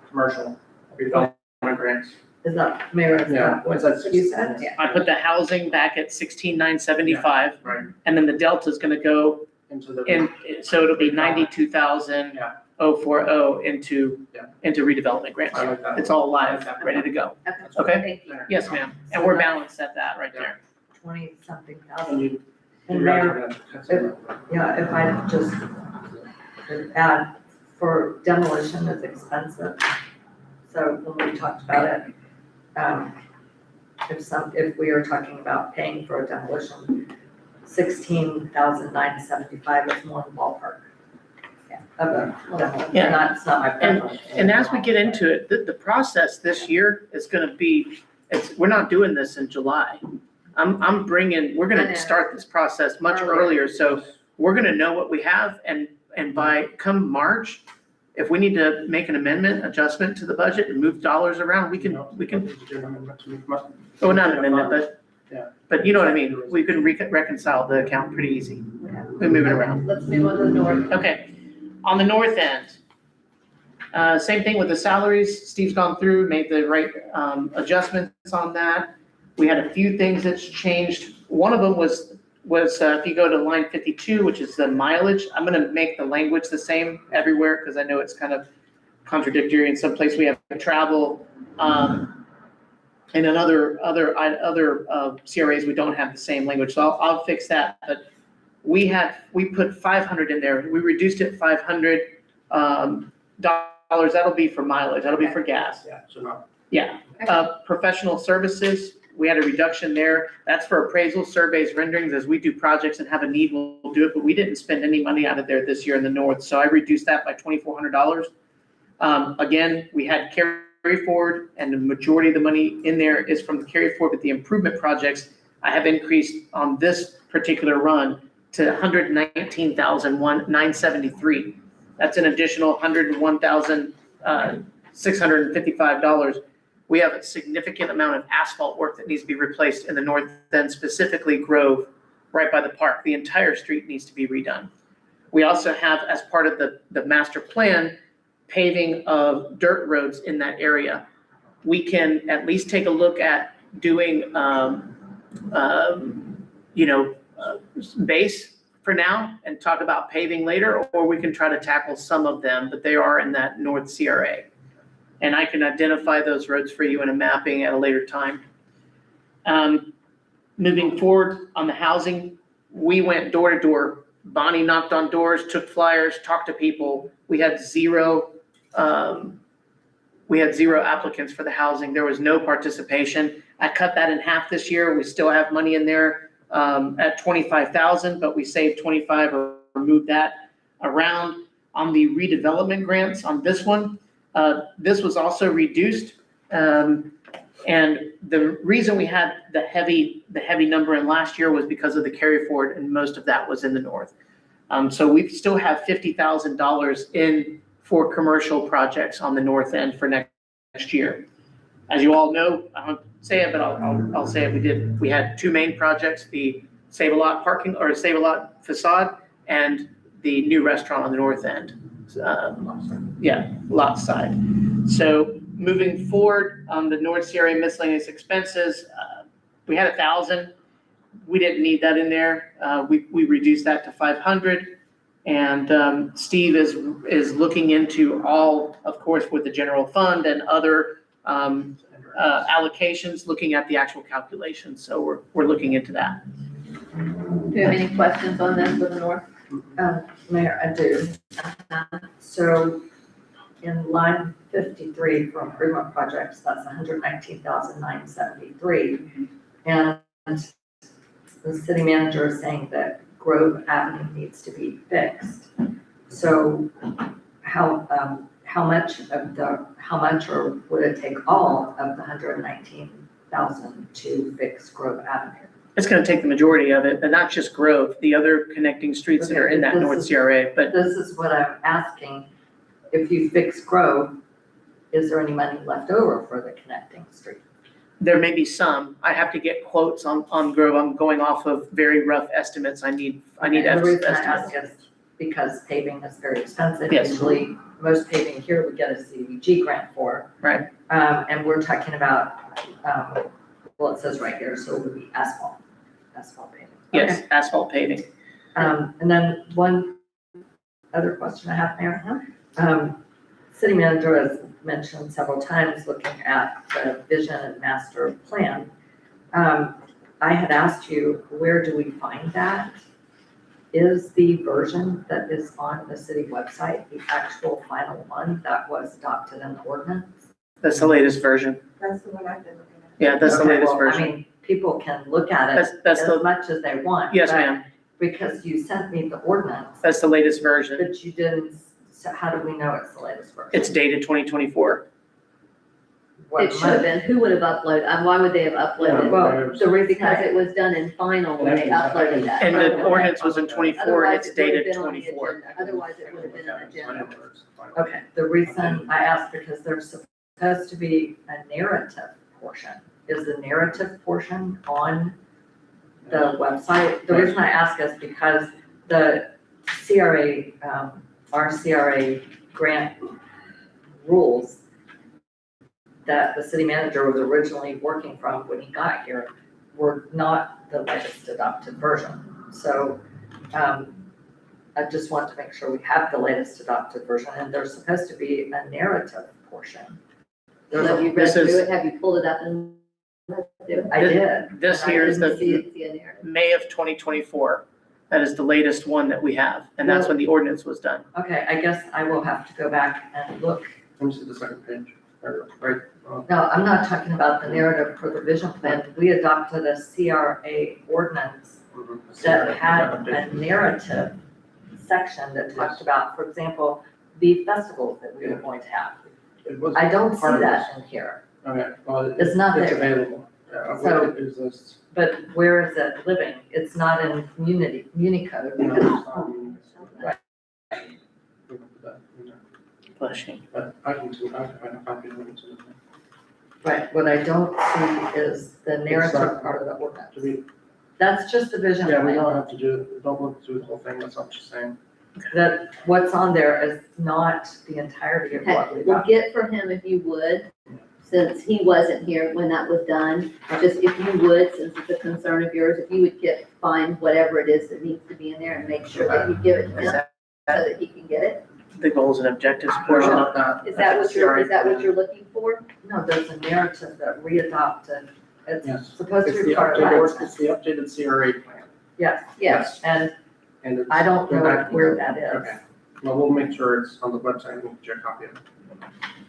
commercial redevelopment grants. Is that, Mayor, is Yeah, that what is that you said? Yeah. I put the housing back at 16,975. Right. And then the delta's gonna go Into the. in, so it'll be 92,040 Yeah. into redevelopment grants. I like that. It's all live, ready to go. Okay? Thank you. Yes, ma'am. And we're balanced at that right there. 20-something And thousand. you. And Mayor, yeah, if I just could add, for demolition is expensive. So when we talked about it, if we are talking about paying for a demolition, 16,975 is more in the ballpark. Yeah, of a demolition, Yeah. not, it's not my preference. And as we get into it, the process this year is gonna be, we're not doing this in July. we're I know. gonna start this process much earlier, so we're gonna know what we have, and by come March, if we need to make an amendment, adjustment to the budget and move dollars around, we can, oh, not an amendment, Yeah. but you know what I mean, we can reconcile the account pretty easy. We move it around. Let's move on to the north. Okay, on the north end, same thing with the salaries. Steve's gone through, made the right adjustments on that. We had a few things that's changed. One of them was if you go to line 52, which is the mileage, I'm gonna make the language the same everywhere because I know it's kind of contradictory. In some place we have travel, and in other CRAs, we don't have the same language. So I'll fix that. But we put 500 in there. We reduced it $500. That'll be for mileage. That'll be for gas. Yeah, so not. Yeah. Professional services, we had a reduction there. That's for appraisal, surveys, renderings. As we do projects and have a need, we'll do it. But we didn't spend any money out of there this year in the north. So I reduced that by $2,400. Again, we had carry forward, and the majority of the money in there is from the carry forward, but the improvement projects I have increased on this particular run to $119,973. That's an additional $101,655. We have a significant amount of asphalt work that needs to be replaced in the north end, specifically Grove, right by the park. The entire street needs to be redone. We also have, as part of the master plan, paving of dirt roads in that area. We can at least take a look at doing, base for now and talk about paving later, or we can try to tackle some of them, but they are in that north CRA. And I can identify those roads for you in a mapping at a later time. Moving forward on the housing, we went door to door. Bonnie knocked on doors, took flyers, talked to people. We had zero applicants for the housing. There was no participation. I cut that in half this year. We still have money in there at 25,000, but we saved 25 or moved that around. On the redevelopment grants on this one, this was also reduced. And the reason we had the heavy number in last year was because of the carry forward, and most of that was in the north. So we still have $50,000 in for commercial projects on the north end for next year. As you all know, I don't say it, but I'll say it. We had two main projects: the Save a Lot parking or Save a Lot facade, and the new restaurant on the north end. Lot side. So moving forward on the North CRA miscellaneous expenses, we had 1,000. We didn't need that in there. We reduced that to 500. And Steve is looking into all, of course, with the general fund and other allocations, looking at the actual calculations. So we're looking into that. Do you have any questions on this for the north? Mayor, I do. So in line 53 for improvement projects, that's 119,973. And the city manager is saying that Grove Avenue needs to be fixed. So how much or would it take all of the 119,000 to fix Grove Avenue? It's going to take the majority of it, but not just Grove, the other connecting streets that are in that North CRA. But this is what I'm asking. If you fix Grove, is there any money left over for the connecting street? there may be some. I have to get quotes on Grove. I'm going off of very rough estimates. I need The reason I ask estimates. because paving is very expensive. Yes. Usually, most paving here we get a CDBG grant for. Right. And we're talking about, well, it says right here, so it would be asphalt paving. Yes, asphalt paving. And then one other question I have, Mayor. City manager has mentioned several times looking at the vision and master plan. I had asked you, where do we find that? Is the version that is on the city website the actual final one that was adopted in the ordinance? That's the latest version. That's the one I've been looking at. Yeah, that's the Okay, latest well, I version. mean, people can look at it That's as the, much as they want. yes, but ma'am. Because you sent me the ordinance, That's the latest version. but you didn't, so how do we know it's the latest version? It's dated 2024. What It should have been, who would have uploaded, why would they have uploaded? Well, the reason Because I, it was done in final when they uploaded that. And the ordinance was in 24 and Otherwise, it's it would have dated been on the 24. agenda. Otherwise, it would have been an agenda. okay, the reason I asked, because there's supposed to be a narrative portion. Is the narrative portion on the website? The reason I ask is because the CRA, our CRA grant rules that the city manager was originally working from when he got here were not the latest adopted version. So, I just want to make sure we have the latest adopted version, and there's supposed to be a narrative portion. There's Have a, you read This is- through it? Have you pulled it up and? I did. This and I here is didn't See the it, see it there. May of 2024. That is the latest one that we have, and that's when the ordinance was done. Okay, I guess I will have to go back and look. Let me see the second page, right, No, I'm not talking about the narrative for the vision plan. We adopted a CRA ordinance that had a narrative section that talked about, for example, the festivals that we were going to have. It was I don't see part of that in here. Okay, well, It's not it's there. available. Yeah, So- it exists. But where is it living? It's not in Unicode. No, it's not in this. Right. We can put that in there. Bless you. But I can find a copy of it. Right, what I don't see is the narrative not- part of the To ordinance. be, That's just the vision yeah, we plan. don't have to do, don't look through the whole thing, that's not what you're saying. That what's on there is not the entirety of what we We'll got. get for him if you would, since he wasn't here when that was done. Just if you would, since it's a concern of yours, if you would find whatever it is that needs to be in there and make sure that you give it to him so that he can get it. The goals and objectives portion of that. Is that what you're looking for? No, there's a narrative that we adopted. It's Yes. supposed It's to the be part of the updated, ordinance. it's the updated CRA plan. Yes, Yes. and And it's. I don't go know back- where that is. Okay, well, we'll make sure it's on the website, and we'll get you a copy of it.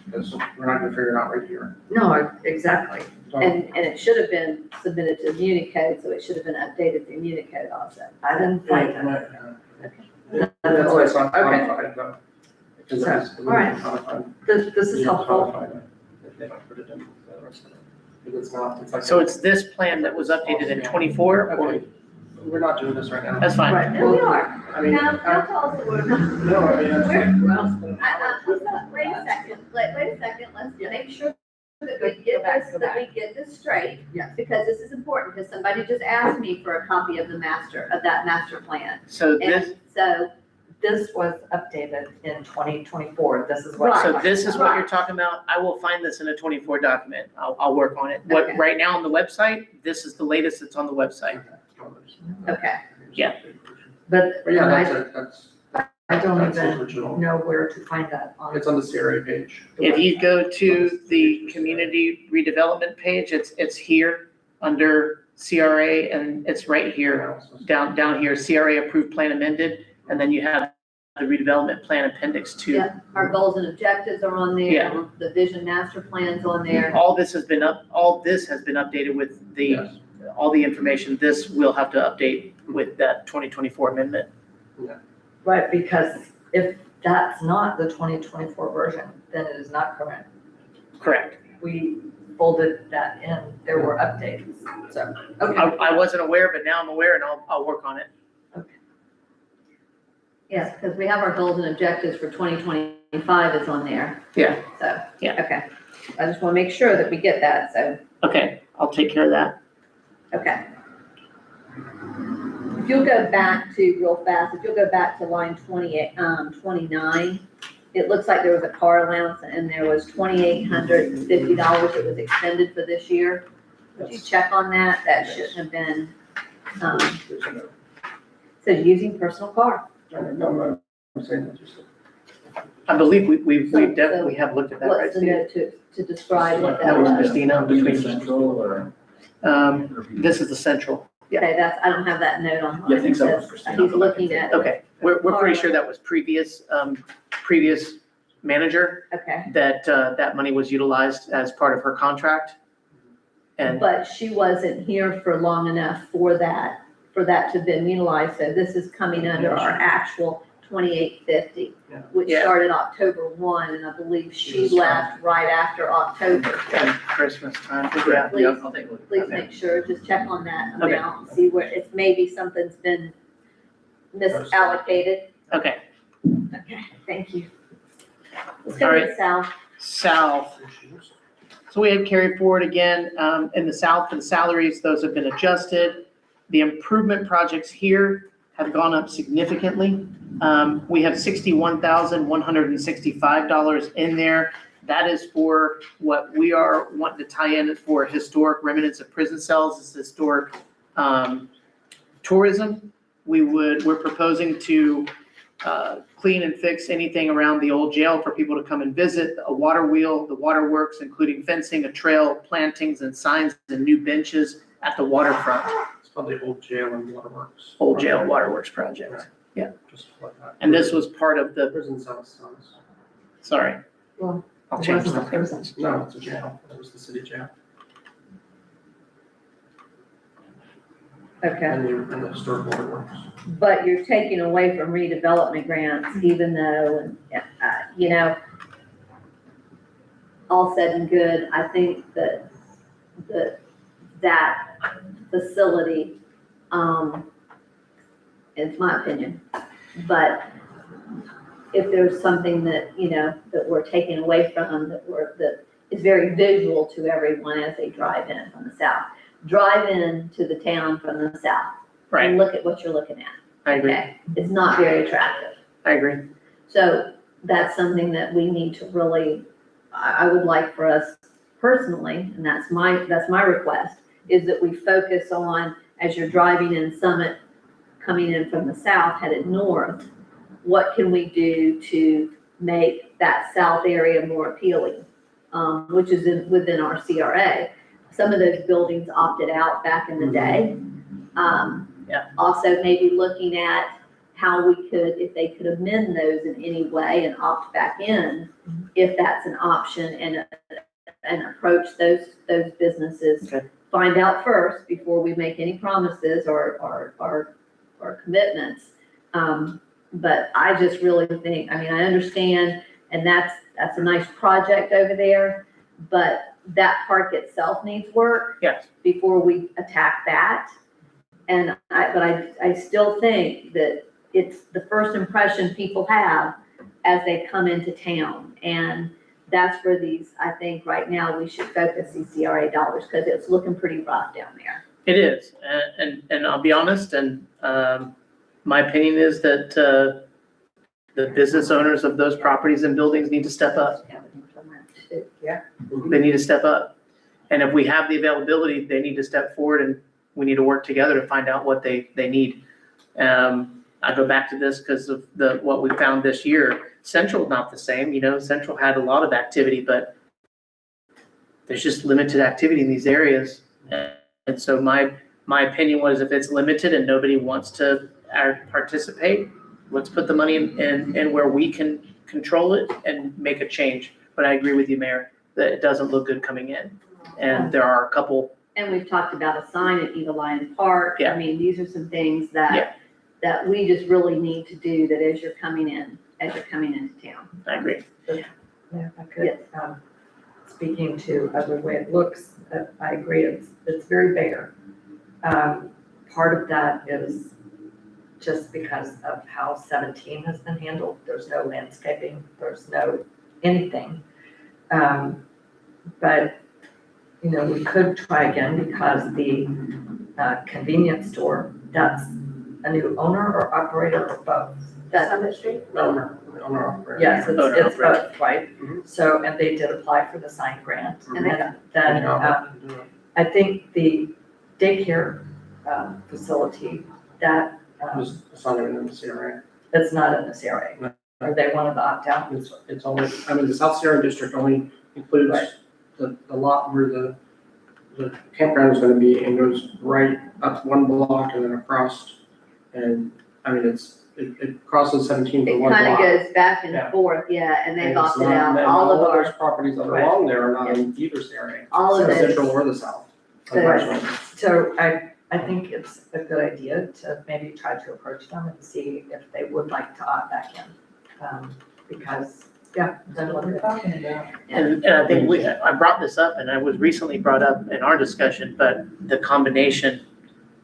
Because we're not gonna figure it out right here. No, exactly. So, And it should have been submitted to Unicode, so it should have been updated through Unicode also. I didn't yeah, find it. yeah. That's why it's not Okay. codified, though. Because So, it's- it all right. wouldn't be codified. This is You don't helpful. codify it if they don't put it in the rest of it. If it's not, it's like. So it's this plan that was updated in 24, or, Okay, we're not doing this right now. that's fine. Right, No, we well, are. I mean, Now tell us what we're not. no, I mean, it's like. Wait a second, wait a second, let's make sure that we get this straight. Yes. Because this is important, because somebody just asked me for a copy of that master plan. So this, And so, this was updated in 2024. This is what. Right. so this is what you're talking about. I will find this in a 24 document. I'll work on it. What, Okay. right now on the website, this is the latest that's on the website. okay, Yeah. But But yeah, and that's I, it, that's, I don't that's the even original. know where to find that on. It's on the CRA page. If you go to the community redevelopment page, it's here under CRA, and it's right here, down here, CRA approved plan amended, and then you have the redevelopment plan appendix 2. yeah, our goals and objectives are on there, Yeah. the vision master plan's on there. All this has been updated with the, Yes. all the information. This will have to update with that 2024 amendment. Right, because if that's not the 2024 version, then it is not current. Correct. We folded that in, there were updates, so, I, okay. I wasn't aware, but now I'm aware and I'll work on it. Yes, because we have our goals and objectives for 2025 is on there. Yeah. So, Yeah. okay. I just want to make sure that we get that, so, Okay, I'll take care of that. okay. If you'll go back to, real fast, if you'll go back to line 29, it looks like there was a car allowance and there was $2,850 that was expended for this year. Would you check on that? That shouldn't have been, so using personal car. No, I'm saying that just. I believe we definitely have looked at that, right, What's the Steve? note to describe what that That was was? Christina between, Central or? this is the central. Yeah. Okay, I don't have that note on mine. Yeah, I think so. It says He's looking at, Okay, we're pretty sure that was previous manager, okay. that money was utilized as part of her contract. And But she wasn't here for long enough for that to have been utilized, so this is coming under our actual $2,850, Yeah. which Yeah. started October 1, and I believe she left right after October. and Christmas time, yeah. Yeah, Please, I'll take a look. please make sure, just check on that Okay. amount and see where, it's maybe something's been misallocated. Okay, Okay, thank you. Let's go All to right. the south. south. So we had carried forward again, in the south for the salaries, those have been adjusted. The improvement projects here have gone up significantly. We have $61,165 in there. That is for what we are wanting to tie in for historic remnants of prison cells, it's historic, tourism. We're proposing to, clean and fix anything around the old jail for people to come and visit, a water wheel, the waterworks, including fencing, a trail, plantings and signs and new benches at the waterfront. It's called the Old Jail and Waterworks. Old Jail Waterworks project. Just like that. And this was part of the, Prison cells. sorry. Well, I'll It change wasn't a that. prison. No, it's a jail. That was the city jail. Okay. And the historic waterworks. But you're taking away from redevelopment grants, even though, you know, all said and good, I think that facility, it's my opinion, but if there's something that, you know, that we're taking away from, that is very visual to everyone as they drive in from the south. Drive in to the town from the south. Right, And look at what you're looking at. I agree, Okay, it's not very attractive. I agree. So that's something that we need to really, I would like for us personally, and that's my request, is that we focus on, as you're driving in Summit, coming in from the south, headed north, what can we do to make that south area more appealing, which is within our CRA. Some of those buildings opted out back in the day. Yeah. Also maybe looking at how we could, if they could amend those in any way and opt back in, if that's an option, and approach those businesses. Okay. Find out first before we make any promises or commitments. But I just really think, I mean, I understand, and that's a nice project over there, but that park itself needs work. Yes. Before we attack that. But I still think that it's the first impression people have as they come into town. And that's where I think right now we should focus these CRA dollars, because it's looking pretty rough down there. It is, and I'll be honest, and my opinion is that the business owners of those properties and buildings need to step up. Yeah. They need to step up. And if we have the availability, they need to step forward, and we need to work together to find out what they need. I go back to this because of what we found this year. Central's not the same, you know, Central had a lot of activity, but there's just limited activity in these areas. And so my opinion was, if it's limited and nobody wants to participate, let's put the money in where we can control it and make a change. But I agree with you, Mayor, that it doesn't look good coming in. And there are a couple. And we've talked about a sign at Eagle Lion Park. Yeah. I mean, these are some things that we just really need to do, that as you're coming into town. I agree. Yeah, if I could, speaking to the way it looks, I agree, it's very bare. Part of that is just because of how 17 has been handled. There's no landscaping, there's no anything. But, you know, we could try again, because the convenience store, that's a new owner or operator or both? Summit Street? Owner operator. Yes, Owner it's operator. both, right? Mhm. So, and they did apply for the sign grant. And they And then, I think the daycare, facility, that, It's not even in the CRA. that's not in the CRA. No. Or they wanted to opt out. It's only, I mean, the South Sierra District only includes Right. the lot where the campground is gonna be and goes right up one block and then across. And, I mean, it crosses 17 for It one kind of block. goes back and Yeah. forth, yeah, and they've And it's opted not- out and all of those our, properties that are Right. along there are not in either CRA. all of The those. Central or the south. So- unfortunately. So I think it's a good idea to maybe try to approach them and see if they would like to opt back in. Because, yeah, That's what we're talking about. And I think I brought this up and I was recently brought up in our discussion, but the combination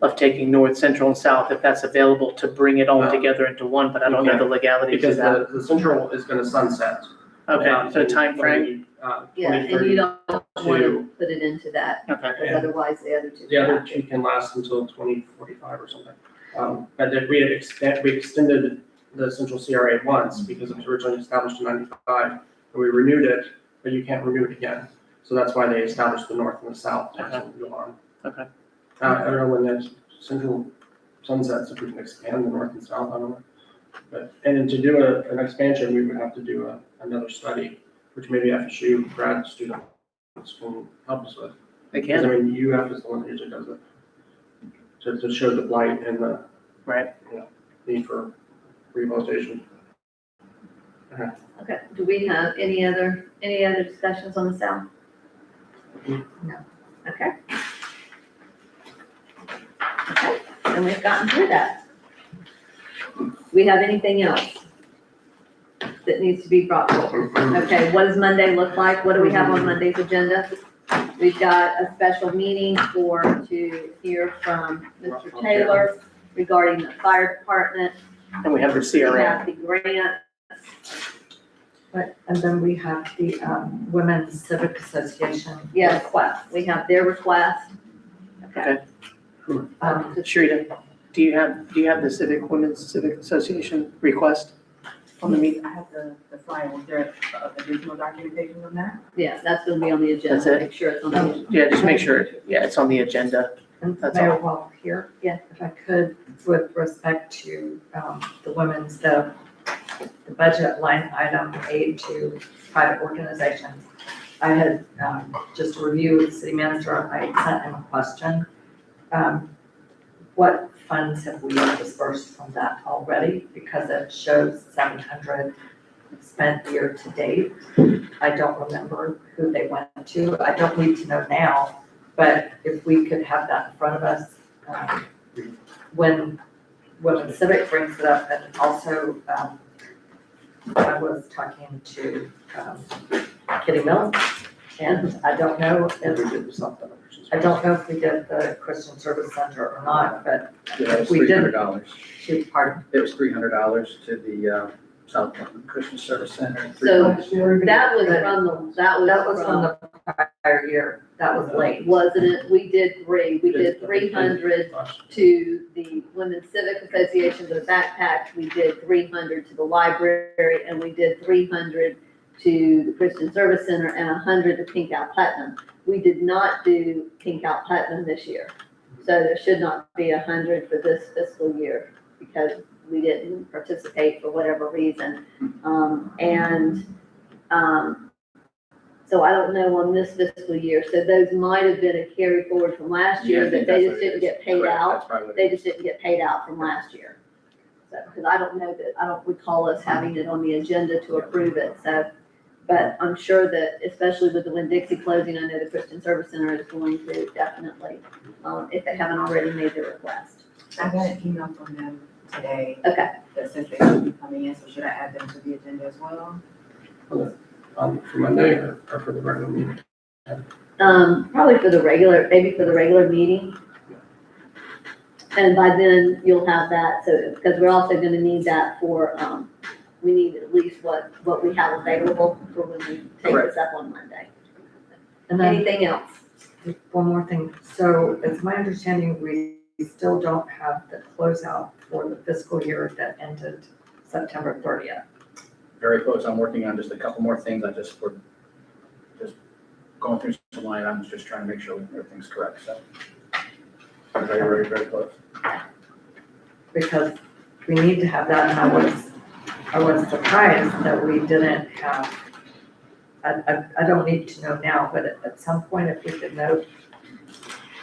of taking north, central and south, if that's available to bring it all No. together into one, but I don't know the legalities of Because that. the central is gonna sunset. Okay, so timeframe, Yeah, and you don't want to put it into that, okay. because otherwise the other two. The other have to. two can last until 2045 or something. But if we extended the central CRA once, because it was originally established in 95, and we renewed it, but you can't renew it again. So that's why they established the north and the south to go on. Okay. I don't know when the central sunsets, if we can expand the north and south, I don't know. But, and then to do an expansion, we would have to do another study, which maybe FSU grad students can help us with. They Because I can, mean, UF is the one that usually does it. To show the blight and the, right? need for rehabilitation. Okay, do we have any other discussions on the south? No. Okay. Okay, and we've gotten through that. We have anything else that needs to be brought forward? Okay, what does Monday look like? What do we have on Monday's agenda? We've got a special meeting to hear from Mr. Taylor regarding the fire department. And we have the We CRA. have the grant. But, and then we have the Women's Civic Association. Yes. request. We have their request. Okay. Sharita, do you have the Women's Civic Association request on the meeting? I have the flyer, was there additional documentation on that? Yeah, that's gonna be on the agenda. That's it? Make sure it's on the agenda. Yeah, just make sure, it's on the agenda. And That's Mayor, all. while we're here, Yeah. if I could, with respect to the women's, the budget line item aid to private organizations, I had just a review with the city manager, I sent him a question. What funds have we dispersed from that already? Because it shows 700 spent year to date. I don't remember who they went to. I don't need to know now, but if we could have that in front of us, when Civic brings it up, and also, I was talking to, Kitty Mills, and I don't know If we if, did the South Bend Christian I don't know if we did the Christian Service Center or not, but Yeah, it was We did. $300. she, pardon. It was $300 to the South Bend Christian Service Center. and So $300 that was from the, That was from the prior year, that was late. wasn't it? We did 300 to the Women's Civic Association, the backpack. We did 300 to the library, and we did 300 to the Christian Service Center and 100 to Pink Out Platinum. We did not do Pink Out Platinum this year. So there should not be 100 for this fiscal year because we didn't participate for whatever reason. So I don't know on this fiscal year. So those might have been a carry forward from last Yeah, I year think that they that's just what it didn't is. get paid Correct, out. that's probably what it They is. just didn't get paid out from last year. So, because I don't know that, I don't recall us having it on the agenda to approve it, so. But I'm sure that, especially with the Winn-Dixie closing, I know the Christian Service Center is going to definitely, if they haven't already made their request. I got an email from them today Okay, that says they should be coming in, so should I add them to the agenda as well? For Monday or for the regular meeting? probably for the regular, maybe for the regular meeting. And by then, you'll have that, so, because we're also gonna need that for, we need at least what we have available for when we take this up on Monday. And then Anything else? one more thing, so it's my understanding we still don't have the closeout for the fiscal year that ended September 30th. Very close. I'm working on just a couple more things. We're just going through some line items, just trying to make sure everything's correct, so. Very, very, very close. Because we need to have that, and I was surprised that we didn't have, I don't need to know now, but at some point, if we could note,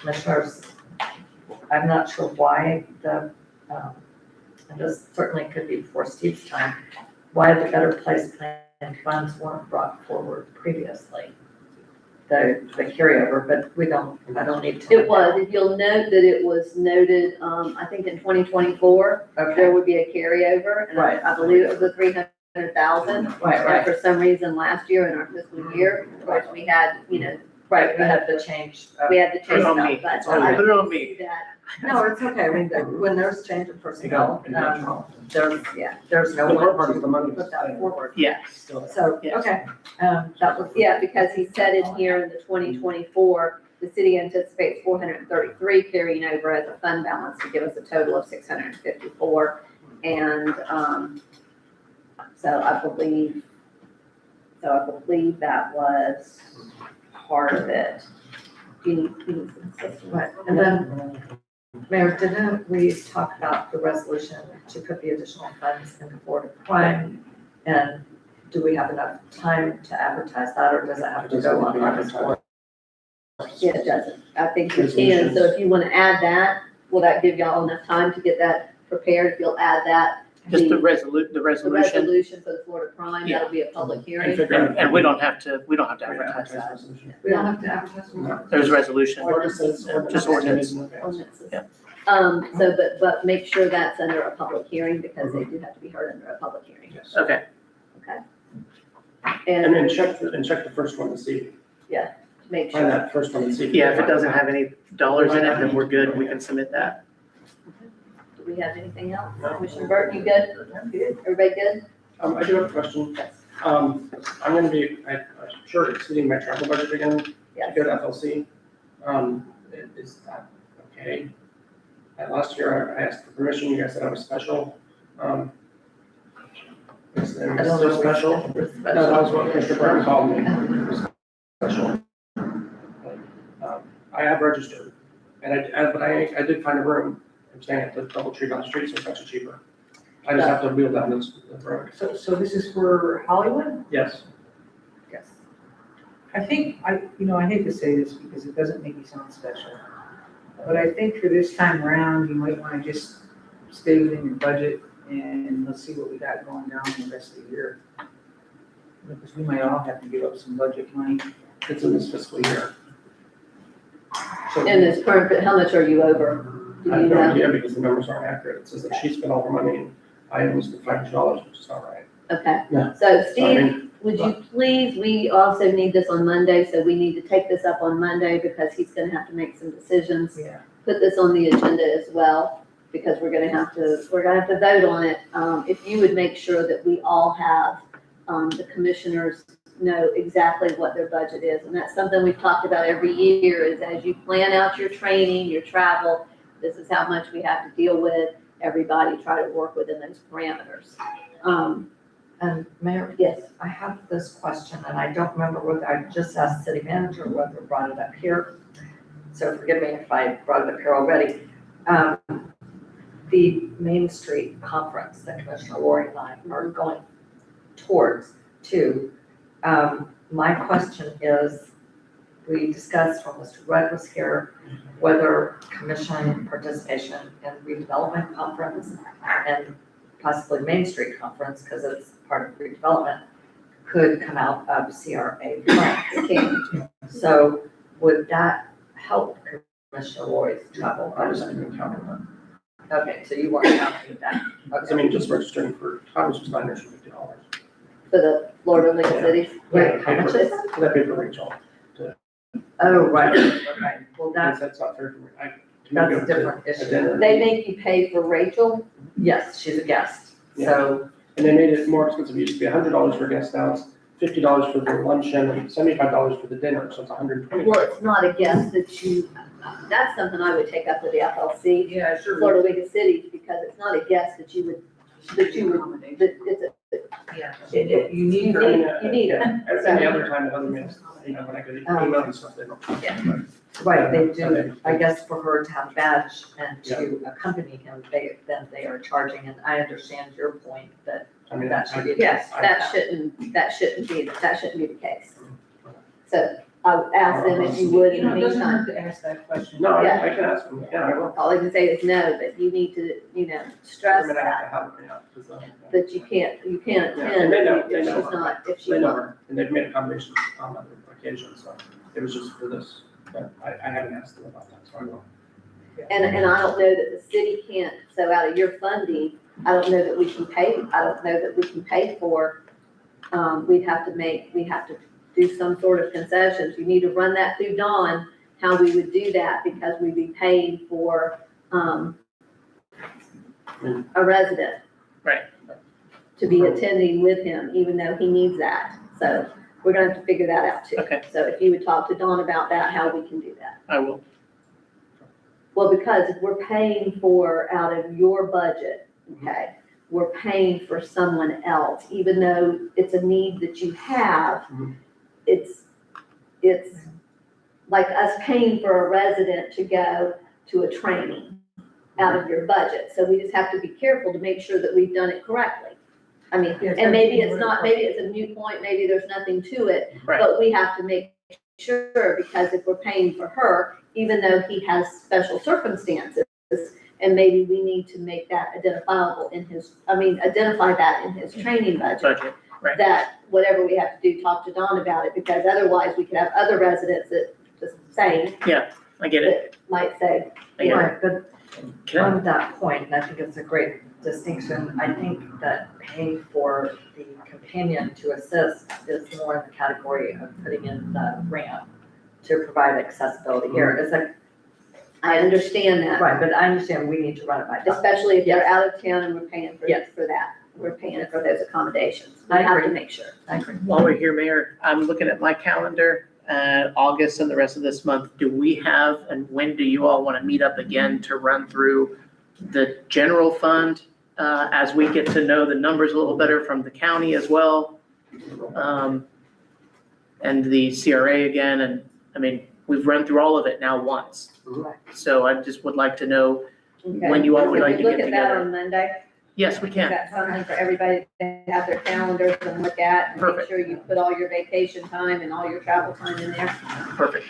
commissioners, I'm not sure why and this certainly could be before Steve's time, why the Better Place Plan funds weren't brought forward previously. The carryover, but I don't need to. It was, if you'll note that it was noted, I think in 2024, Okay, there would be a carryover, and Right. I believe it was a 300,000. right, And right, for some reason, last year in our fiscal year, of course, we had, right, we had to change. we had to Put it change on that, me. but Put it on me. see that. No, it's okay, when there's change in personnel, there's no The hard one part is to the money. put that forward. Yeah. Still. So, Yes. okay, that was. Yeah, because he said in here in the 2024, the city anticipates 433 carrying over as a fund balance to give us a total of 654. And, so I believe that was part of it. You need some assistance. Right, and then, Mayor, didn't we talk about the resolution to put the additional funds into Florida Prime? And do we have enough time to advertise that, or does it have to go on August 4th? Yeah, it doesn't. I think you can, so if you want to add that, will that give y'all enough time to get that prepared? If you'll add that. Just the The resolution, resolution for the Florida Prime, Yeah. that'll be a public And hearing. figure out. and we don't have to advertise that. We don't have to advertise. There's resolution. Ordinances. Just ordinance. Ordinances. Yeah. So, but make sure that's under a public hearing, because they do have to be heard under a public hearing. Yes. Okay, And then And check the first one to see, make find sure. that first one and see. yeah, if it doesn't have any dollars in it, then we're good, we can submit that. Do we have anything else? Commissioner Burton, you good? Everybody good? I do have a question. I'm gonna be, I'm sure exceeding my travel budget again to Yes. go to FLC. Is that okay? Last year I asked for permission, you guys said I was special. Is there I don't still know. special? No, that was what Mr. Burton called me. It was special. I have registered, and but I did find a room. I'm staying at the DoubleTree down the street, so it's actually cheaper. I just have to wheel down this road. So this is for Hollywood? Yes. Yes. I think, I hate to say this because it doesn't make me sound special. But I think for this time around, you might want to just stay within your budget and let's see what we got going down the rest of the year. Because we might all have to give up some budget money. It's in this fiscal year. So In this current, how much are you over? Do I have you no know? idea because the numbers aren't accurate. It says that she spent all her money and I only spent $500, which is not right. Okay. Yeah. So I Steve, mean, would you please, we also need this on Monday, so we need to take this up on Monday because he's gonna have to make some decisions. Yeah. Put this on the agenda as well, because we're gonna have to vote on it. If you would make sure that we all have, the commissioners know exactly what their budget is. And that's something we've talked about every year, is as you plan out your training, your travel, this is how much we have to deal with. Everybody try to work within those parameters. And Mayor, Yes. I have this question, and I don't remember whether I just asked city manager or whether I brought it up here. So forgive me if I brought it up here already. The Main Street Conference that Commissioner Lori and I are going towards too. My question is, we discussed when Mr. Rudd was here, whether commission participation in redevelopment conference and possibly Main Street Conference, because it's part of redevelopment, could come out of CRA funds. So would that help Commissioner Lori's travel? I was not even counting that. Okay, so you weren't counting that. Because I mean, just registering for Congress was $950. For the Florida League of Cities? Wait, how much is that? Because I paid for Rachel. Oh, right. Well, That's not fair for me. that's a different issue. They make you pay for Rachel? Yes, she's a guest, so, And they made it more expensive. It used to be $100 for guest house, $50 for the luncheon, and $75 for the dinner, so it's $120. Well, it's not a guest that you, that's something I would take up with the FLC, Yeah, sure. Florida League of Cities, because it's not a guess that you would, that it's a, Yeah. it- You need you her. need, you need it. Any other time, other means, when I get email and stuff, they don't. Right, they do, I guess for her to have a badge and to accompany him, then they are charging, and I understand your point that I mean, that should be. Yes, that shouldn't be the case. So I would ask them if you would You in know, the it doesn't meantime. hurt to ask that question. No, Yeah. I can ask them, yeah, I will. All I can say is no, but you need to, stress I mean, I have that, to have them, yeah, 'cause, that you can't Yeah, attend and they know- if they know she's her. not, if she's They know not. her, and they've made accommodations on other occasions, so it was just for this, but I haven't asked them about that, so I will. And I don't know that the city can't, so out of your funding, I don't know that we can pay, I don't know that we can pay for, we have to do some sort of concessions. You need to run that through Dawn, how we would do that, because we'd be paying for, a resident. Right. To be attending with him, even though he needs that. So we're gonna have to figure that out too. Okay. So if you would talk to Dawn about that, how we can do that. I will. Well, because if we're paying for out of your budget, okay, we're paying for someone else, even though it's a need that you have, Mhm. it's like us paying for a resident to go to a training out of your budget. So we just have to be careful to make sure that we've done it correctly. I mean, and maybe it's not, maybe it's a new point, maybe there's nothing to it, Right. but we have to make sure, because if we're paying for her, even though he has special circumstances, and maybe we need to make that identifiable in his, identify that in his training budget. Budget, right. That whatever we have to do, talk to Dawn about it, because otherwise we could have other residents that just saying, I get it. that might say, I get it. Right, but Can I- on that point, and I think it's a great distinction, I think that paying for the companion to assist is more in the category of putting in the ramp to provide accessibility here. It's like, I understand that. right, but I understand we need to run it by. Dawn. Especially if they're out of town and we're paying for, Yes. for that. We're paying for those accommodations. We I have to agree. make sure. I agree. While we're here, Mayor, I'm looking at my calendar, August and the rest of this month. Do we have, and when do you all want to meet up again to run through the general fund? As we get to know the numbers a little better from the county as well? And the CRA again, and I mean, we've run through all of it now once. Right. So I just would like to know Okay. when you all would like to Can get we look at that together. on Monday? Yes, we Is can. that something for everybody to have their calendars and look at? And make Perfect. sure you put all your vacation time and all your travel time in there, Perfect.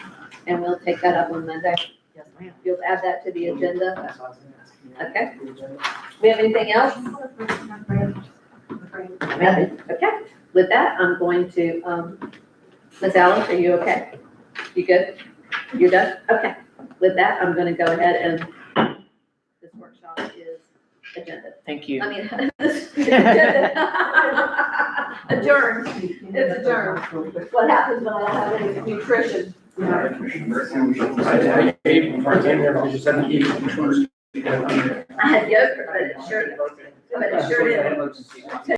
and we'll take that up on Monday. Yes, ma'am. You'll add that to the agenda. Okay. We have anything else? Nothing. Okay. With that, I'm going to, Ms. Alice, are you okay? You good? You're done? Okay. With that, I'm gonna go ahead and, this workshop is agenda. Thank you. I mean, this is agenda. Adjourned. It's adjourned. What happens when I don't have any nutrition? I ate before I came here, because you said to eat first. I had yogurt, but it sure didn't.